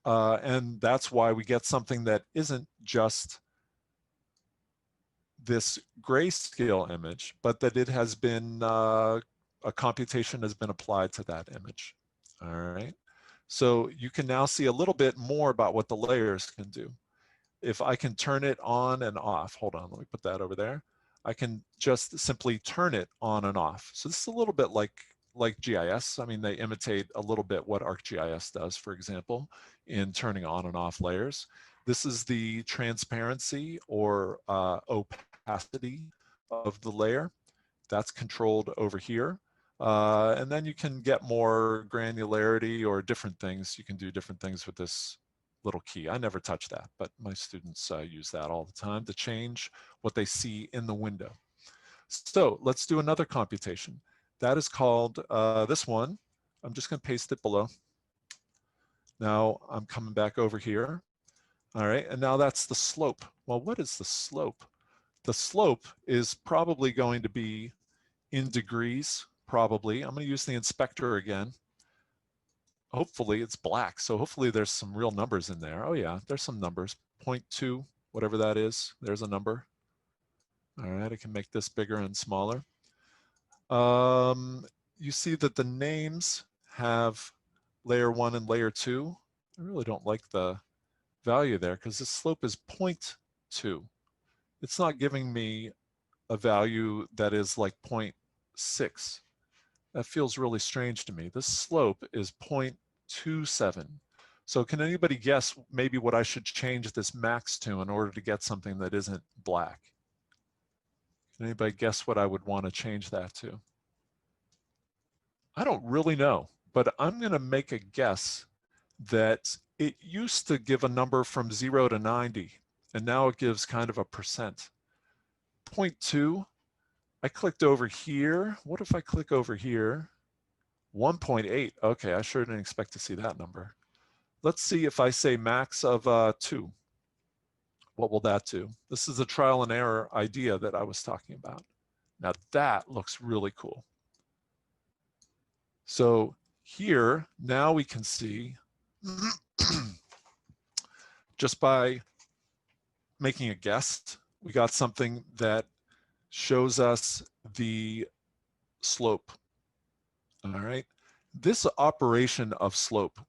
And that's why we get something that isn't just this grayscale image, but that it has been, a computation has been applied to that image. All right. So you can now see a little bit more about what the layers can do. If I can turn it on and off, hold on, let me put that over there. I can just simply turn it on and off. So this is a little bit like GIS. I mean, they imitate a little bit what ArcGIS does, for example, in turning on and off layers. This is the transparency or opacity of the layer. That's controlled over here. And then you can get more granularity or different things. You can do different things with this little key. I never touch that, but my students use that all the time to change what they see in the window. So let's do another computation. That is called this one. I'm just going to paste it below. Now I'm coming back over here. All right, and now that's the slope. Well, what is the slope? The slope is probably going to be in degrees, probably. I'm going to use the inspector again. Hopefully it's black, so hopefully there's some real numbers in there. Oh yeah, there's some numbers. 0.2, whatever that is. There's a number. All right, I can make this bigger and smaller. You see that the names have layer 1 and layer 2. I really don't like the value there because the slope is 0.2. It's not giving me a value that is like 0.6. That feels really strange to me. This slope is 0.27. So can anybody guess maybe what I should change this max to in order to get something that isn't black? Can anybody guess what I would want to change that to? I don't really know, but I'm going to make a guess that it used to give a number from 0 to 90, and now it gives kind of a percent. 0.2, I clicked over here. What if I click over here? 1.8. Okay, I sure didn't expect to see that number. Let's see if I say max of 2. What will that do? This is a trial and error idea that I was talking about. Now that looks really cool. So here, now we can see just by making a guess, we got something that shows us the slope. All right. This operation of slope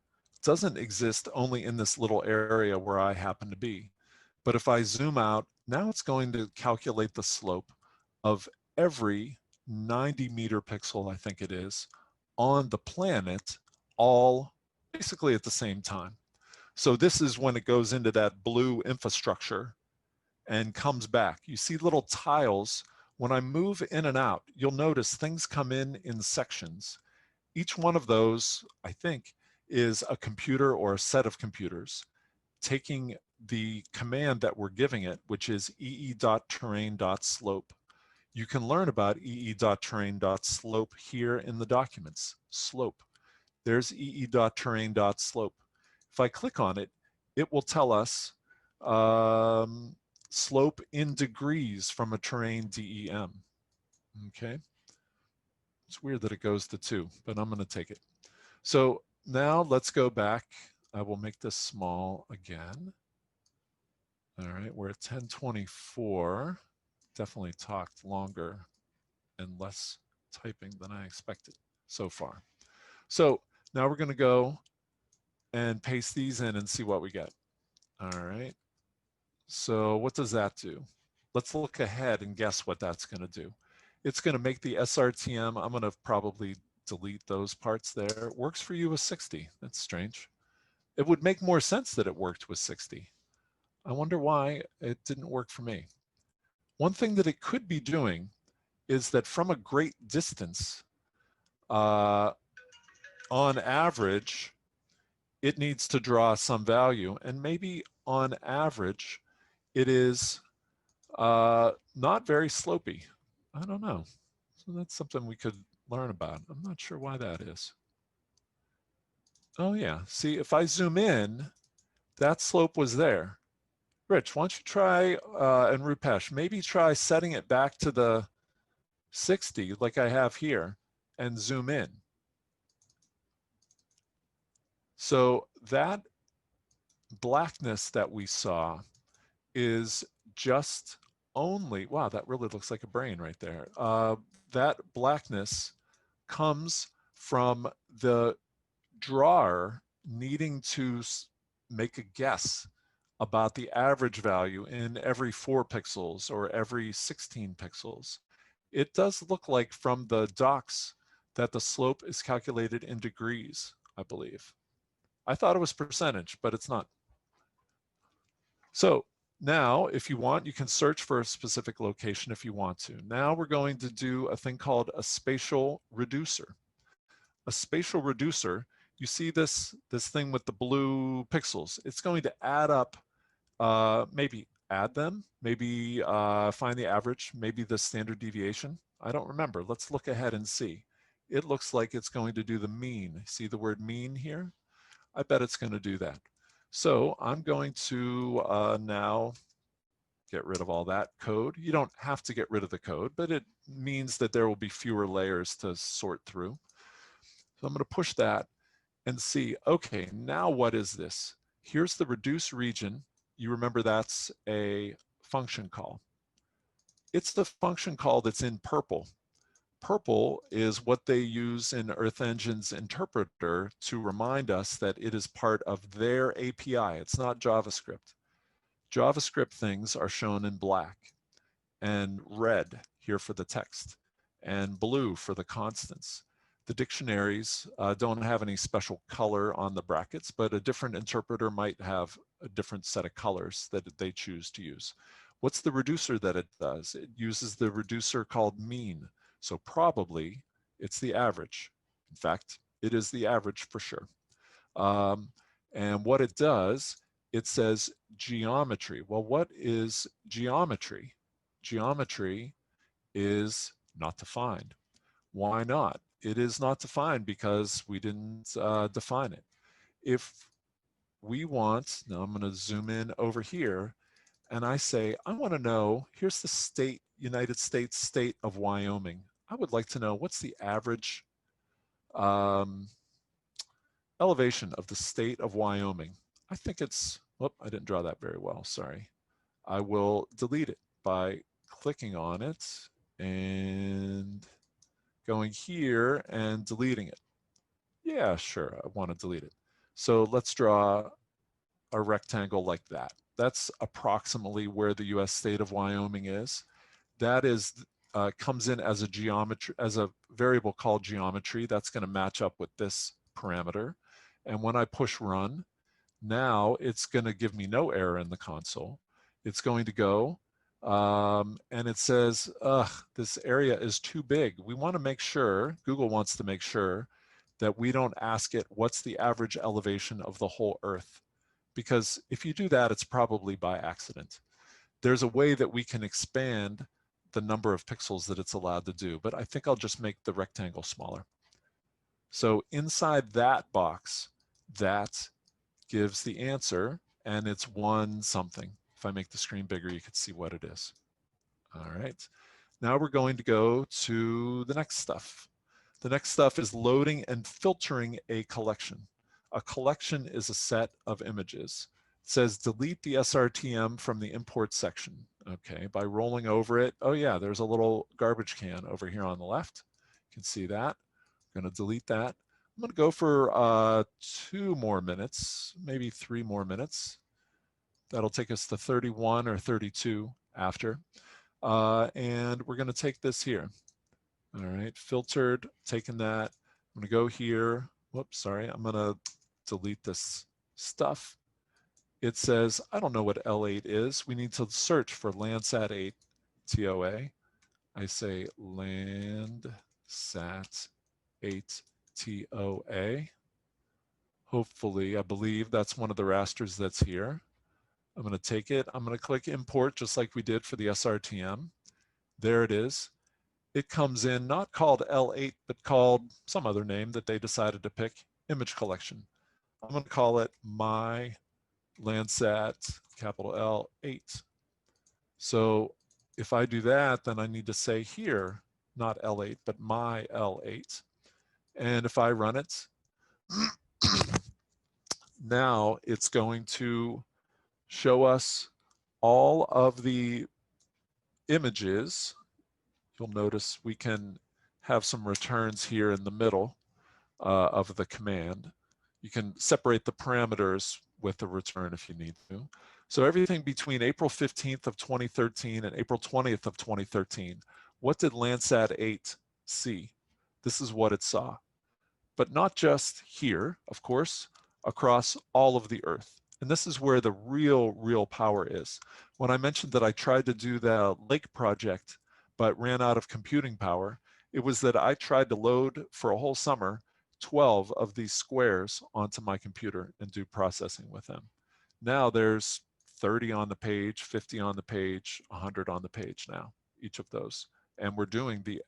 doesn't exist only in this little area where I happen to be. But if I zoom out, now it's going to calculate the slope of every 90 meter pixel, I think it is, on the planet, all basically at the same time. So this is when it goes into that blue infrastructure and comes back. You see little tiles. When I move in and out, you'll notice things come in sections. Each one of those, I think, is a computer or a set of computers taking the command that we're giving it, which is ee.terrain.slope. You can learn about ee.terrain.slope here in the documents. Slope. There's ee.terrain.slope. If I click on it, it will tell us slope in degrees from a terrain DEM. Okay. It's weird that it goes to 2, but I'm going to take it. So now let's go back. I will make this small again. All right, we're at 1024. Definitely talked longer and less typing than I expected so far. So now we're going to go and paste these in and see what we get. All right. So what does that do? Let's look ahead and guess what that's going to do. It's going to make the SRTM. I'm going to probably delete those parts there. It works for you with 60. That's strange. It would make more sense that it worked with 60. I wonder why it didn't work for me. One thing that it could be doing is that from a great distance, on average, it needs to draw some value, and maybe on average, it is not very slopey. I don't know. So that's something we could learn about. I'm not sure why that is. Oh yeah, see, if I zoom in, that slope was there. Rich, why don't you try, and Rupesh, maybe try setting it back to the 60 like I have here and zoom in. So that blackness that we saw is just only, wow, that really looks like a brain right there. That blackness comes from the drawer needing to make a guess about the average value in every 4 pixels or every 16 pixels. It does look like from the docs that the slope is calculated in degrees, I believe. I thought it was percentage, but it's not. So now, if you want, you can search for a specific location if you want to. Now we're going to do a thing called a spatial reducer. A spatial reducer, you see this thing with the blue pixels. It's going to add up, maybe add them, maybe find the average, maybe the standard deviation. I don't remember. Let's look ahead and see. It looks like it's going to do the mean. See the word mean here? I bet it's going to do that. So I'm going to now get rid of all that code. You don't have to get rid of the code, but it means that there will be fewer layers to sort through. So I'm going to push that and see, okay, now what is this? Here's the reduce region. you remember that's a function call. It's the function call that's in purple. Purple is what they use in Earth Engine's interpreter to remind us that it is part of their API. It's not JavaScript. JavaScript things are shown in black and red here for the text and blue for the constants. The dictionaries don't have any special color on the brackets, but a different interpreter might have a different set of colors that they choose to use. What's the reducer that it does? It uses the reducer called mean. So probably it's the average. In fact, it is the average for sure. And what it does, it says geometry. Well, what is geometry? Geometry is not defined. Why not? It is not defined because we didn't define it. If we want, now I'm going to zoom in over here, and I say, I want to know, here's the state, United States state of Wyoming. I would like to know what's the average elevation of the state of Wyoming. I think it's, whoop, I didn't draw that very well, sorry. I will delete it by clicking on it and going here and deleting it. Yeah, sure, I want to delete it. So let's draw a rectangle like that. That's approximately where the US state of Wyoming is. That is comes in as a geometry, as a variable called geometry. That's going to match up with this parameter. And when I push run, now it's going to give me no error in the console. It's going to go and it says, this area is too big. We want to make sure, Google wants to make sure that we don't ask it what's the average elevation of the whole Earth. Because if you do that, it's probably by accident. There's a way that we can expand the number of pixels that it's allowed to do, but I think I'll just make the rectangle smaller. So inside that box, that gives the answer, and it's 1 something. If I make the screen bigger, you can see what it is. All right. Now we're going to go to the next stuff. The next stuff is loading and filtering a collection. A collection is a set of images. It says delete the SRTM from the import section. Okay, by rolling over it, oh yeah, there's a little garbage can over here on the left. You can see that. I'm going to delete that. I'm going to go for 2 more minutes, maybe 3 more minutes. That'll take us to 31 or 32 after. And we're going to take this here. All right, filtered, taking that. I'm going to go here. Whoops, sorry. I'm going to delete this stuff. It says, I don't know what L8 is. We need to search for Landsat 8 TOA. I say Landsat 8 TOA. Hopefully, I believe that's one of the rasters that's here. I'm going to take it. I'm going to click import just like we did for the SRTM. There it is. It comes in not called L8, but called some other name that they decided to pick, image collection. I'm going to call it my Landsat, capital L8. So if I do that, then I need to say here, not L8, but my L8. And if I run it, now it's going to show us all of the images. You'll notice we can have some returns here in the middle of the command. You can separate the parameters with the return if you need to. So everything between April 15th of 2013 and April 20th of 2013, what did Landsat 8 see? This is what it saw. But not just here, of course, across all of the Earth. And this is where the real power is. When I mentioned that I tried to do the lake project, but ran out of computing power, it was that I tried to load for a whole summer 12 of these squares onto my computer and do processing with them. Now there's 30 on the page, 50 on the page, 100 on the page now, each of those. And we're doing the,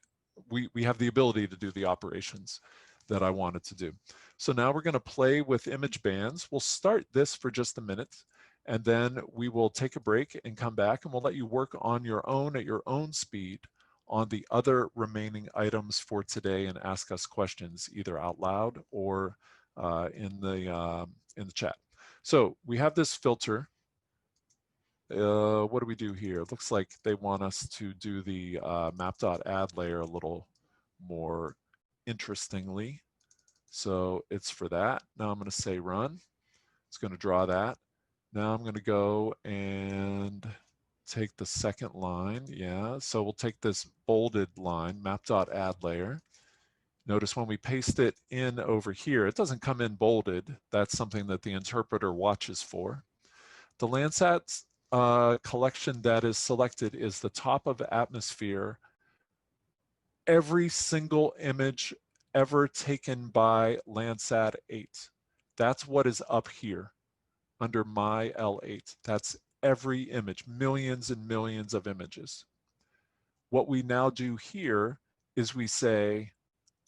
we have the ability to do the operations that I wanted to do. So now we're going to play with image bands. We'll start this for just a minute, and then we will take a break and come back, and we'll let you work on your own at your own speed on the other remaining items for today and ask us questions either out loud or in the chat. So we have this filter what do we do here? It looks like they want us to do the map.add layer a little more interestingly. So it's for that. Now I'm going to say run. It's going to draw that. Now I'm going to go and take the second line. Yeah, so we'll take this bolded line, map.add layer. Notice when we paste it in over here, it doesn't come in bolded. That's something that the interpreter watches for. The Landsat collection that is selected is the top of atmosphere. Every single image ever taken by Landsat 8. That's what is up here under my L8. That's every image, millions and millions of images. What we now do here is we say,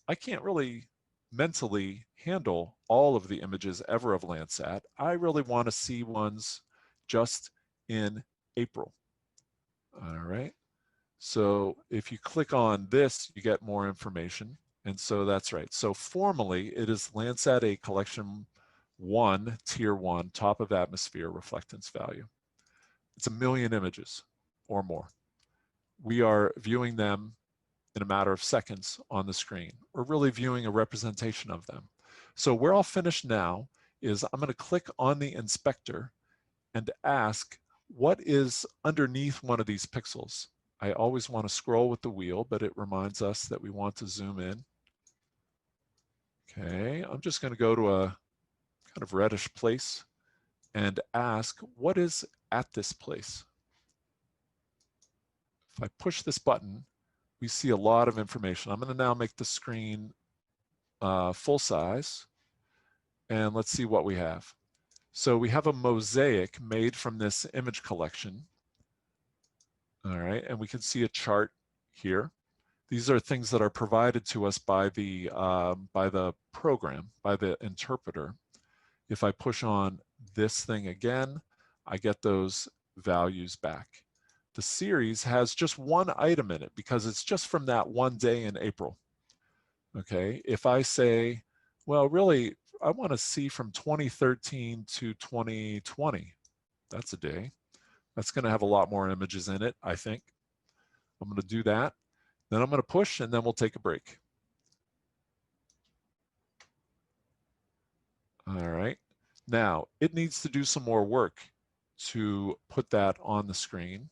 I can't really mentally handle all of the images ever of Landsat. I really want to see ones just in April. All right. So if you click on this, you get more information. And so that's right. So formally, it is Landsat 8 collection 1, tier 1, top of atmosphere reflectance value. It's 1 million images or more. We are viewing them in a matter of seconds on the screen. We're really viewing a representation of them. So where I'll finish now is I'm going to click on the inspector and ask, what is underneath one of these pixels? I always want to scroll with the wheel, but it reminds us that we want to zoom in. Okay, I'm just going to go to a kind of reddish place and ask, what is at this place? If I push this button, we see a lot of information. I'm going to now make the screen full size, and let's see what we have. So we have a mosaic made from this image collection. All right, and we can see a chart here. These are things that are provided to us by the program, by the interpreter. If I push on this thing again, I get those values back. The series has just one item in it because it's just from that one day in April. Okay, if I say, well, really, I want to see from 2013 to 2020, that's a day. That's going to have a lot more images in it, I think. I'm going to do that. Then I'm going to push, and then we'll take a break. All right. Now, it needs to do some more work to put that on the screen.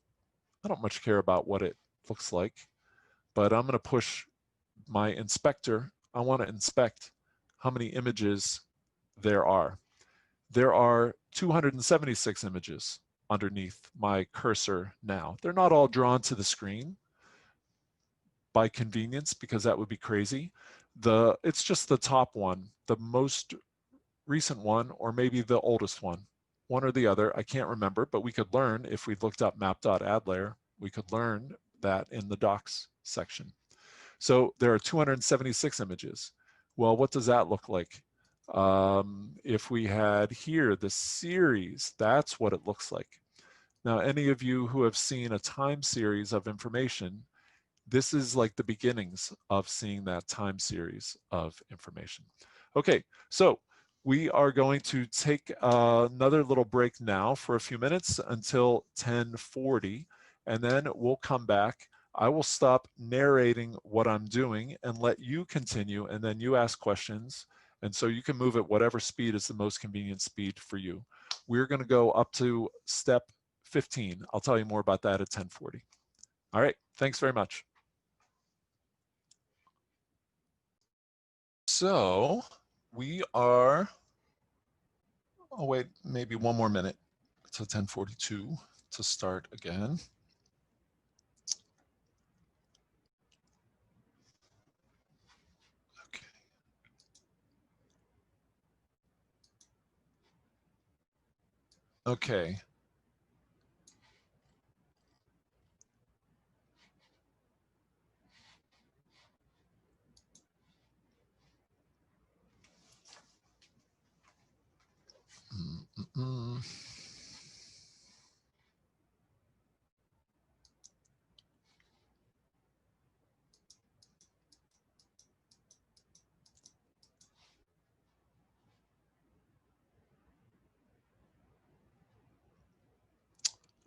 I don't much care about what it looks like, but I'm going to push my inspector. I want to inspect how many images there are. There are 276 images underneath my cursor now. They're not all drawn to the screen by convenience, because that would be crazy. It's just the top one, the most recent one, or maybe the oldest one or the other. I can't remember, but we could learn if we looked up map.add layer, we could learn that in the docs section. So there are 276 images. Well, what does that look like? If we had here the series, that's what it looks like. Now, any of you who have seen a time series of information, this is like the beginnings of seeing that time series of information. Okay, so we are going to take another little break now for a few minutes until 10:40, and then we'll come back. I will stop narrating what I'm doing and let you continue, and then you ask questions. And so you can move at whatever speed is the most convenient speed for you. We're going to go up to step 15. I'll tell you more about that at 10:40. All right, thanks very much. So we are, oh wait, maybe one more minute to 10:42 to start again. Okay. Okay.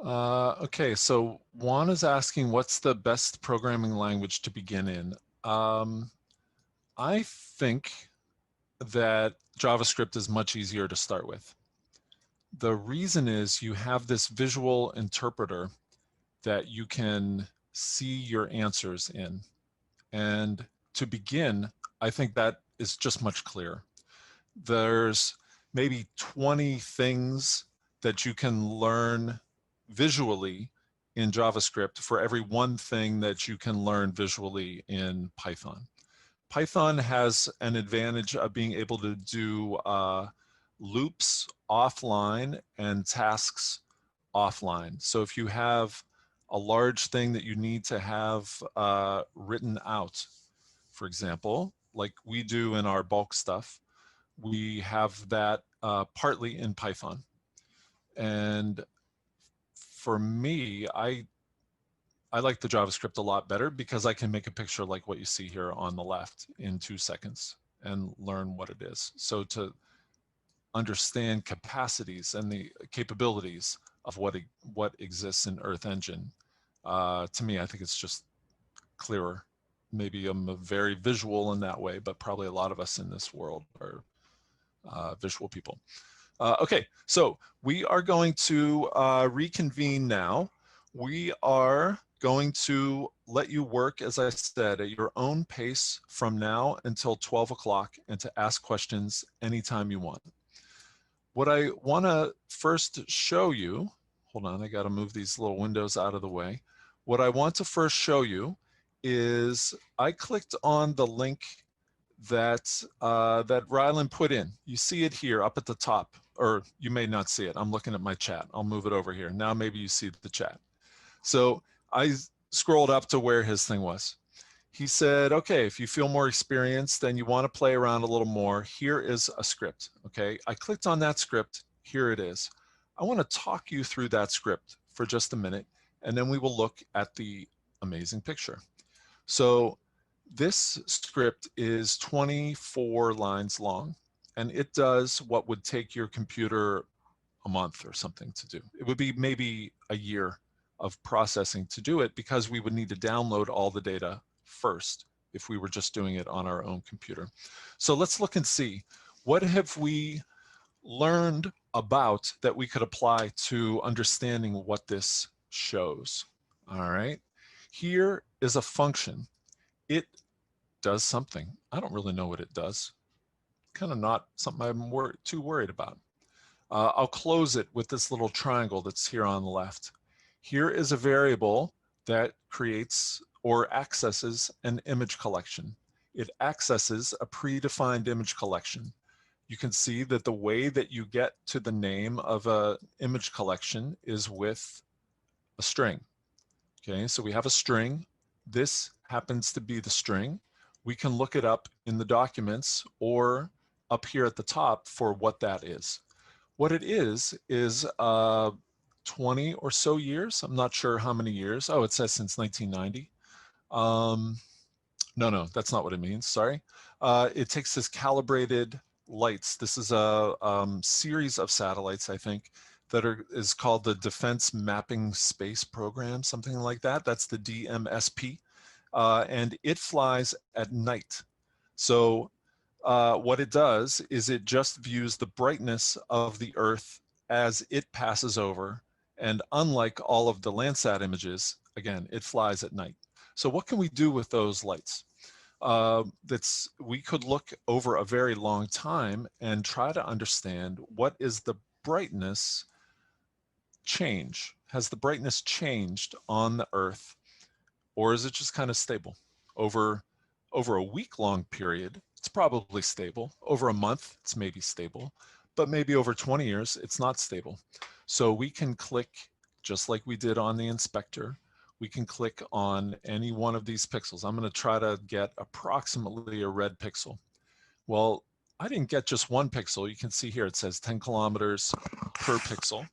Okay, so Juan is asking, what's the best programming language to begin in? I think that JavaScript is much easier to start with. The reason is you have this visual interpreter that you can see your answers in. And to begin, I think that is just much clearer. There's maybe 20 things that you can learn visually in JavaScript for every one thing that you can learn visually in Python. Python has an advantage of being able to do loops offline and tasks offline. So if you have a large thing that you need to have written out, for example, like we do in our bulk stuff, we have that partly in Python. And for me, I like the JavaScript a lot better because I can make a picture like what you see here on the left in 2 seconds and learn what it is. So to understand capacities and the capabilities of what exists in Earth Engine, to me, I think it's just clearer. Maybe I'm a very visual in that way, but probably a lot of us in this world are visual people. Okay, so we are going to reconvene now. We are going to let you work, as I said, at your own pace from now until 12 o'clock and to ask questions anytime you want. What I want to first show you, hold on, I got to move these little windows out of the way. What I want to first show you is I clicked on the link that that Rylan put in. You see it here up at the top, or you may not see it. I'm looking at my chat. I'll move it over here. Now maybe you see the chat. So I scrolled up to where his thing was. He said, okay, if you feel more experienced and you want to play around a little more, here is a script, okay? I clicked on that script, here it is. I want to talk you through that script for just a minute, and then we will look at the amazing picture. So this script is 24 lines long, and it does what would take your computer a month or something to do. It would be maybe a year of processing to do it because we would need to download all the data first if we were just doing it on our own computer. So let's look and see, what have we learned about that we could apply to understanding what this shows? All right, here is a function. It does something. I don't really know what it does. Kind of not something I'm too worried about. I'll close it with this little triangle that's here on the left. Here is a variable that creates or accesses an image collection. It accesses a predefined image collection. You can see that the way that you get to the name of an image collection is with a string. Okay, so we have a string. This happens to be the string. We can look it up in the documents or up here at the top for what that is. What it is 20 or so years. I'm not sure how many years. Oh, it says since 1990. No, that's not what it means. Sorry. It takes this calibrated lights. This is a series of satellites, I think, that is called the Defense Mapping Space Program, something like that. That's the DMSP. And it flies at night. So what it does is it just views the brightness of the Earth as it passes over. And unlike all of the Landsat images, again, it flies at night. So what can we do with those lights? We could look over a very long time and try to understand what is the brightness change. Has the brightness changed on the Earth, or is it just kind of stable? Over a week-long period, it's probably stable. Over a month, it's maybe stable, but maybe over 20 years, it's not stable. So we can click, just like we did on the inspector, we can click on any one of these pixels. I'm going to try to get approximately a red pixel. Well, I didn't get just one pixel. You can see here it says 10 kilometers per pixel.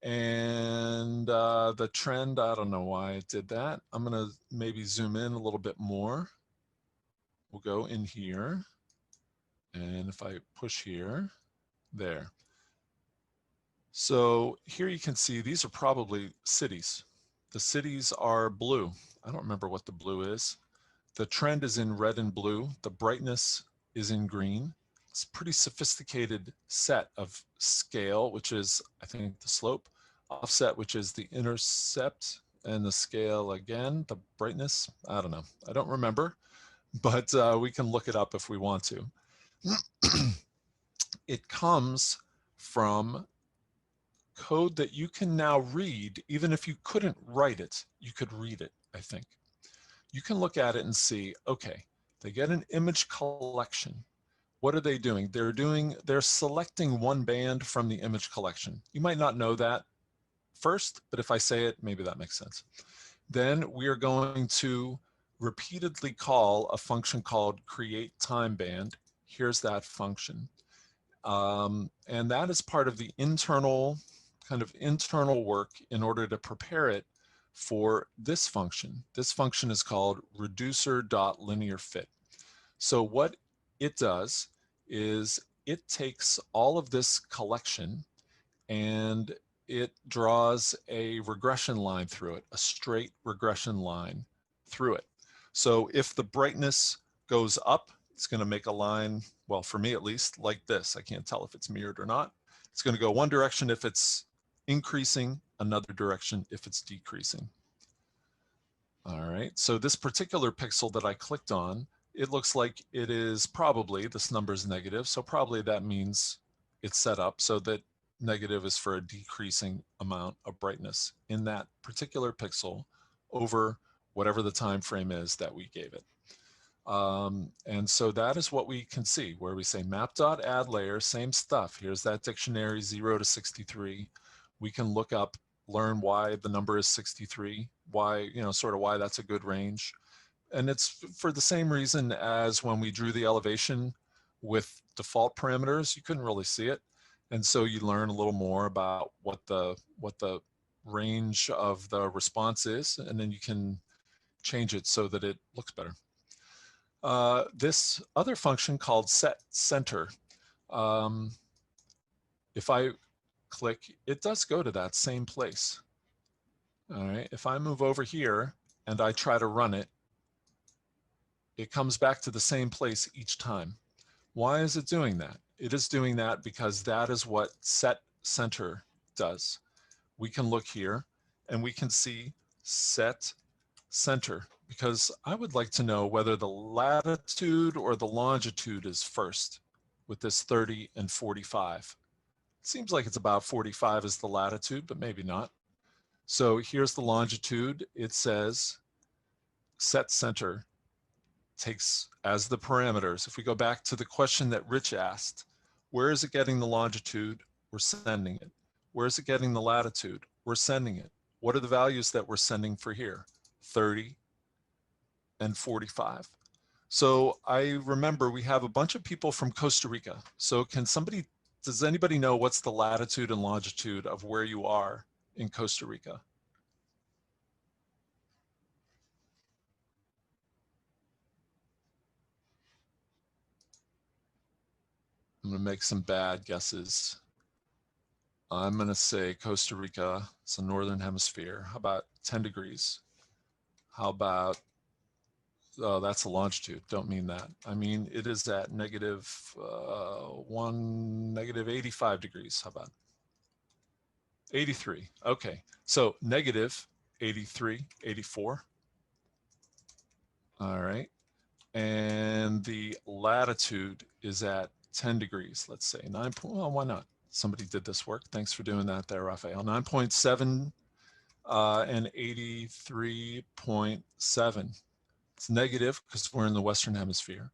The trend, I don't know why it did that. I'm going to maybe zoom in a little bit more. We'll go in here. And if I push here, there. So here you can see these are probably cities. The cities are blue. I don't remember what the blue is. The trend is in red and blue. The brightness is in green. It's a pretty sophisticated set of scale, which is, I think, the slope, offset, which is the intercept, and the scale again, the brightness. I don't know. I don't remember, but we can look it up if we want to. It comes from code that you can now read. Even if you couldn't write it, you could read it, I think. You can look at it and see, okay, they get an image collection. What are they doing? They're selecting one band from the image collection. You might not know that first, but if I say it, maybe that makes sense. Then we are going to repeatedly call a function called create time band. Here's that function. And that is part of the internal work in order to prepare it for this function. This function is called reducer.linearFit. So what it does is it takes all of this collection and it draws a regression line through it, a straight regression line through it. So if the brightness goes up, it's going to make a line, well, for me at least, like this. I can't tell if it's mirrored or not. It's going to go one direction if it's increasing, another direction if it's decreasing. All right, so this particular pixel that I clicked on, it looks like it is probably, this number is negative, so probably that means it's set up so that negative is for a decreasing amount of brightness in that particular pixel over whatever the time frame is that we gave it. And so that is what we can see, where we say map.add layer, same stuff. Here's that dictionary 0 to 63. We can look up, learn why the number is 63, why, sort of why that's a good range. And it's for the same reason as when we drew the elevation with default parameters, you couldn't really see it. And so you learn a little more about what the range of the response is, and then you can change it so that it looks better. This other function called set center, if I click, it does go to that same place. All right, if I move over here and I try to run it, it comes back to the same place each time. Why is it doing that? It is doing that because that is what set center does. We can look here and we can see set center, because I would like to know whether the latitude or the longitude is first with this 30 and 45. It seems like it's about 45 is the latitude, but maybe not. So here's the longitude. It says set center takes as the parameters. If we go back to the question that Rich asked, where is it getting the longitude? We're sending it. Where is it getting the latitude? We're sending it. What are the values that we're sending for here? 30 and 45. So I remember we have a bunch of people from Costa Rica. So does anybody know what's the latitude and longitude of where you are in Costa Rica? I'm going to make some bad guesses. I'm going to say Costa Rica, it's the northern hemisphere. How about 10 degrees? How about, oh, that's the longitude. Don't mean that. I mean, it is at negative 85 degrees. How about 83? Okay, so negative 83, 84. All right, and the latitude is at 10 degrees, let's say 9. Well, why not? Somebody did this work. Thanks for doing that there, Rafael. 9.7 and 83.7. It's negative because we're in the Western Hemisphere.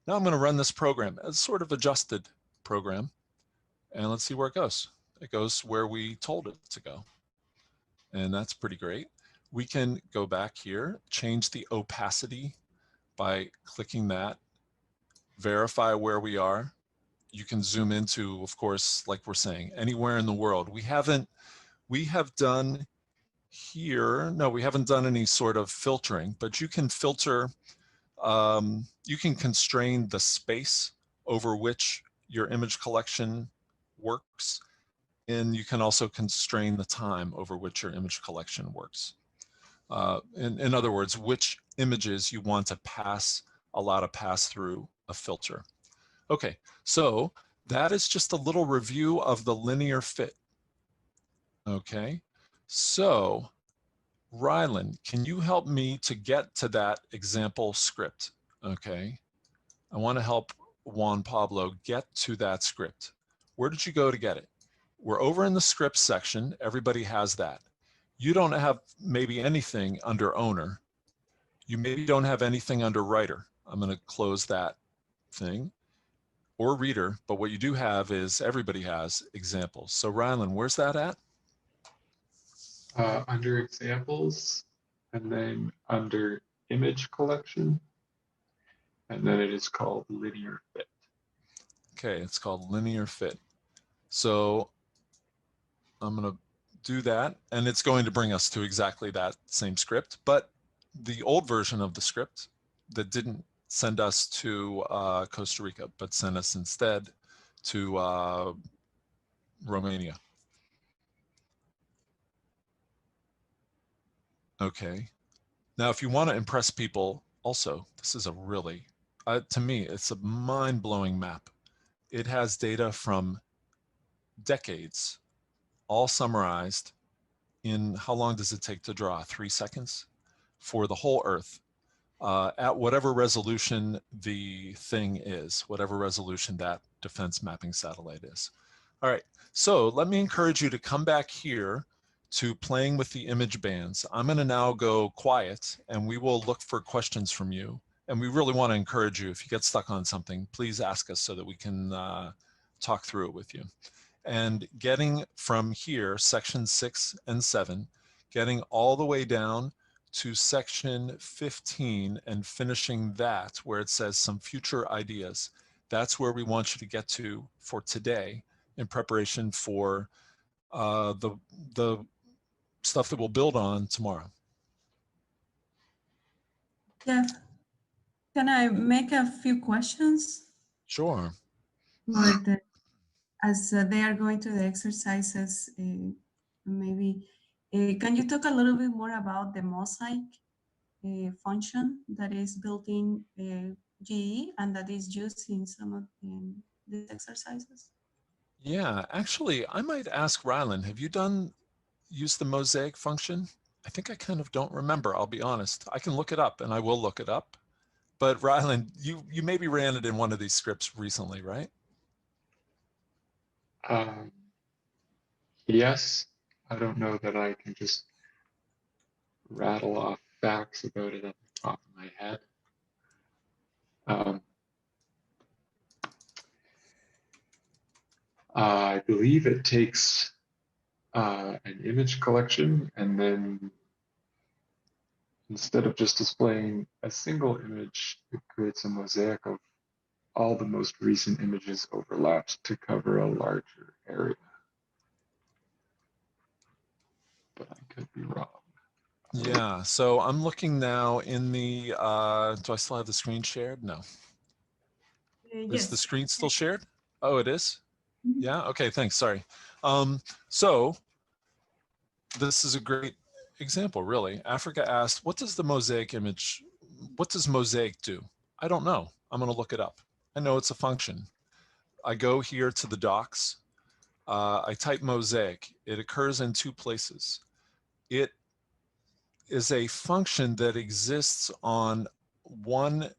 Now I'm going to run this program as sort of adjusted program, and let's see where it goes. It goes where we told it to go, and that's pretty great. We can go back here, change the opacity by clicking that, verify where we are. You can zoom into, of course, like we're saying, anywhere in the world. We have done here, no, we haven't done any sort of filtering, but you can filter, you can constrain the space over which your image collection works. and you can also constrain the time over which your image collection works. In other words, which images you want to allow to pass through a filter. Okay, so that is just a little review of the linear fit. Okay, so Rylan, can you help me to get to that example script? Okay, I want to help Juan Pablo get to that script. Where did you go to get it? We're over in the scripts section. Everybody has that. You don't have maybe anything under owner. You maybe don't have anything under writer. I'm going to close that thing, or reader, but what you do have is everybody has examples. So Rylan, where's that at? Under examples, and then under image collection, and then it is called linear fit. Okay, it's called linear fit. So I'm going to do that, and it's going to bring us to exactly that same script, but the old version of the script that didn't send us to Costa Rica, but sent us instead to Romania. Okay. Now, if you want to impress people, also, this is a really, to me, it's a mind-blowing map. It has data from decades, all summarized in, how long does it take to draw? 3 seconds for the whole Earth, at whatever resolution the thing is, whatever resolution that defense mapping satellite is. All right, so let me encourage you to come back here to playing with the image bands. I'm going to now go quiet, and we will look for questions from you. And we really want to encourage you, if you get stuck on something, please ask us so that we can talk through it with you. And getting from here, section 6 and 7, getting all the way down to section 15 and finishing that where it says some future ideas. That's where we want you to get to for today in preparation for the stuff that we'll build on tomorrow. Jeff, can I make a few questions? Sure. As they are going through the exercises, maybe, can you talk a little bit more about the mosaic function that is built in GE and that is used in some of these exercises? Yeah, actually, I might ask Rylan, have you used the mosaic function? I think I kind of don't remember, I'll be honest. I can look it up, and I will look it up. But Rylan, you maybe ran it in one of these scripts recently, right? Yes, I don't know that I can just rattle off facts about it at the top of my head. I believe it takes an image collection, and then instead of just displaying a single image, it creates a mosaic of all the most recent images overlapped to cover a larger area. But I could be wrong. Yeah, so I'm looking now in the, do I still have the screen shared? No. Yes. Is the screen still shared? Oh, it is? Mm-hmm. Yeah, okay, thanks, sorry. So this is a great example, really. Africa asked, what does the mosaic image, what does mosaic do? I don't know, I'm gonna look it up. I know it's a function. I go here to the docs, I type mosaic. It occurs in 2 places. It is a function that exists on one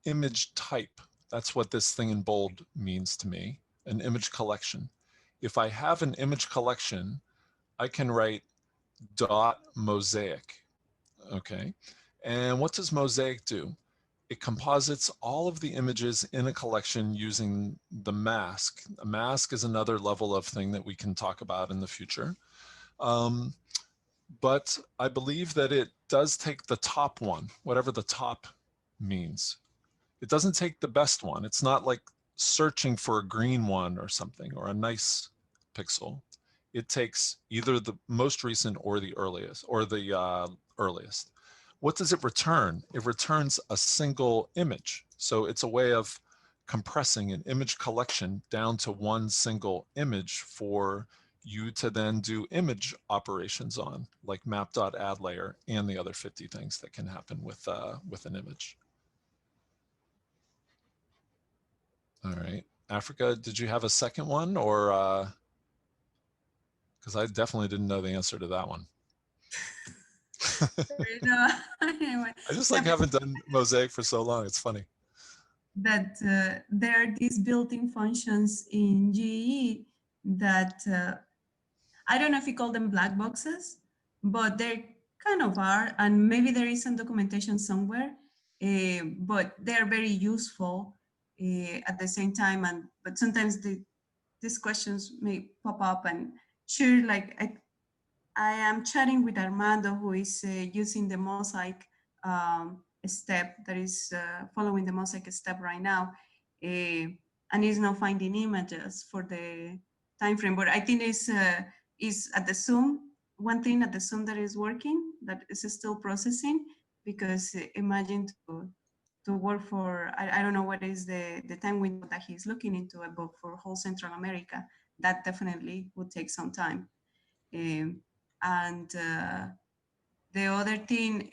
image type. That's what this thing in bold means to me, an image collection. If I have an image collection, I can write dot mosaic, okay? And what does mosaic do? It composites all of the images in a collection using the mask. A mask is another level of thing that we can talk about in the future. But I believe that it does take the top one, whatever the top means. It doesn't take the best one. It's not like searching for a green one or something, or a nice pixel. It takes either the most recent or the earliest, or the earliest. What does it return? It returns a single image. So it's a way of compressing an image collection down to one single image for you to then do image operations on, like map.addLayer and the other 50 things that can happen with an image. All right, Africa, did you have a second one, or because I definitely didn't know the answer to that one. Anyway, I just yeah, like haven't done Mosaic for so long. It's funny. that there are these built-in functions in GE that I don't know if you call them black boxes, but they kind of are, and maybe there is some documentation somewhere, but they're very useful at the same time. But sometimes these questions may pop up, and sure, like I am chatting with Armando, who is using the mosaic step, that is following the mosaic step right now, and is now finding images for the time frame. But I think is at the Zoom, one thing at the Zoom that is working, that is still processing, because imagine to work for, I don't know what is the time window that he's looking into, but for whole Central America, that definitely would take some time. And the other thing,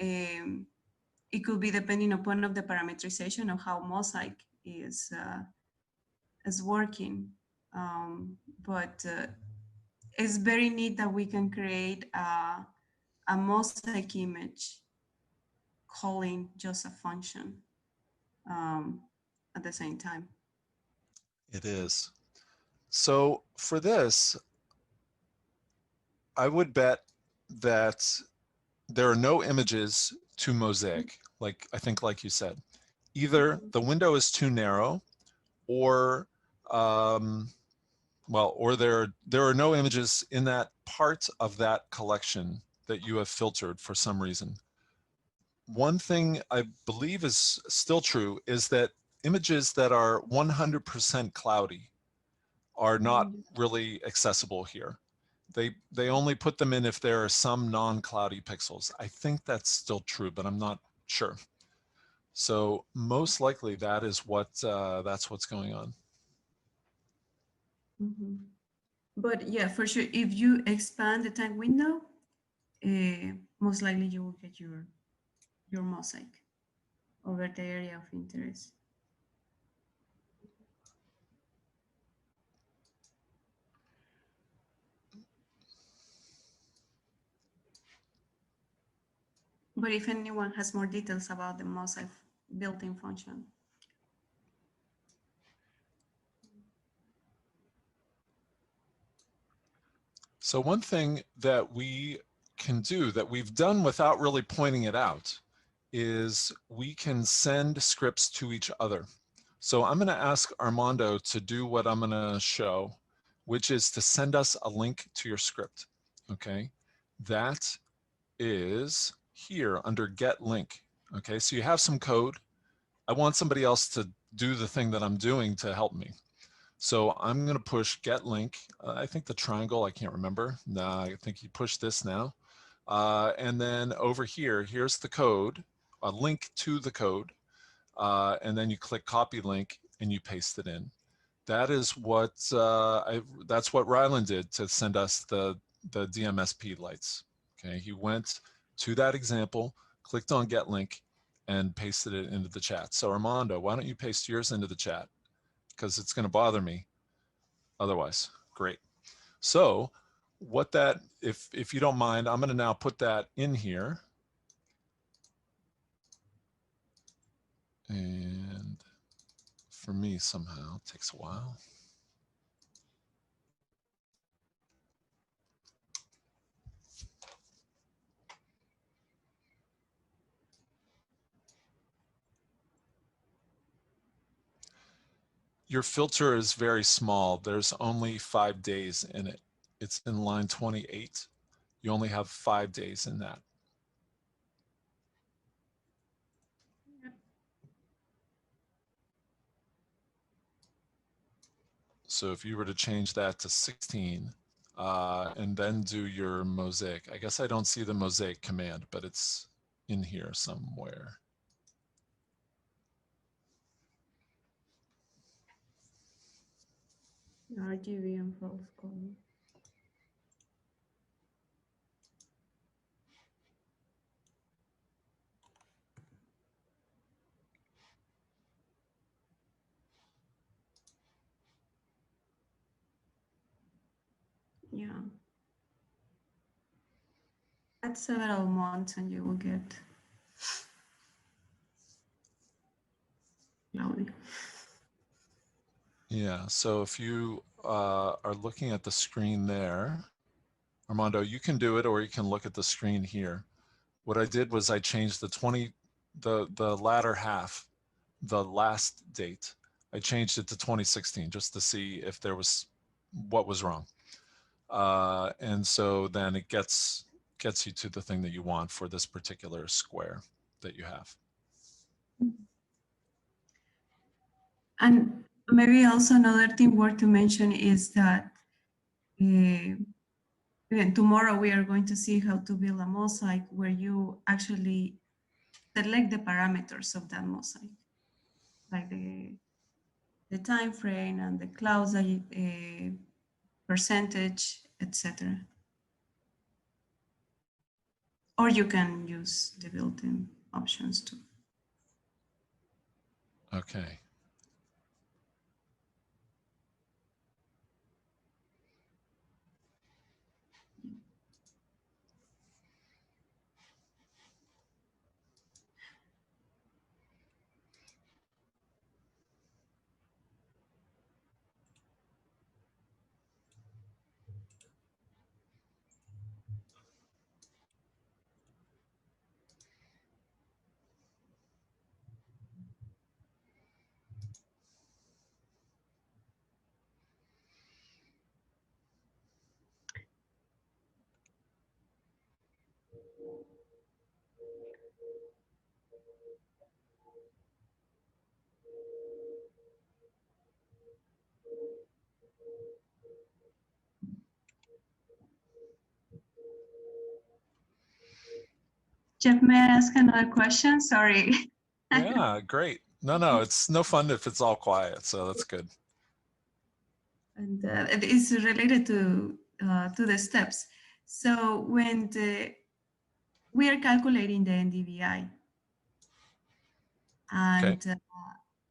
it could be depending upon of the parameterization of how mosaic is working. But it's very neat that we can create a mosaic image calling just a function at the same time. It is. So for this, I would bet that there are no images to Mosaic, like I think, like you said. Either the window is too narrow, or well, or there are no images in that part of that collection that you have filtered for some reason. One thing I believe is still true is that images that are 100% cloudy are not really accessible here. They only put them in if there are some non-cloudy pixels. I think that's still true, but I'm not sure. So most likely that is that's what's going on. Mm-hmm. But yeah, for sure, if you expand the time window, most likely you will get your mosaic over the area of interest. But if anyone has more details about the mosaic built-in function. So one thing that we can do that we've done without really pointing it out is we can send scripts to each other. So I'm going to ask Armando to do what I'm going to show, which is to send us a link to your script. Okay, that is here under get link. Okay, so you have some code. I want somebody else to do the thing that I'm doing to help me. So I'm going to push get link. I think the triangle, I can't remember. Nah, I think you push this now. And then over here, here's the code, a link to the code. And then you click copy link and you paste it in. That is what, that's what Ryland did to send us the DMSP lights. Okay, he went to that example, clicked on get link, and pasted it into the chat. So Armando, why don't you paste yours into the chat? Because it's going to bother me otherwise. Great. So what that, if you don't mind, I'm going to now put that in here. And for me, somehow, it takes a while. Your filter is very small. There's only 5 days in it. It's in line 28. You only have 5 days in that. So if you were to change that to 16 and then do your mosaic, I guess I don't see the mosaic command, but it's in here somewhere. RGB and false color. Yeah. Add several months and you will get cloudy. Yeah, so if you are looking at the screen there, Armando, you can do it or you can look at the screen here. What I did was I changed the latter half, the last date. I changed it to 2016 just to see if there was what was wrong. And so then it gets you to the thing that you want for this particular square that you have. And maybe also another thing worth to mention is that again, tomorrow we are going to see how to build a mosaic where you actually select the parameters of that mosaic, like the time frame and the clouds, percentage, etc. Or you can use the built-in options too. Okay. Jeff, may I ask another question? Sorry. Yeah, great. No, it's no fun if it's all quiet, so that's good. And it is related to the steps. So when we are calculating the NDVI, and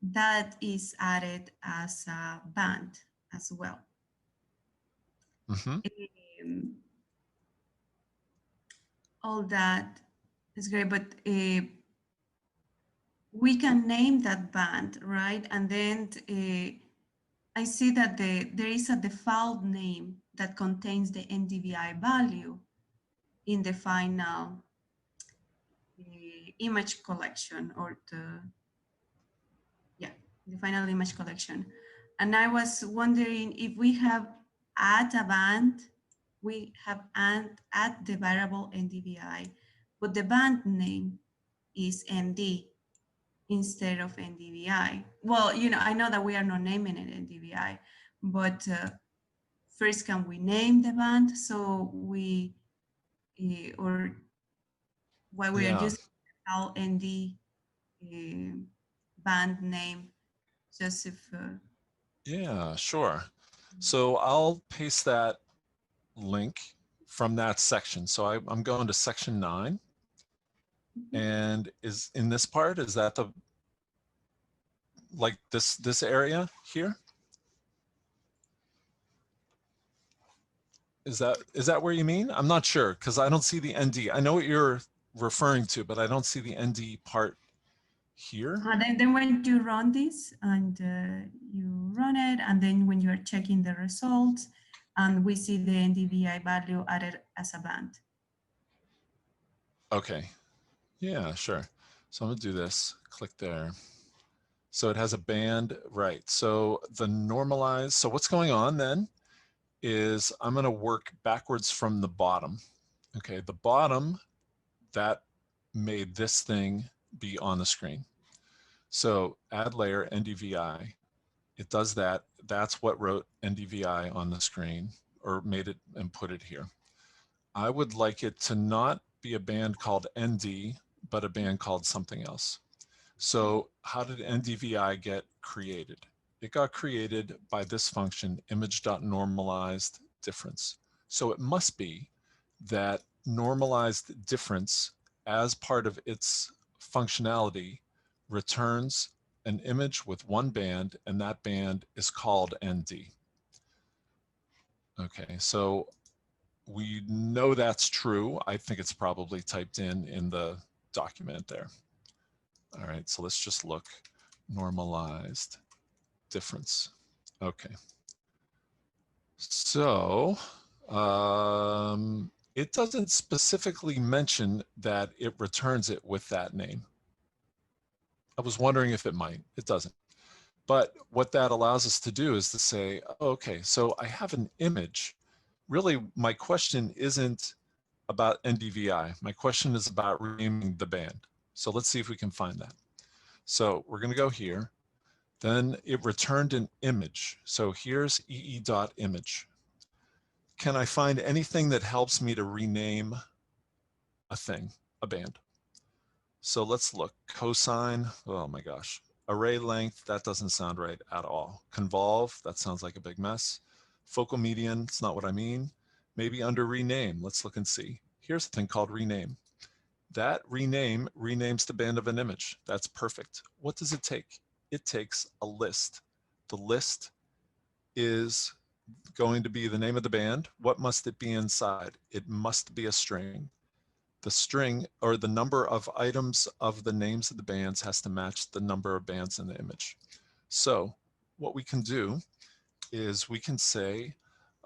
that is added as a band as well. Mm-hmm. All that is great, but we can name that band, right? And then I see that there is a default name that contains the NDVI value in the final image collection, or the final image collection. And I was wondering if we have add a band, we have add the variable NDVI, but the band name is ND instead of NDVI. Well, I know that we are not naming it NDVI, but first, can we name the band so we, or why we are using our ND band name, just if. Yeah, sure. So I'll paste that link from that section. So I'm going to section 9. And is in this part, is that the, like this area here? Is that where you mean? I'm not sure because I don't see the ND. I know what you're referring to, but I don't see the ND part here. Then when you run this and you run it, and then when you are checking the results, and we see the NDVI value added as a band. Okay. Yeah, sure. So I'm gonna do this, click there. So it has a band, right? So the normalized, so what's going on then is I'm gonna work backwards from the bottom. Okay, the bottom, that made this thing be on the screen. So add layer NDVI, it does that. That's what wrote NDVI on the screen, or made it and put it here. I would like it to not be a band called ND, but a band called something else. So how did NDVI get created? It got created by this function, image.normalized difference. So it must be that normalized difference, as part of its functionality, returns an image with one band, and that band is called ND. Okay, so we know that's true. I think it's probably typed in the document there. All right, so let's just look. Normalized difference. Okay. So it doesn't specifically mention that it returns it with that name. I was wondering if it might. It doesn't. But what that allows us to do is to say, okay, so I have an image. Really, my question isn't about NDVI. My question is about renaming the band. So let's see if we can find that. So we're going to go here. Then it returned an image. So here's ee.image. Can I find anything that helps me to rename a thing, a band? So let's look. Cosine, oh my gosh. Array length, that doesn't sound right at all. Convolve, that sounds like a big mess. Focal median, it's not what I mean. Maybe under rename, let's look and see. Here's a thing called rename. That rename renames the band of an image. That's perfect. What does it take? It takes a list. The list is going to be the name of the band. What must it be inside? It must be a string. The string, or the number of items of the names of the bands, has to match the number of bands in the image. So what we can do is we can say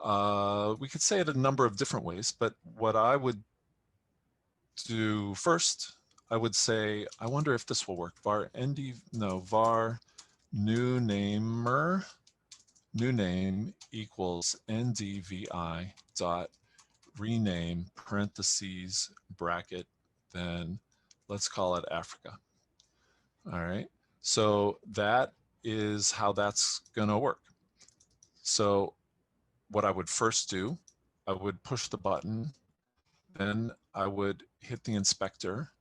it a number of different ways, but what I would do first, I would say, I wonder if this will work. Var new namer, new name equals ndvi dot rename parentheses bracket, then let's call it Africa. All right, so that is how that's gonna work. So what I would first do, I would push the button, then I would hit the inspector.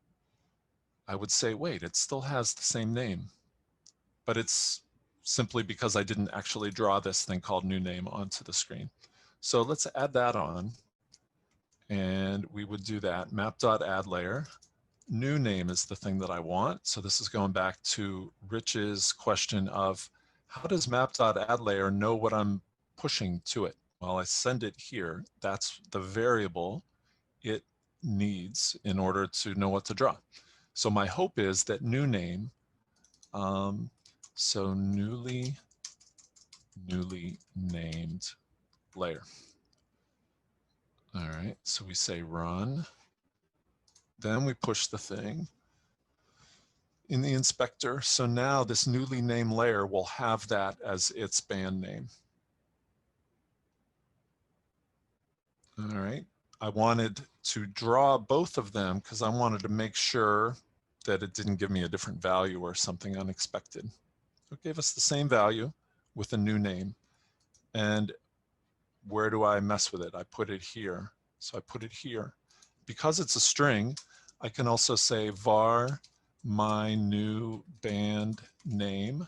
I would say, wait, it still has the same name, but it's simply because I didn't actually draw this thing called new name onto the screen. So let's add that on. And we would do that, map.addLayer. New name is the thing that I want. So this is going back to Rich's question of how does map.addLayer know what I'm pushing to it? Well, I send it here. That's the variable it needs in order to know what to draw. So my hope is that new name, so newly named layer. All right, so we say run. Then we push the thing in the inspector. So now this newly named layer will have that as its band name. All right, I wanted to draw both of them because I wanted to make sure that it didn't give me a different value or something unexpected. It gave us the same value with a new name. And where do I mess with it? I put it here. So I put it here. Because it's a string, I can also say var my new band name.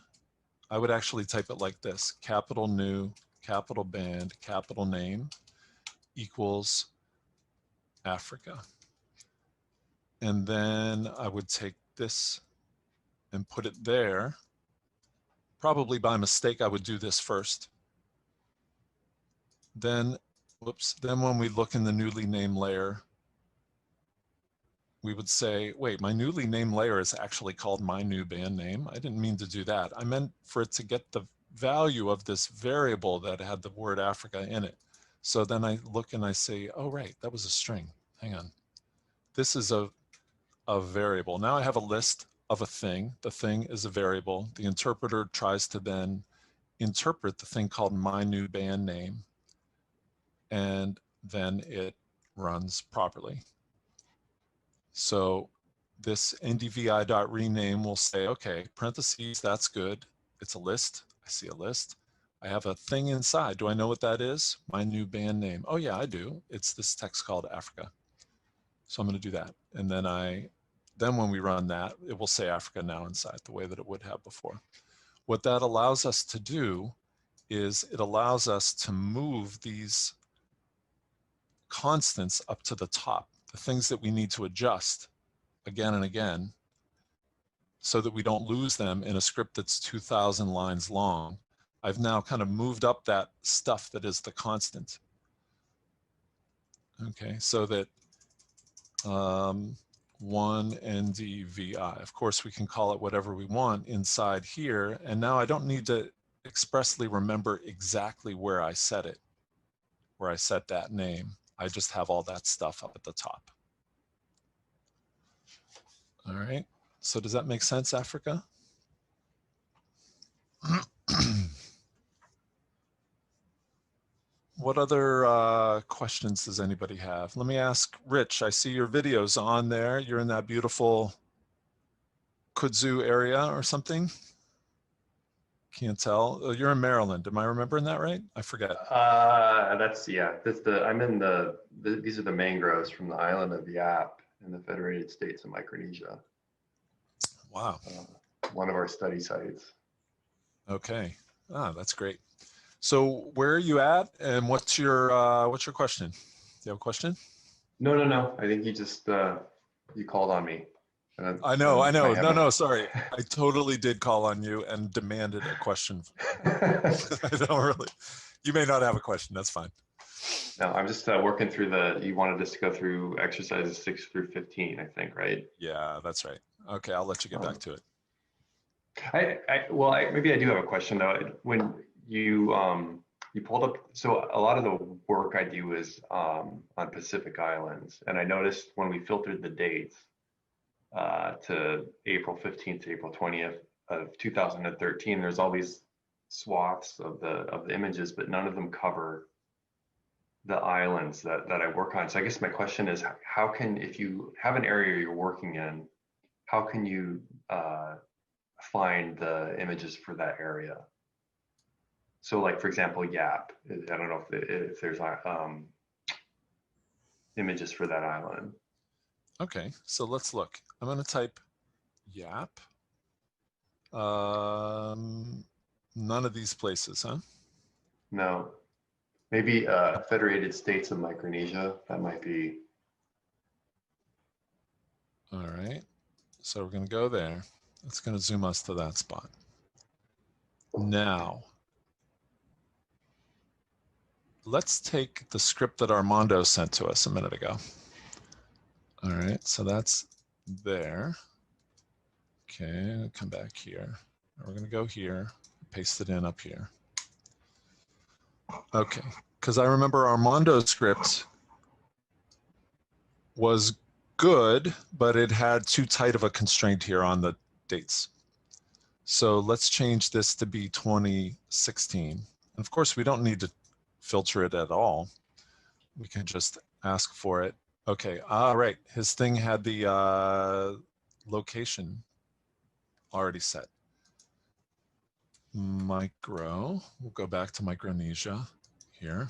I would actually type it like this: capital new, capital band, capital name equals Africa. And then I would take this and put it there. Probably by mistake, I would do this first. Then, whoops, then when we look in the newly named layer, we would say, wait, my newly named layer is actually called my new band name. I didn't mean to do that. I meant for it to get the value of this variable that had the word Africa in it. So then I look and I say, oh, right, that was a string. Hang on. This is a variable. Now I have a list of a thing. The thing is a variable. The interpreter tries to then interpret the thing called my new band name, and then it runs properly. So this ndvi.rename will say, okay, parentheses, that's good. It's a list. I see a list. I have a thing inside. Do I know what that is? My new band name. Oh yeah, I do. It's this text called Africa. So I'm going to do that. And then when we run that, it will say Africa now inside the way that it would have before. What that allows us to do is it allows us to move these constants up to the top, the things that we need to adjust again and again, so that we don't lose them in a script that's 2,000 lines long. I've now kind of moved up that stuff that is the constant. Okay, so that 1 NDVI. Of course, we can call it whatever we want inside here. And now I don't need to expressly remember exactly where I set it, where I set that name. I just have all that stuff up at the top. All right, so does that make sense, Africa? What other questions does anybody have? Let me ask Rich. I see your videos on there. You're in that beautiful kudzu area or something. Can't tell. Oh, you're in Maryland. Am I remembering that right? I forget. That's, yeah, that's I'm in these are the mangroves from the island of Yap in the Federated States of Micronesia. Wow. One of our study sites. Okay. Ah, that's great. So where are you at, and what's your question? Do you have a question? No. I think you just you called on me. And I know. No, sorry. a- I totally did call on you and demanded a question. I don't really. You may not have a question. That's fine. No, I'm just working through you wanted us to go through exercises 6 through 15, I think, right? Yeah, that's right. Okay, I'll let you get back to it. Maybe I do have a question though. When you pulled up, so a lot of the work I do is on Pacific Islands, and I noticed when we filtered the dates to April 15th to April 20th of 2013, there's all these swaths of the images, but none of them cover the islands that I work on. So I guess my question is, how can, if you have an area you're working in, how can you find the images for that area? So like, for example, Yap, I don't know if there's images for that island. Okay, so let's look. I'm going to type Yap. None of these places, huh? No. Maybe Federated States of Micronesia, that might be. All right, so we're going to go there. It's going to zoom us to that spot. Now, let's take the script that Armando sent to us a minute ago. All right, so that's there. Okay, come back here. We're going to go here, paste it in up here. Okay, because I remember Armando's script was good, but it had too tight of a constraint here on the dates. So let's change this to be 2016. And of course, we don't need to filter it at all. We can just ask for it. Okay, all right, his thing had the location already set. Micro, we'll go back to Micronesia here.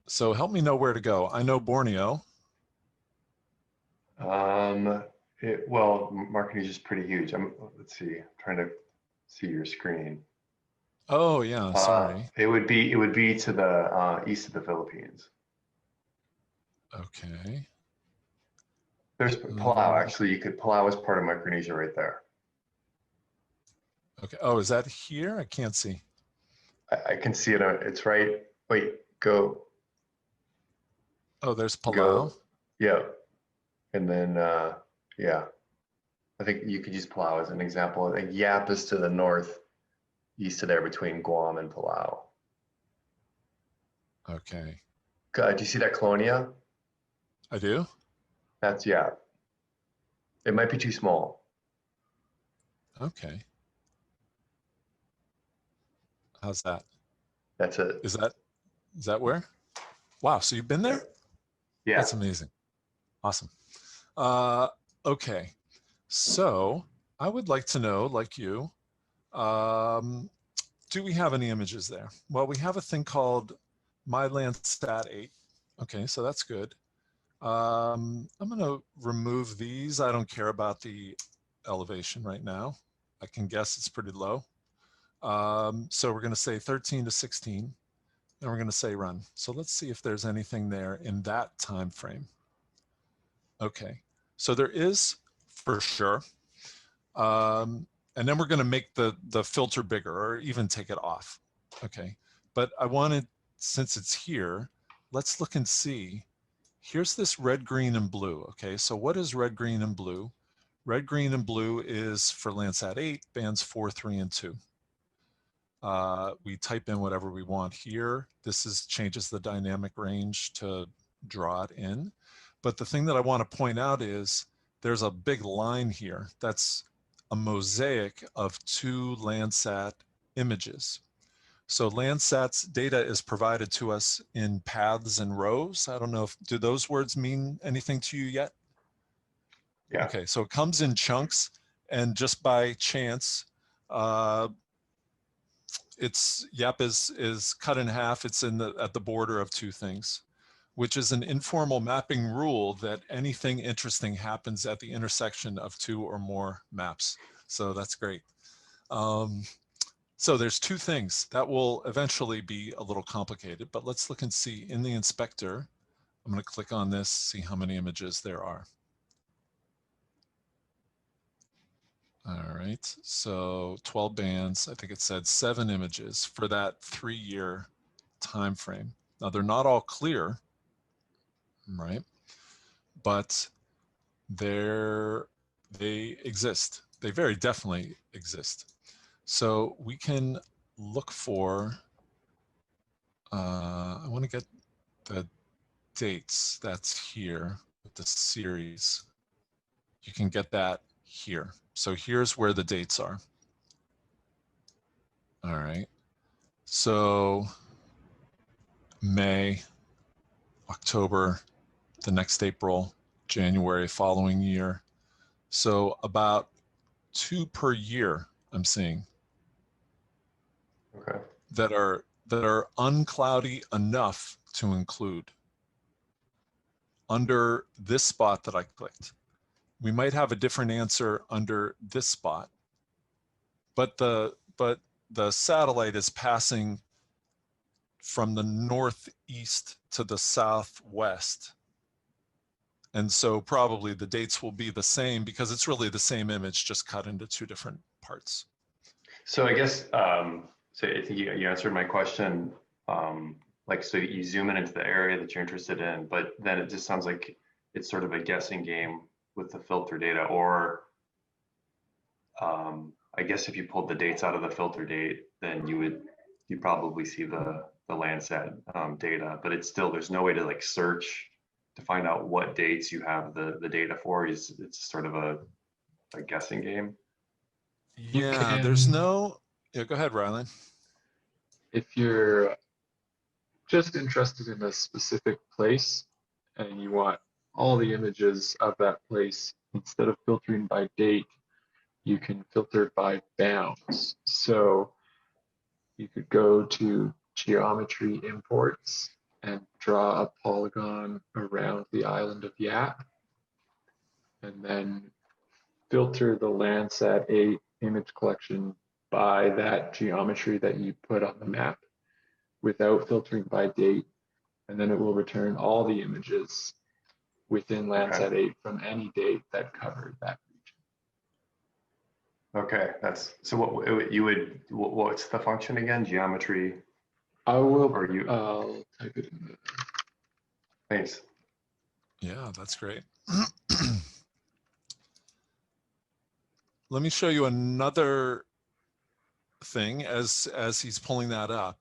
So help me know where to go. I know Borneo. Well, Micronesia is pretty huge. Let's see, I'm trying to see your screen. Oh yeah, sorry. It would be to the east of the Philippines. Okay. There's Palau, actually. Palau is part of Micronesia right there. Okay. Oh, is that here? I can't see. I can see it. It's right. Wait, go. Oh, there's Palau. Go. Yeah. And then, yeah. I think you could use Palau as an example. I think Yap is to the north, east of there between Guam and Palau. Okay. Do you see that colonia? I do? That's Yap. It might be too small. Okay. How's that? That's it. Is that where? Wow, so you've been there? Yeah. That's amazing. Awesome. Okay. So I would like to know, like you, do we have any images there? Well, we have a thing called MyLandsat 8. Okay, so that's good. I'm going to remove these. I don't care about the elevation right now. I can guess it's pretty low. So we're going to say 13 to 16, and we're going to say run. So let's see if there's anything there in that time frame. Okay, so there is for sure. And then we're going to make the filter bigger or even take it off. Okay, but I wanted since it's here, let's look and see. Here's this red, green, and blue. Okay, so what is red, green, and blue? Red, green, and blue is for Landsat 8, bands 4, 3, and 2. We type in whatever we want here. This changes the dynamic range to draw it in. But the thing that I want to point out is there's a big line here. That's a mosaic of 2 Landsat images. So Landsat's data is provided to us in paths and rows. I don't know do those words mean anything to you yet? Yeah. Okay, so it comes in chunks, and just by chance, YAP is cut in half. It's at the border of 2 things, which is an informal mapping rule that anything interesting happens at the intersection of 2 or more maps. So that's great. So there's 2 things that will eventually be a little complicated, but let's look and see in the inspector. I'm going to click on this, see how many images there are. All right, so 12 bands, I think it said 7 images for that 3-year time frame. Now they're not all clear, right? But they exist. They very definitely exist. So we can look for, I want to get the dates that's here with the series. You can get that here. So here's where the dates are. All right. So May, October, the next April, January, following year. So about 2 per year I'm seeing. Okay. That are uncloudy enough to include under this spot that I clicked. We might have a different answer under this spot, but the satellite is passing from the northeast to the southwest. And so probably the dates will be the same because it's really the same image, just cut into 2 different parts. So I guess, so I think you answered my question. Like, so you zoom in into the area that you're interested in, but then it just sounds like it's sort of a guessing game with the filter data, or I guess if you pulled the dates out of the filter date, then you probably see the Landsat data, but it's still, there's no way to like search to find out what dates you have the data for. It's sort of a guessing game. Yeah, there's no, yeah, go ahead, Rylan. If you're just interested in a specific place and you want all the images of that place, instead of filtering by date, you can filter by bounds. So you could go to geometry imports and draw a polygon around the island of Yap, and then filter the Landsat 8 image collection by that geometry that you put on the map without filtering by date, and then it will return all the images within Landsat 8 from any date that covered that region. Okay, that's, so what you would, what's the function again? Geometry? I will, Or you, I'll type it in. thanks. Yeah, that's great. Let me show you another thing as he's pulling that up.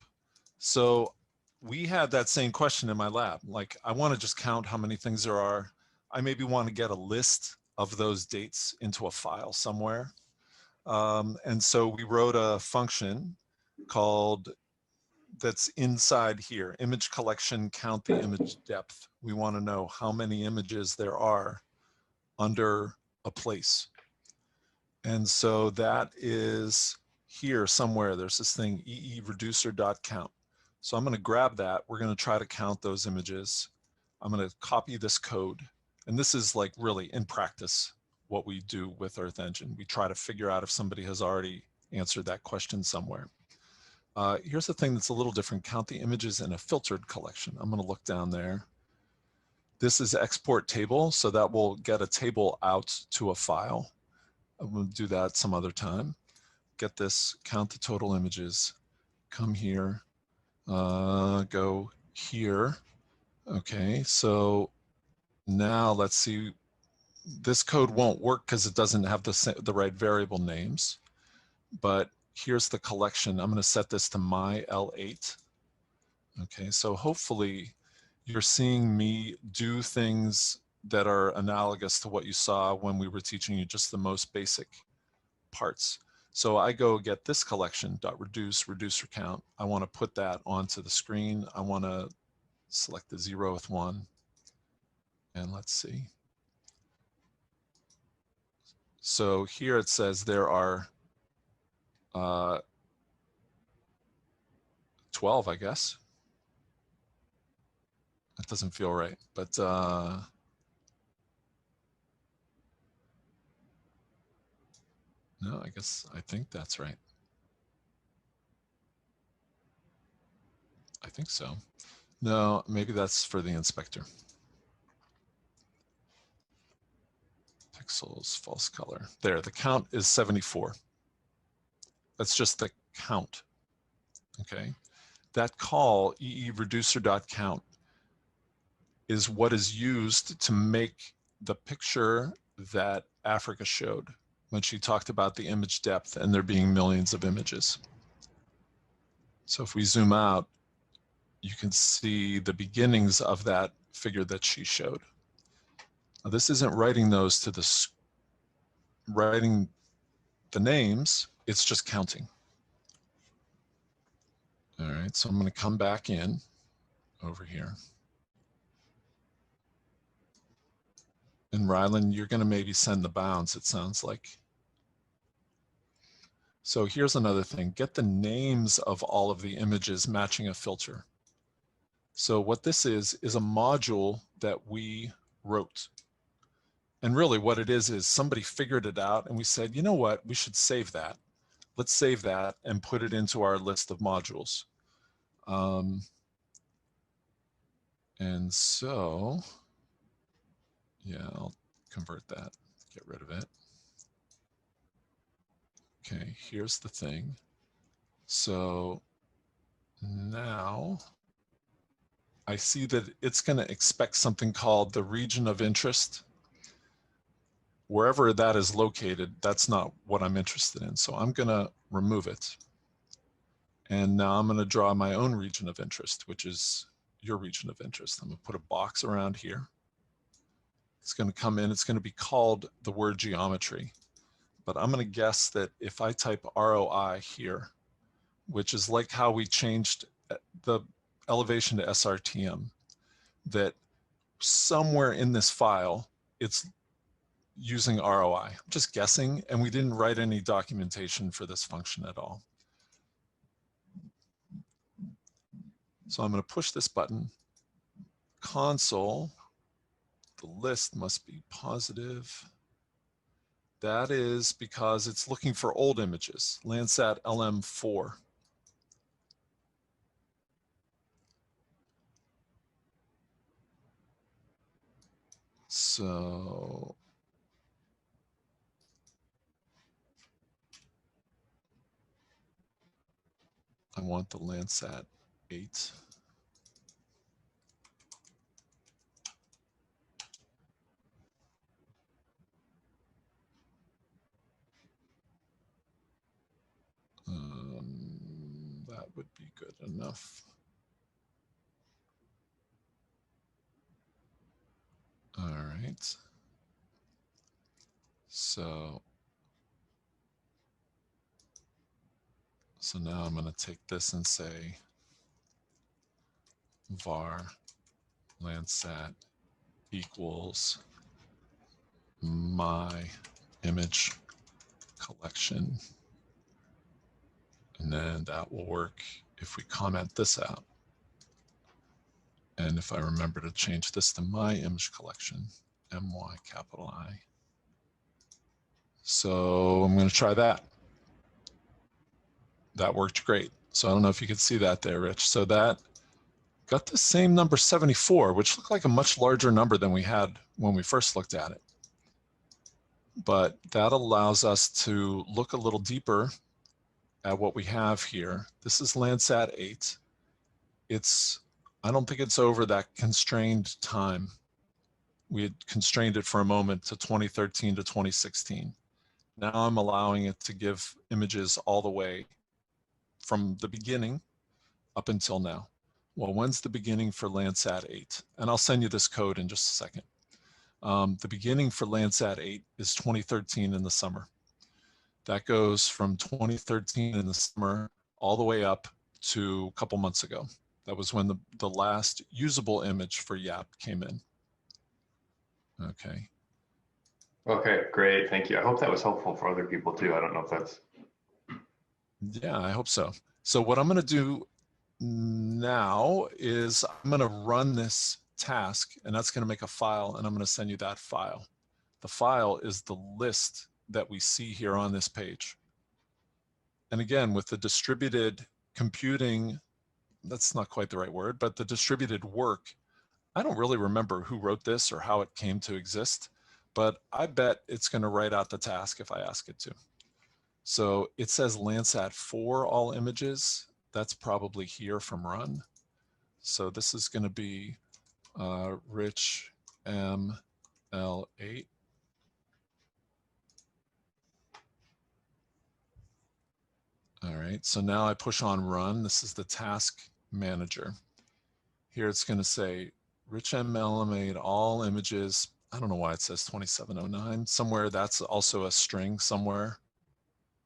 So we had that same question in my lab. Like, I want to just count how many things there are. I maybe want to get a list of those dates into a file somewhere. And so we wrote a function called, that's inside here, image collection, count the image depth. We want to know how many images there are under a place. And so that is here somewhere. There's this thing, reducer.count. So I'm going to grab that. We're going to try to count those images. I'm going to copy this code. And this is like really in practice what we do with Earth Engine. We try to figure out if somebody has already answered that question somewhere. Here's the thing that's a little different. Count the images in a filtered collection. I'm going to look down there. This is export table, so that will get a table out to a file. I'm going to do that some other time. Get this, count the total images, come here. Go here. Okay, so now let's see. This code won't work because it doesn't have the right variable names. But here's the collection. I'm going to set this to my L8. Okay, so hopefully you're seeing me do things that are analogous to what you saw when we were teaching you just the most basic parts. So I go get this collection, .reduce, reducer count. I want to put that onto the screen. I want to select the 0th one. And let's see. So here it says there are 12, I guess. That doesn't feel right, but no, I think that's right. I think so. No, maybe that's for the inspector. Pixels, false color. There, the count is 74. That's just the count, okay? That call, reducer.count, is what is used to make the picture that Africa showed when she talked about the image depth and there being millions of images. So if we zoom out, you can see the beginnings of that figure that she showed. Now, this isn't writing those to writing the names, it's just counting. All right, so I'm going to come back in over here. And Rylan, you're going to maybe send the bounds, it sounds like. So here's another thing. Get the names of all of the images matching a filter. So what this is a module that we wrote. And really what it is somebody figured it out and we said, you know what, we should save that. Let's save that and put it into our list of modules. And so, yeah, I'll convert that, get rid of it. Okay, here's the thing. So now I see that it's going to expect something called the region of interest. Wherever that is located, that's not what I'm interested in. So I'm going to remove it. And now I'm going to draw my own region of interest, which is your region of interest. I'm going to put a box around here. It's going to come in. It's going to be called the word geometry. But I'm going to guess that if I type ROI here, which is like how we changed the elevation to SRTM, that somewhere in this file, it's using ROI. I'm just guessing, and we didn't write any documentation for this function at all. So I'm going to push this button. Console, the list must be positive. That is because it's looking for old images, Landsat LM4. So I want the Landsat 8. That would be good enough. All right. So now I'm going to take this and say var Landsat equals my image collection. And then that will work if we comment this out. And if I remember to change this to my image collection, MY capital I. So I'm going to try that. That worked great. So I don't know if you could see that there, Rich. So that got the same number 74, which looked like a much larger number than we had when we first looked at it. But that allows us to look a little deeper at what we have here. This is Landsat 8. I don't think it's over that constrained time. We had constrained it for a moment to 2013 to 2016. Now I'm allowing it to give images all the way from the beginning up until now. Well, when's the beginning for Landsat 8? And I'll send you this code in just a second. The beginning for Landsat 8 is 2013 in the summer. That goes from 2013 in the summer all the way up to a couple months ago. That was when the last usable image for YAP came in. Okay. Okay, great. Thank you. I hope that was helpful for other people too. I don't know if that's. Yeah, I hope so. So what I'm going to do now is I'm going to run this task, and that's going to make a file, and I'm going to send you that file. The file is the list that we see here on this page. And again, with the distributed computing, that's not quite the right word, but the distributed work, I don't really remember who wrote this or how it came to exist, but I bet it's going to write out the task if I ask it to. So it says Landsat for all images. That's probably here from run. So this is going to be rich ML8. All right, so now I push on run. This is the task manager. Here it's going to say rich ML8 all images. I don't know why it says 2709. Somewhere that's also a string somewhere,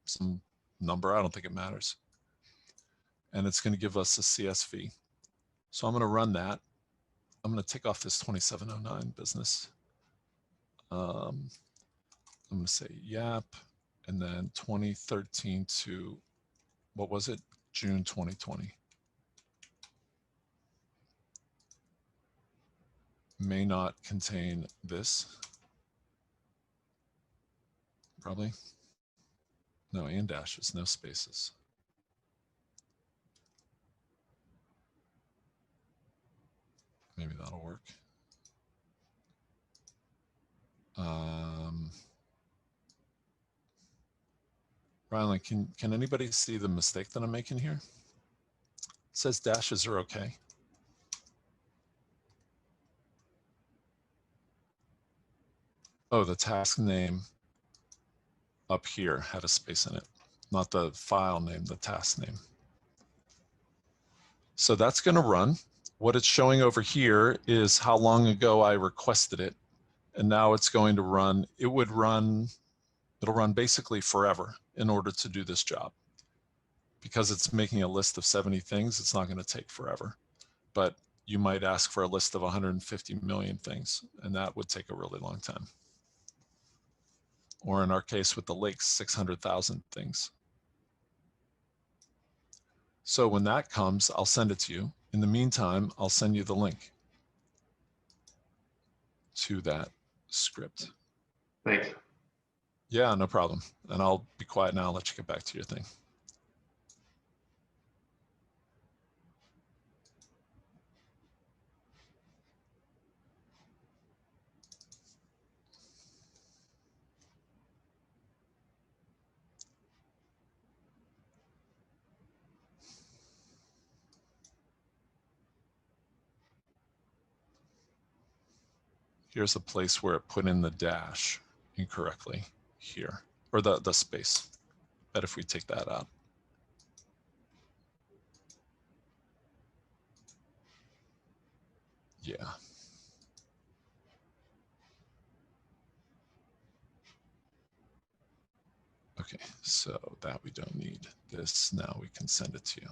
some number. I don't think it matters. And it's going to give us a CSV. So I'm going to run that. I'm going to take off this 2709 business. I'm going to say YAP and then 2013 to, what was it? June 2020. May not contain this. Probably. No, and dashes, no spaces. Maybe that'll work. Rylan, can anybody see the mistake that I'm making here? It says dashes are okay. Oh, the task name up here had a space in it, not the file name, the task name. So that's going to run. What it's showing over here is how long ago I requested it. And now it's going to run, it'll run basically forever in order to do this job. Because it's making a list of 70 things, it's not going to take forever. But you might ask for a list of 150 million things, and that would take a really long time. Or in our case with the lakes, 600,000 things. So when that comes, I'll send it to you. In the meantime, I'll send you the link to that script. Thanks. Yeah, no problem. And I'll be quiet now. I'll let you get back to your thing. Here's the place where it put in the dash incorrectly here, or the space. Bet if we take that out. Yeah. Okay, so that we don't need. This now we can send it to you.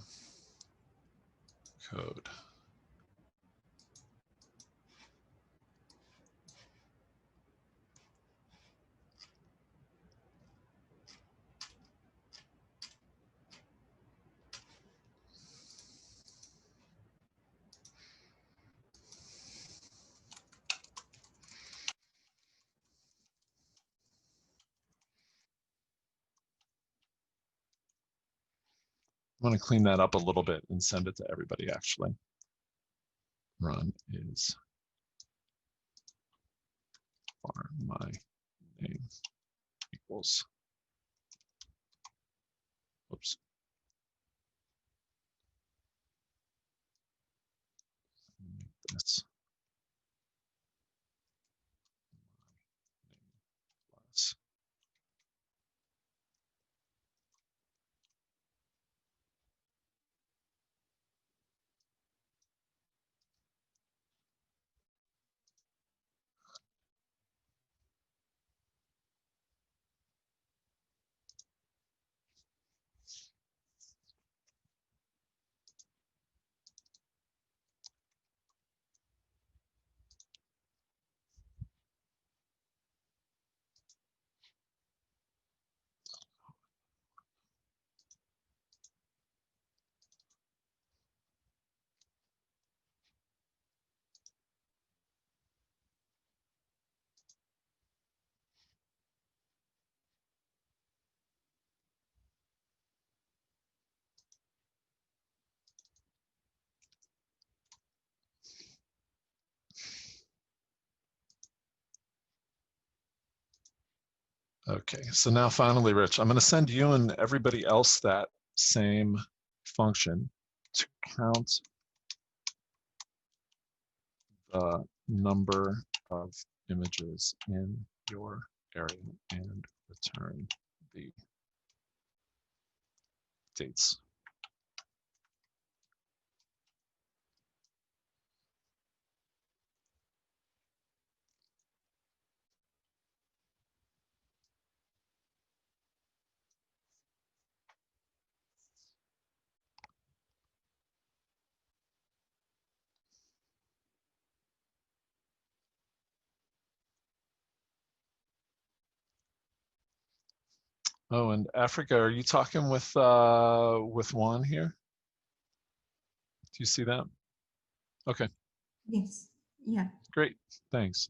Code. I'm going to clean that up a little bit and send it to everybody actually. Run is var my name equals, oops. this. Plus. Okay, so now finally, Rich, I'm going to send you and everybody else that same function to count the number of images in your area and return the dates. Oh, and Africa, are you talking with Juan here? Do you see that? Okay, Yes. Yeah. great, thanks.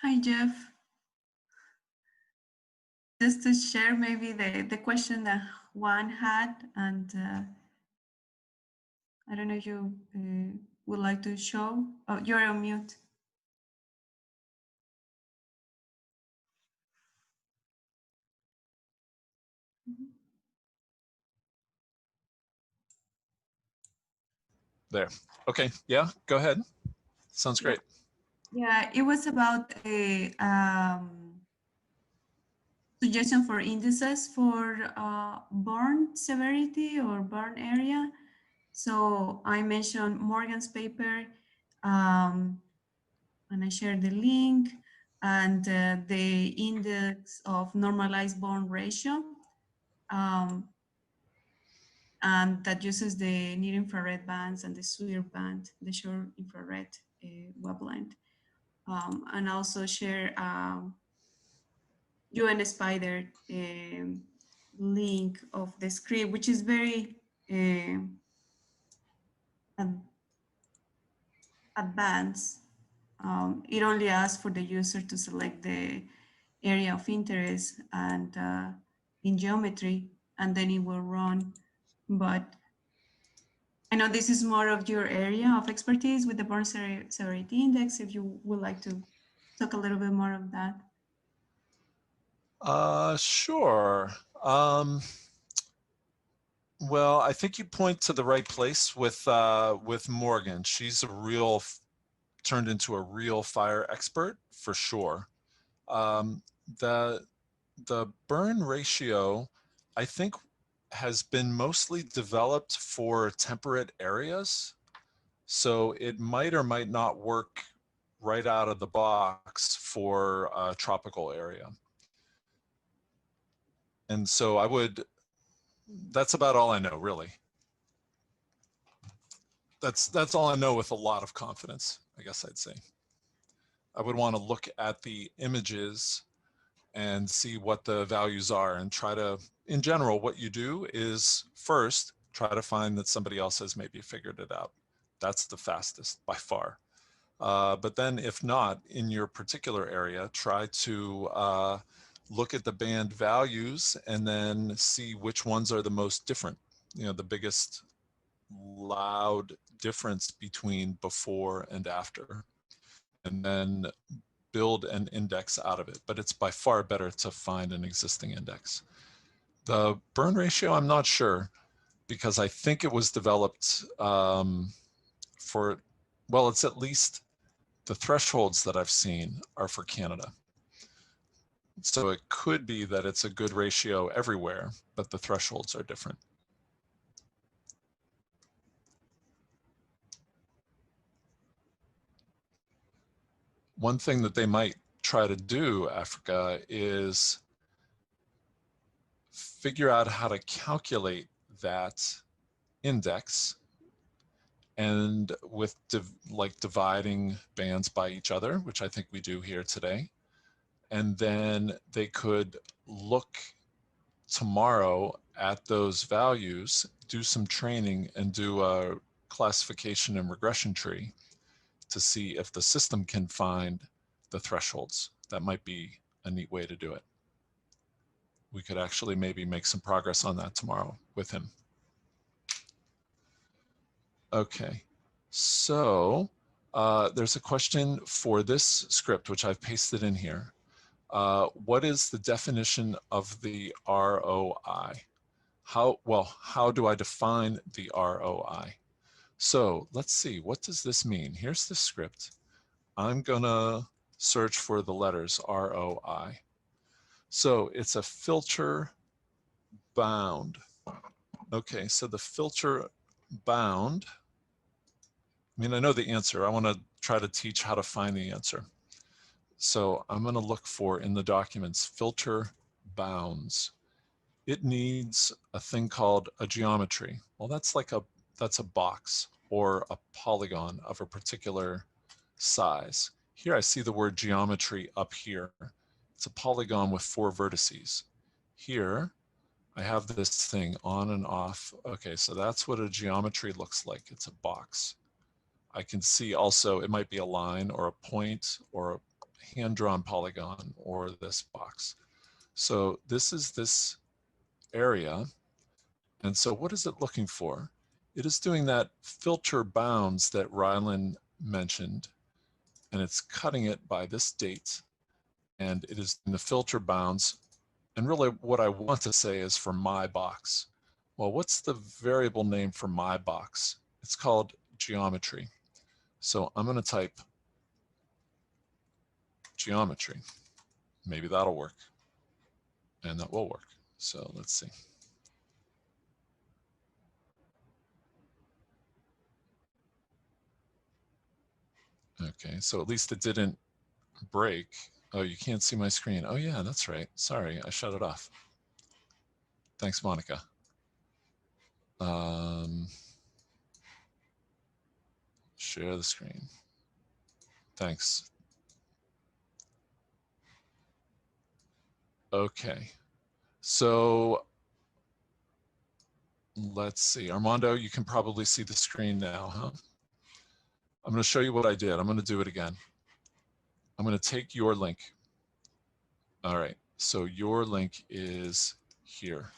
Hi, Jeff. Just to share maybe the question that Juan had, and I don't know if you would like to show. Oh, you're on mute. There. Okay. Yeah, go ahead. Sounds great. Yeah, it was about a suggestion for indices for burn severity or burn area. So I mentioned Morgan's paper, and I shared the link, and the index of normalized burn ratio, and that uses the near infrared bands and the SWIR band, the short infrared wavelength. And also share UN Spider link of the script, which is very advanced. It only asks for the user to select the area of interest and in geometry, and then it will run. But I know this is more of your area of expertise with the burn severity index, if you would like to talk a little bit more of that. Sure. Well, I think you point to the right place with Morgan. She's a real, turned into a real fire expert for sure. The burn ratio, I think, has been mostly developed for temperate areas. So it might or might not work right out of the box for a tropical area. And so I would, that's about all I know, really. That's all I know with a lot of confidence, I guess I'd say. I would want to look at the images and see what the values are and try to, in general, what you do is first try to find that somebody else has maybe figured it out. That's the fastest by far. But then if not, in your particular area, try to look at the band values and then see which ones are the most different, you know, the biggest loud difference between before and after, and then build an index out of it. But it's by far better to find an existing index. The burn ratio, I'm not sure, because I think it was developed for, well, it's at least the thresholds that I've seen are for Canada. So it could be that it's a good ratio everywhere, but the thresholds are different. One thing that they might try to do, Africa, is figure out how to calculate that index, and with like dividing bands by each other, which I think we do here today. And then they could look tomorrow at those values, do some training, and do a classification and regression tree to see if the system can find the thresholds. That might be a neat way to do it. We could actually maybe make some progress on that tomorrow with him. Okay, so there's a question for this script, which I've pasted in here. What is the definition of the ROI? How do I define the ROI? So let's see, what does this mean? Here's the script. I'm gonna search for the letters ROI. So it's a filter bound. Okay, so the filter bound, I mean, I know the answer. I wanna try to teach how to find the answer. So I'm gonna look for, in the documents, filter bounds. It needs a thing called a geometry. Well, that's a box or a polygon of a particular size. Here I see the word geometry up here. It's a polygon with 4 vertices. Here I have this thing on and off. Okay, so that's what a geometry looks like. It's a box. I can see also it might be a line or a point or a hand-drawn polygon or this box. So this is this area. And so what is it looking for? It is doing that filter bounds that Rylan mentioned, and it's cutting it by this date. And it is in the filter bounds. And really what I want to say is for my box. Well, what's the variable name for my box? It's called geometry. So I'm going to type geometry. Maybe that'll work. And that will work. So let's see. Okay, so at least it didn't break. Oh, you can't see my screen. Oh yeah, that's right. Sorry, I shut it off. Thanks, Monica. Share the screen. Thanks. Okay, so let's see. Armando, you can probably see the screen now, huh? I'm going to show you what I did. I'm going to do it again. I'm going to take your link. All right, so your link is here.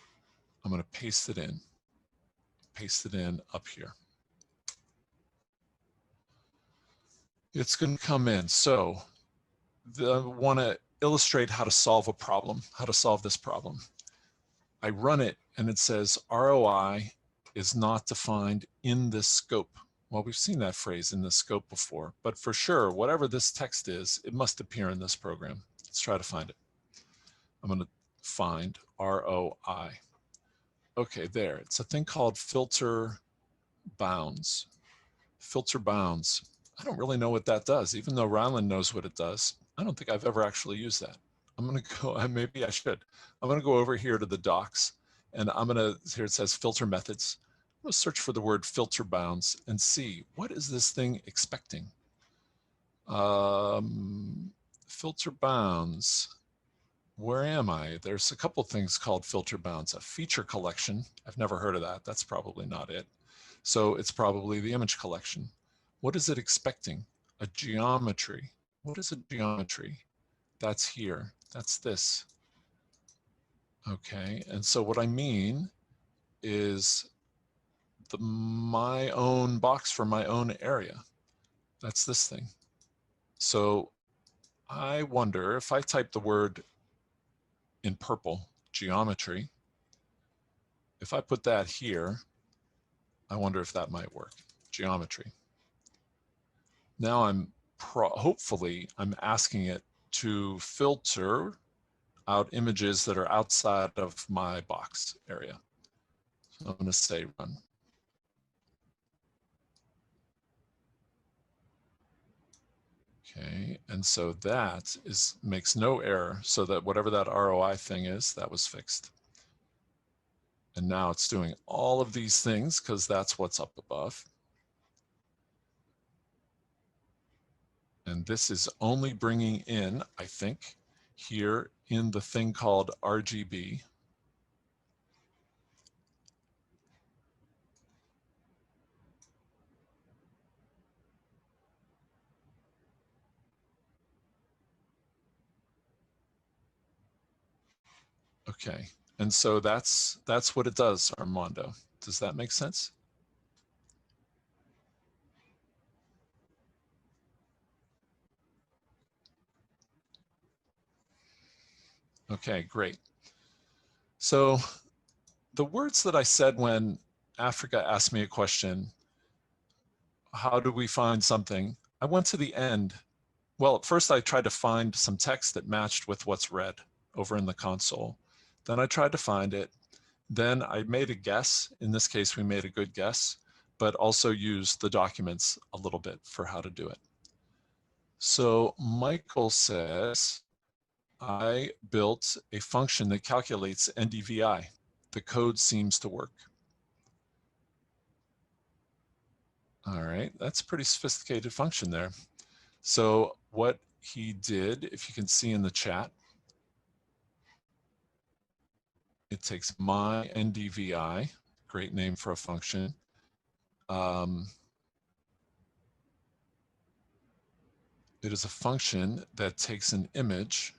I'm going to paste it in. Paste it in up here. It's going to come in. So I want to illustrate how to solve a problem, how to solve this problem. I run it and it says ROI is not defined in this scope. Well, we've seen that phrase in the scope before, but for sure, whatever this text is, it must appear in this program. Let's try to find it. I'm going to find ROI. Okay, there. It's a thing called filter bounds. Filter bounds. I don't really know what that does, even though Rylan knows what it does. I don't think I've ever actually used that. I'm going to go, maybe I should. I'm going to go over here to the docs, and I'm going to, here it says filter methods. I'm going to search for the word filter bounds and see, what is this thing expecting? Filter bounds. Where am I? There's a couple things called filter bounds. A feature collection. I've never heard of that. That's probably not it. So it's probably the image collection. What is it expecting? A geometry. What is a geometry? That's here. That's this. Okay, and so what I mean is my own box for my own area. That's this thing. So I wonder if I type the word in purple, geometry, if I put that here, I wonder if that might work. Geometry. Now I'm hopefully I'm asking it to filter out images that are outside of my box area. So I'm going to say run. Okay, and so that makes no error, so that whatever that ROI thing is, that was fixed. And now it's doing all of these things because that's what's up above. And this is only bringing in, I think, here in the thing called RGB. Okay, and so that's what it does, Armando. Does that make sense? Okay, great. So the words that I said when Africa asked me a question, how do we find something? I went to the end. Well, at first I tried to find some text that matched with what's read over in the console. Then I tried to find it. Then I made a guess. In this case, we made a good guess, but also used the documents a little bit for how to do it. So Michael says, I built a function that calculates NDVI. The code seems to work. All right, that's a pretty sophisticated function there. So what he did, if you can see in the chat, it takes my NDVI, great name for a function. It is a function that takes an image.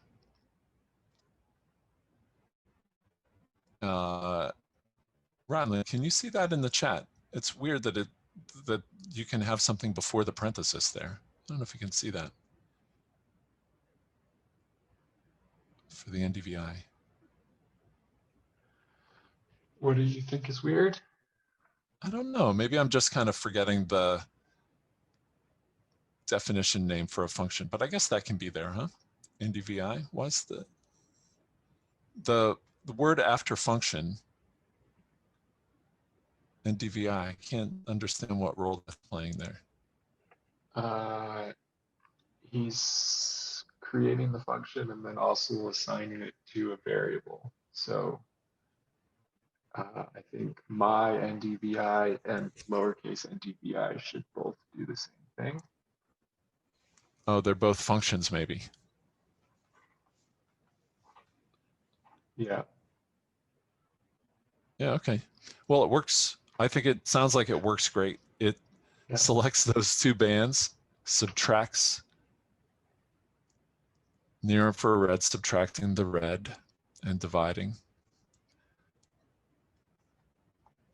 Ronlin, can you see that in the chat? It's weird that that you can have something before the parenthesis there. I don't know if you can see that for the NDVI. What do you think is weird? I don't know. Maybe I'm just kind of forgetting the definition name for a function, but I guess that can be there, huh? NDVI. What's the word after function? NDVI. I can't understand what role that's playing there. He's creating the function and then also assigning it to a variable. So I think my NDVI and lowercase ndvi should both do the same thing. Oh, they're both functions, maybe. Yeah. Yeah, okay. Well, it works. I think it sounds like it works great. It selects those two bands, subtracts near infrared, subtracting the red and dividing.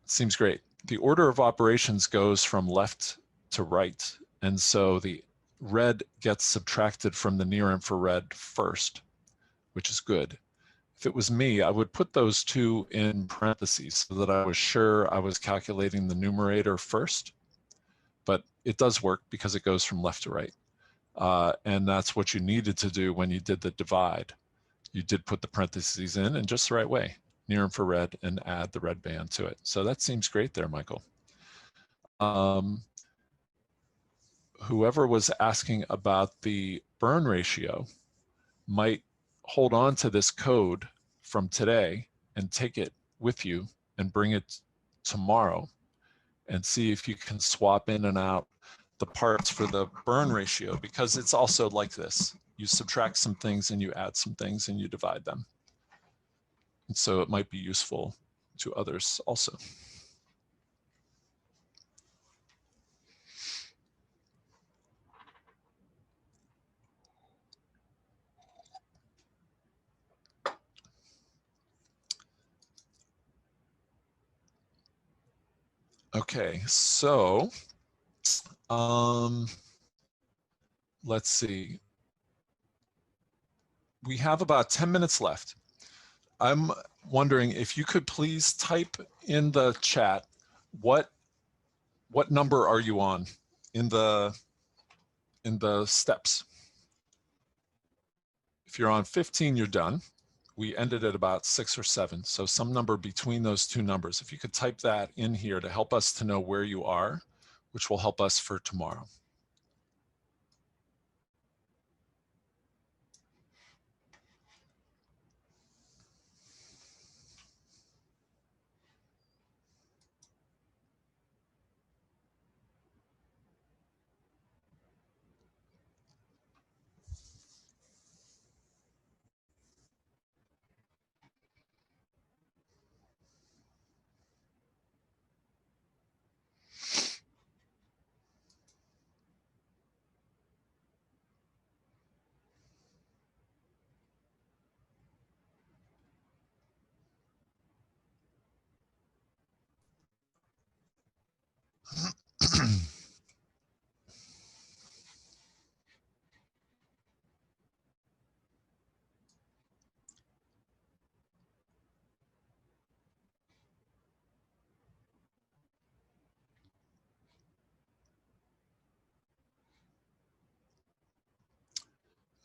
Seems great. The order of operations goes from left to right. And so the red gets subtracted from the near infrared first, which is good. If it was me, I would put those two in parentheses so that I was sure I was calculating the numerator first. But it does work because it goes from left to right. And that's what you needed to do when you did the divide. You did put the parentheses in just the right way, near infrared, and add the red band to it. So that seems great there, Michael. Whoever was asking about the burn ratio might hold on to this code from today and take it with you and bring it tomorrow and see if you can swap in and out the parts for the burn ratio, because it's also like this. You subtract some things and you add some things and you divide them. And so it might be useful to others also. Okay, so let's see. We have about 10 minutes left. I'm wondering if you could please type in the chat, what number are you on in the steps? If you're on 15, you're done. We ended at about 6 or 7, so some number between those two numbers. If you could type that in here to help us to know where you are, which will help us for tomorrow.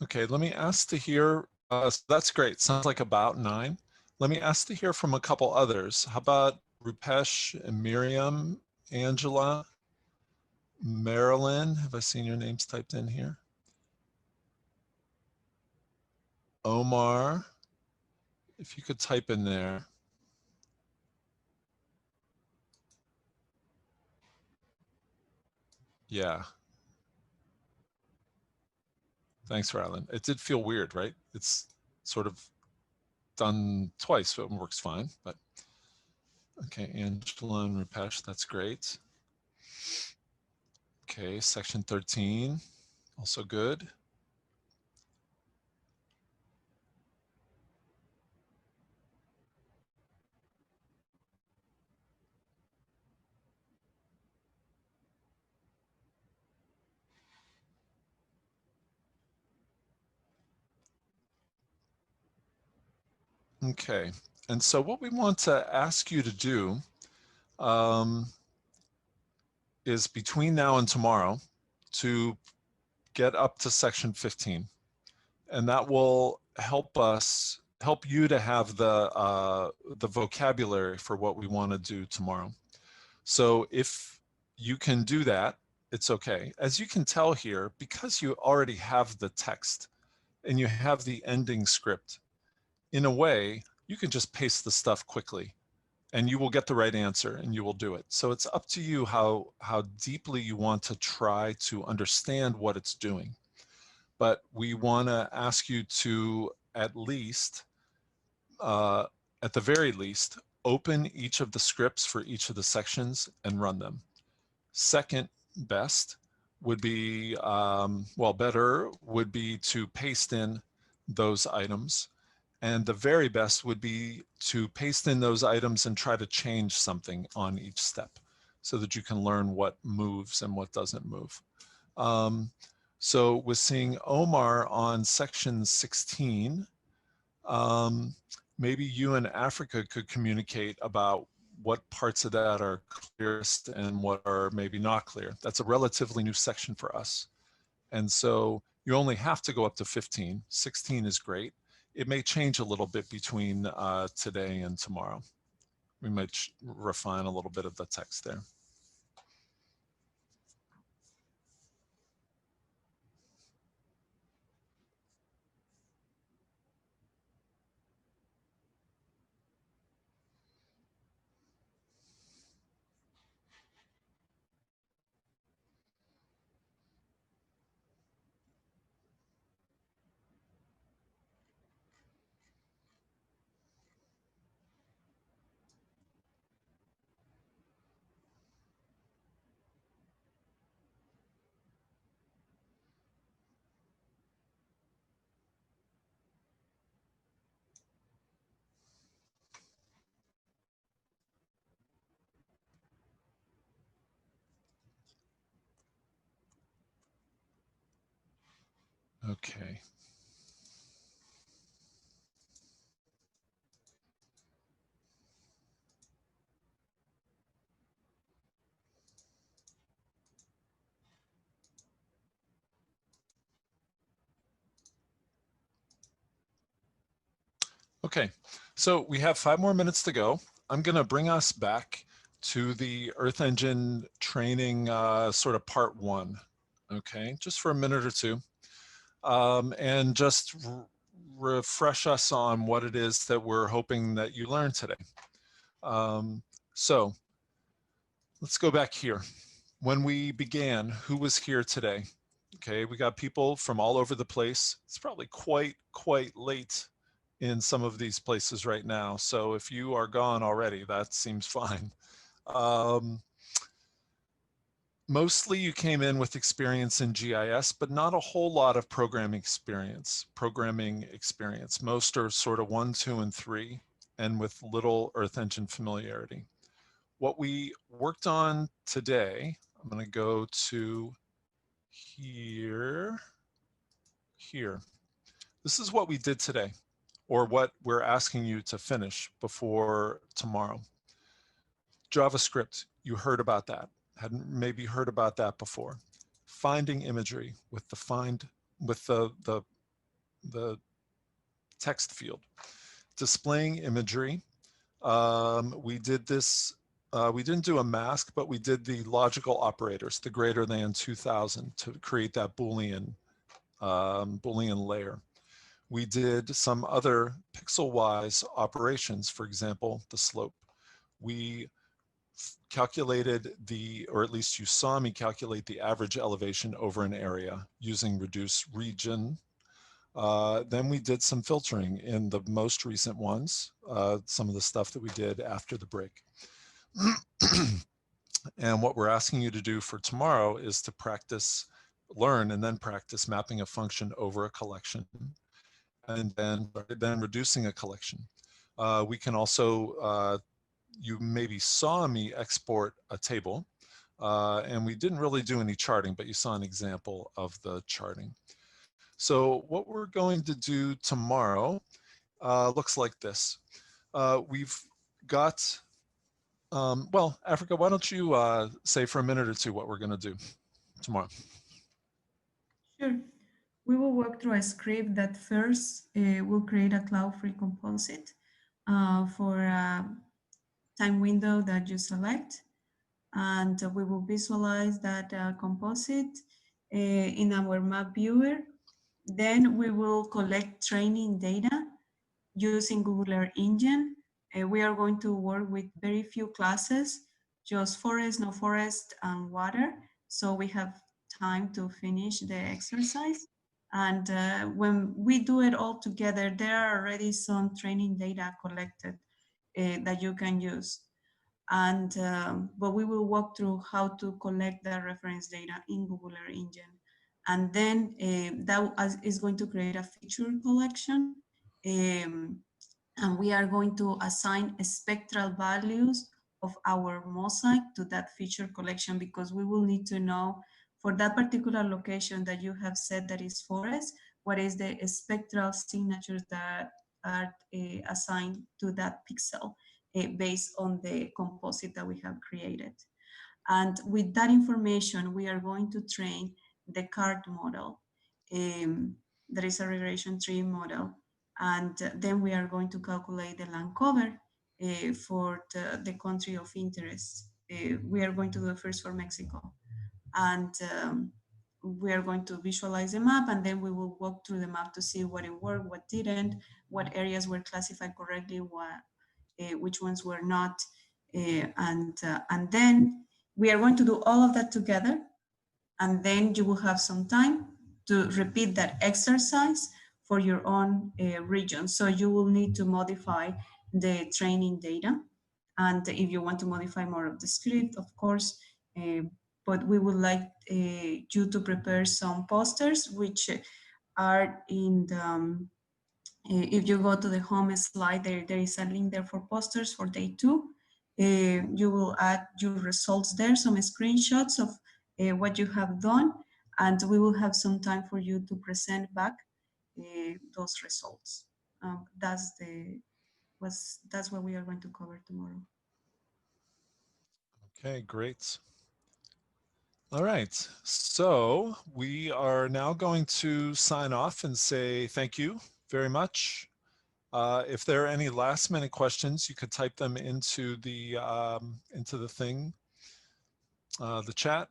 Okay, let me ask to hear, so that's great. Sounds like about 9. Let me ask to hear from a couple others. How about Rupesh and Miriam, Angela, Marilyn? Have I seen your names typed in here? Omar, if you could type in there. Yeah. Thanks, Rylan. It did feel weird, right? It's sort of done twice, so it works fine. But okay, Angela and Rupesh, that's great. Okay, section 13, Also good. Okay, and so what we want to ask you to do is between now and tomorrow to get up to section 15. And that will help you to have the vocabulary for what we want to do tomorrow. So if you can do that, it's okay. As you can tell here, because you already have the text and you have the ending script, in a way, you can just paste the stuff quickly and you will get the right answer and you will do it. So it's up to you how deeply you want to try to understand what it's doing. But we want to ask you to at least, at the very least, open each of the scripts for each of the sections and run them. Second best would be, well, better would be to paste in those items. And the very best would be to paste in those items and try to change something on each step so that you can learn what moves and what doesn't move. So with seeing Omar on section 16, maybe you and Africa could communicate about what parts of that are clearest and what are maybe not clear. That's a relatively new section for us. And so you only have to go up to 15. 16 is great. It may change a little bit between today and tomorrow. We might refine a little bit of the text there. Okay. Okay, so we have 5 more minutes to go. I'm going to bring us back to the Earth Engine training sort of part 1, okay, just for a minute or two, and just refresh us on what it is that we're hoping that you learn today. So let's go back here. When we began, who was here today? Okay, we got people from all over the place. It's probably quite late in some of these places right now. So if you are gone already, that seems fine. Mostly you came in with experience in GIS, but not a whole lot of programming experience. Most are sort of 1, 2, and 3, and with little Earth Engine familiarity. What we worked on today, I'm going to go to here. This is what we did today, or what we're asking you to finish before tomorrow. JavaScript, you heard about that. Hadn't maybe heard about that before. Finding imagery with the text field. Displaying imagery. We did this, we didn't do a mask, but we did the logical operators, the greater than 2000, to create that Boolean layer. We did some other pixel-wise operations, for example, the slope. We calculated or at least you saw me calculate the average elevation over an area using reduce region. Then we did some filtering in the most recent ones, some of the stuff that we did after the break. And what we're asking you to do for tomorrow is to practice learn and then practice mapping a function over a collection, and then reducing a collection. We can also, you maybe saw me export a table, and we didn't really do any charting, but you saw an example of the charting. So what we're going to do tomorrow looks like this. We've got, well, Africa, why don't you say for a minute or two what we're going to do tomorrow? Sure. We will walk through a script that first will create a cloud-free composite for a time window that you select. And we will visualize that composite in our map viewer. Then we will collect training data using Google Earth Engine. We are going to work with very few classes, just forest, no forest, and water. So we have time to finish the exercise. And when we do it all together, there are already some training data collected that you can use. And but we will walk through how to collect that reference data in Google Earth Engine. And then that is going to create a feature collection. And we are going to assign spectral values of our mosaic to that feature collection, because we will need to know for that particular location that you have said that is forest, what is the spectral signatures that are assigned to that pixel based on the composite that we have created. And with that information, we are going to train the card model. There is a regression tree model. And then we are going to calculate the land cover for the country of interest. We are going to do it first for Mexico. And we are going to visualize the map, and then we will walk through the map to see what it worked, what didn't, what areas were classified correctly, which ones were not. And then we are going to do all of that together, and then you will have some time to repeat that exercise for your own region. So you will need to modify the training data. And if you want to modify more of the script, of course, but we would like you to prepare some posters, which are in the, if you go to the home slide, there is a link there for posters for day 2. You will add your results there, some screenshots of what you have done, and we will have some time for you to present back those results. That's what we are going to cover tomorrow. Okay, great. All right, so we are now going to sign off and say thank you very much. If there are any last minute questions, you could type them into the thing, the chat.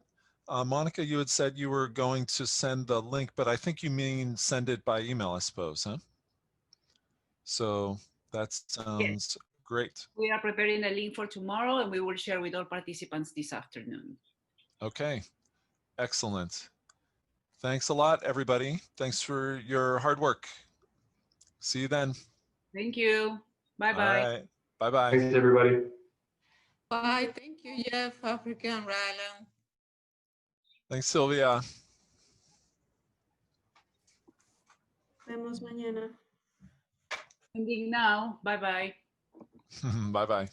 Monica, you had said you were going to send the link, but I think you mean send it by email, I suppose, huh? So that sounds great. We are preparing a link for tomorrow, and we will share with all participants this afternoon. Okay, excellent. Thanks a lot, everybody. Thanks for your hard work. See you then. Thank you. Bye-bye. All right. Bye-bye. Thanks, everybody. Bye. Thank you, Jeff, Africa, and Rylan. Thanks, Sylvia. Vemos mañana. Ending now. Bye-bye. Bye-bye.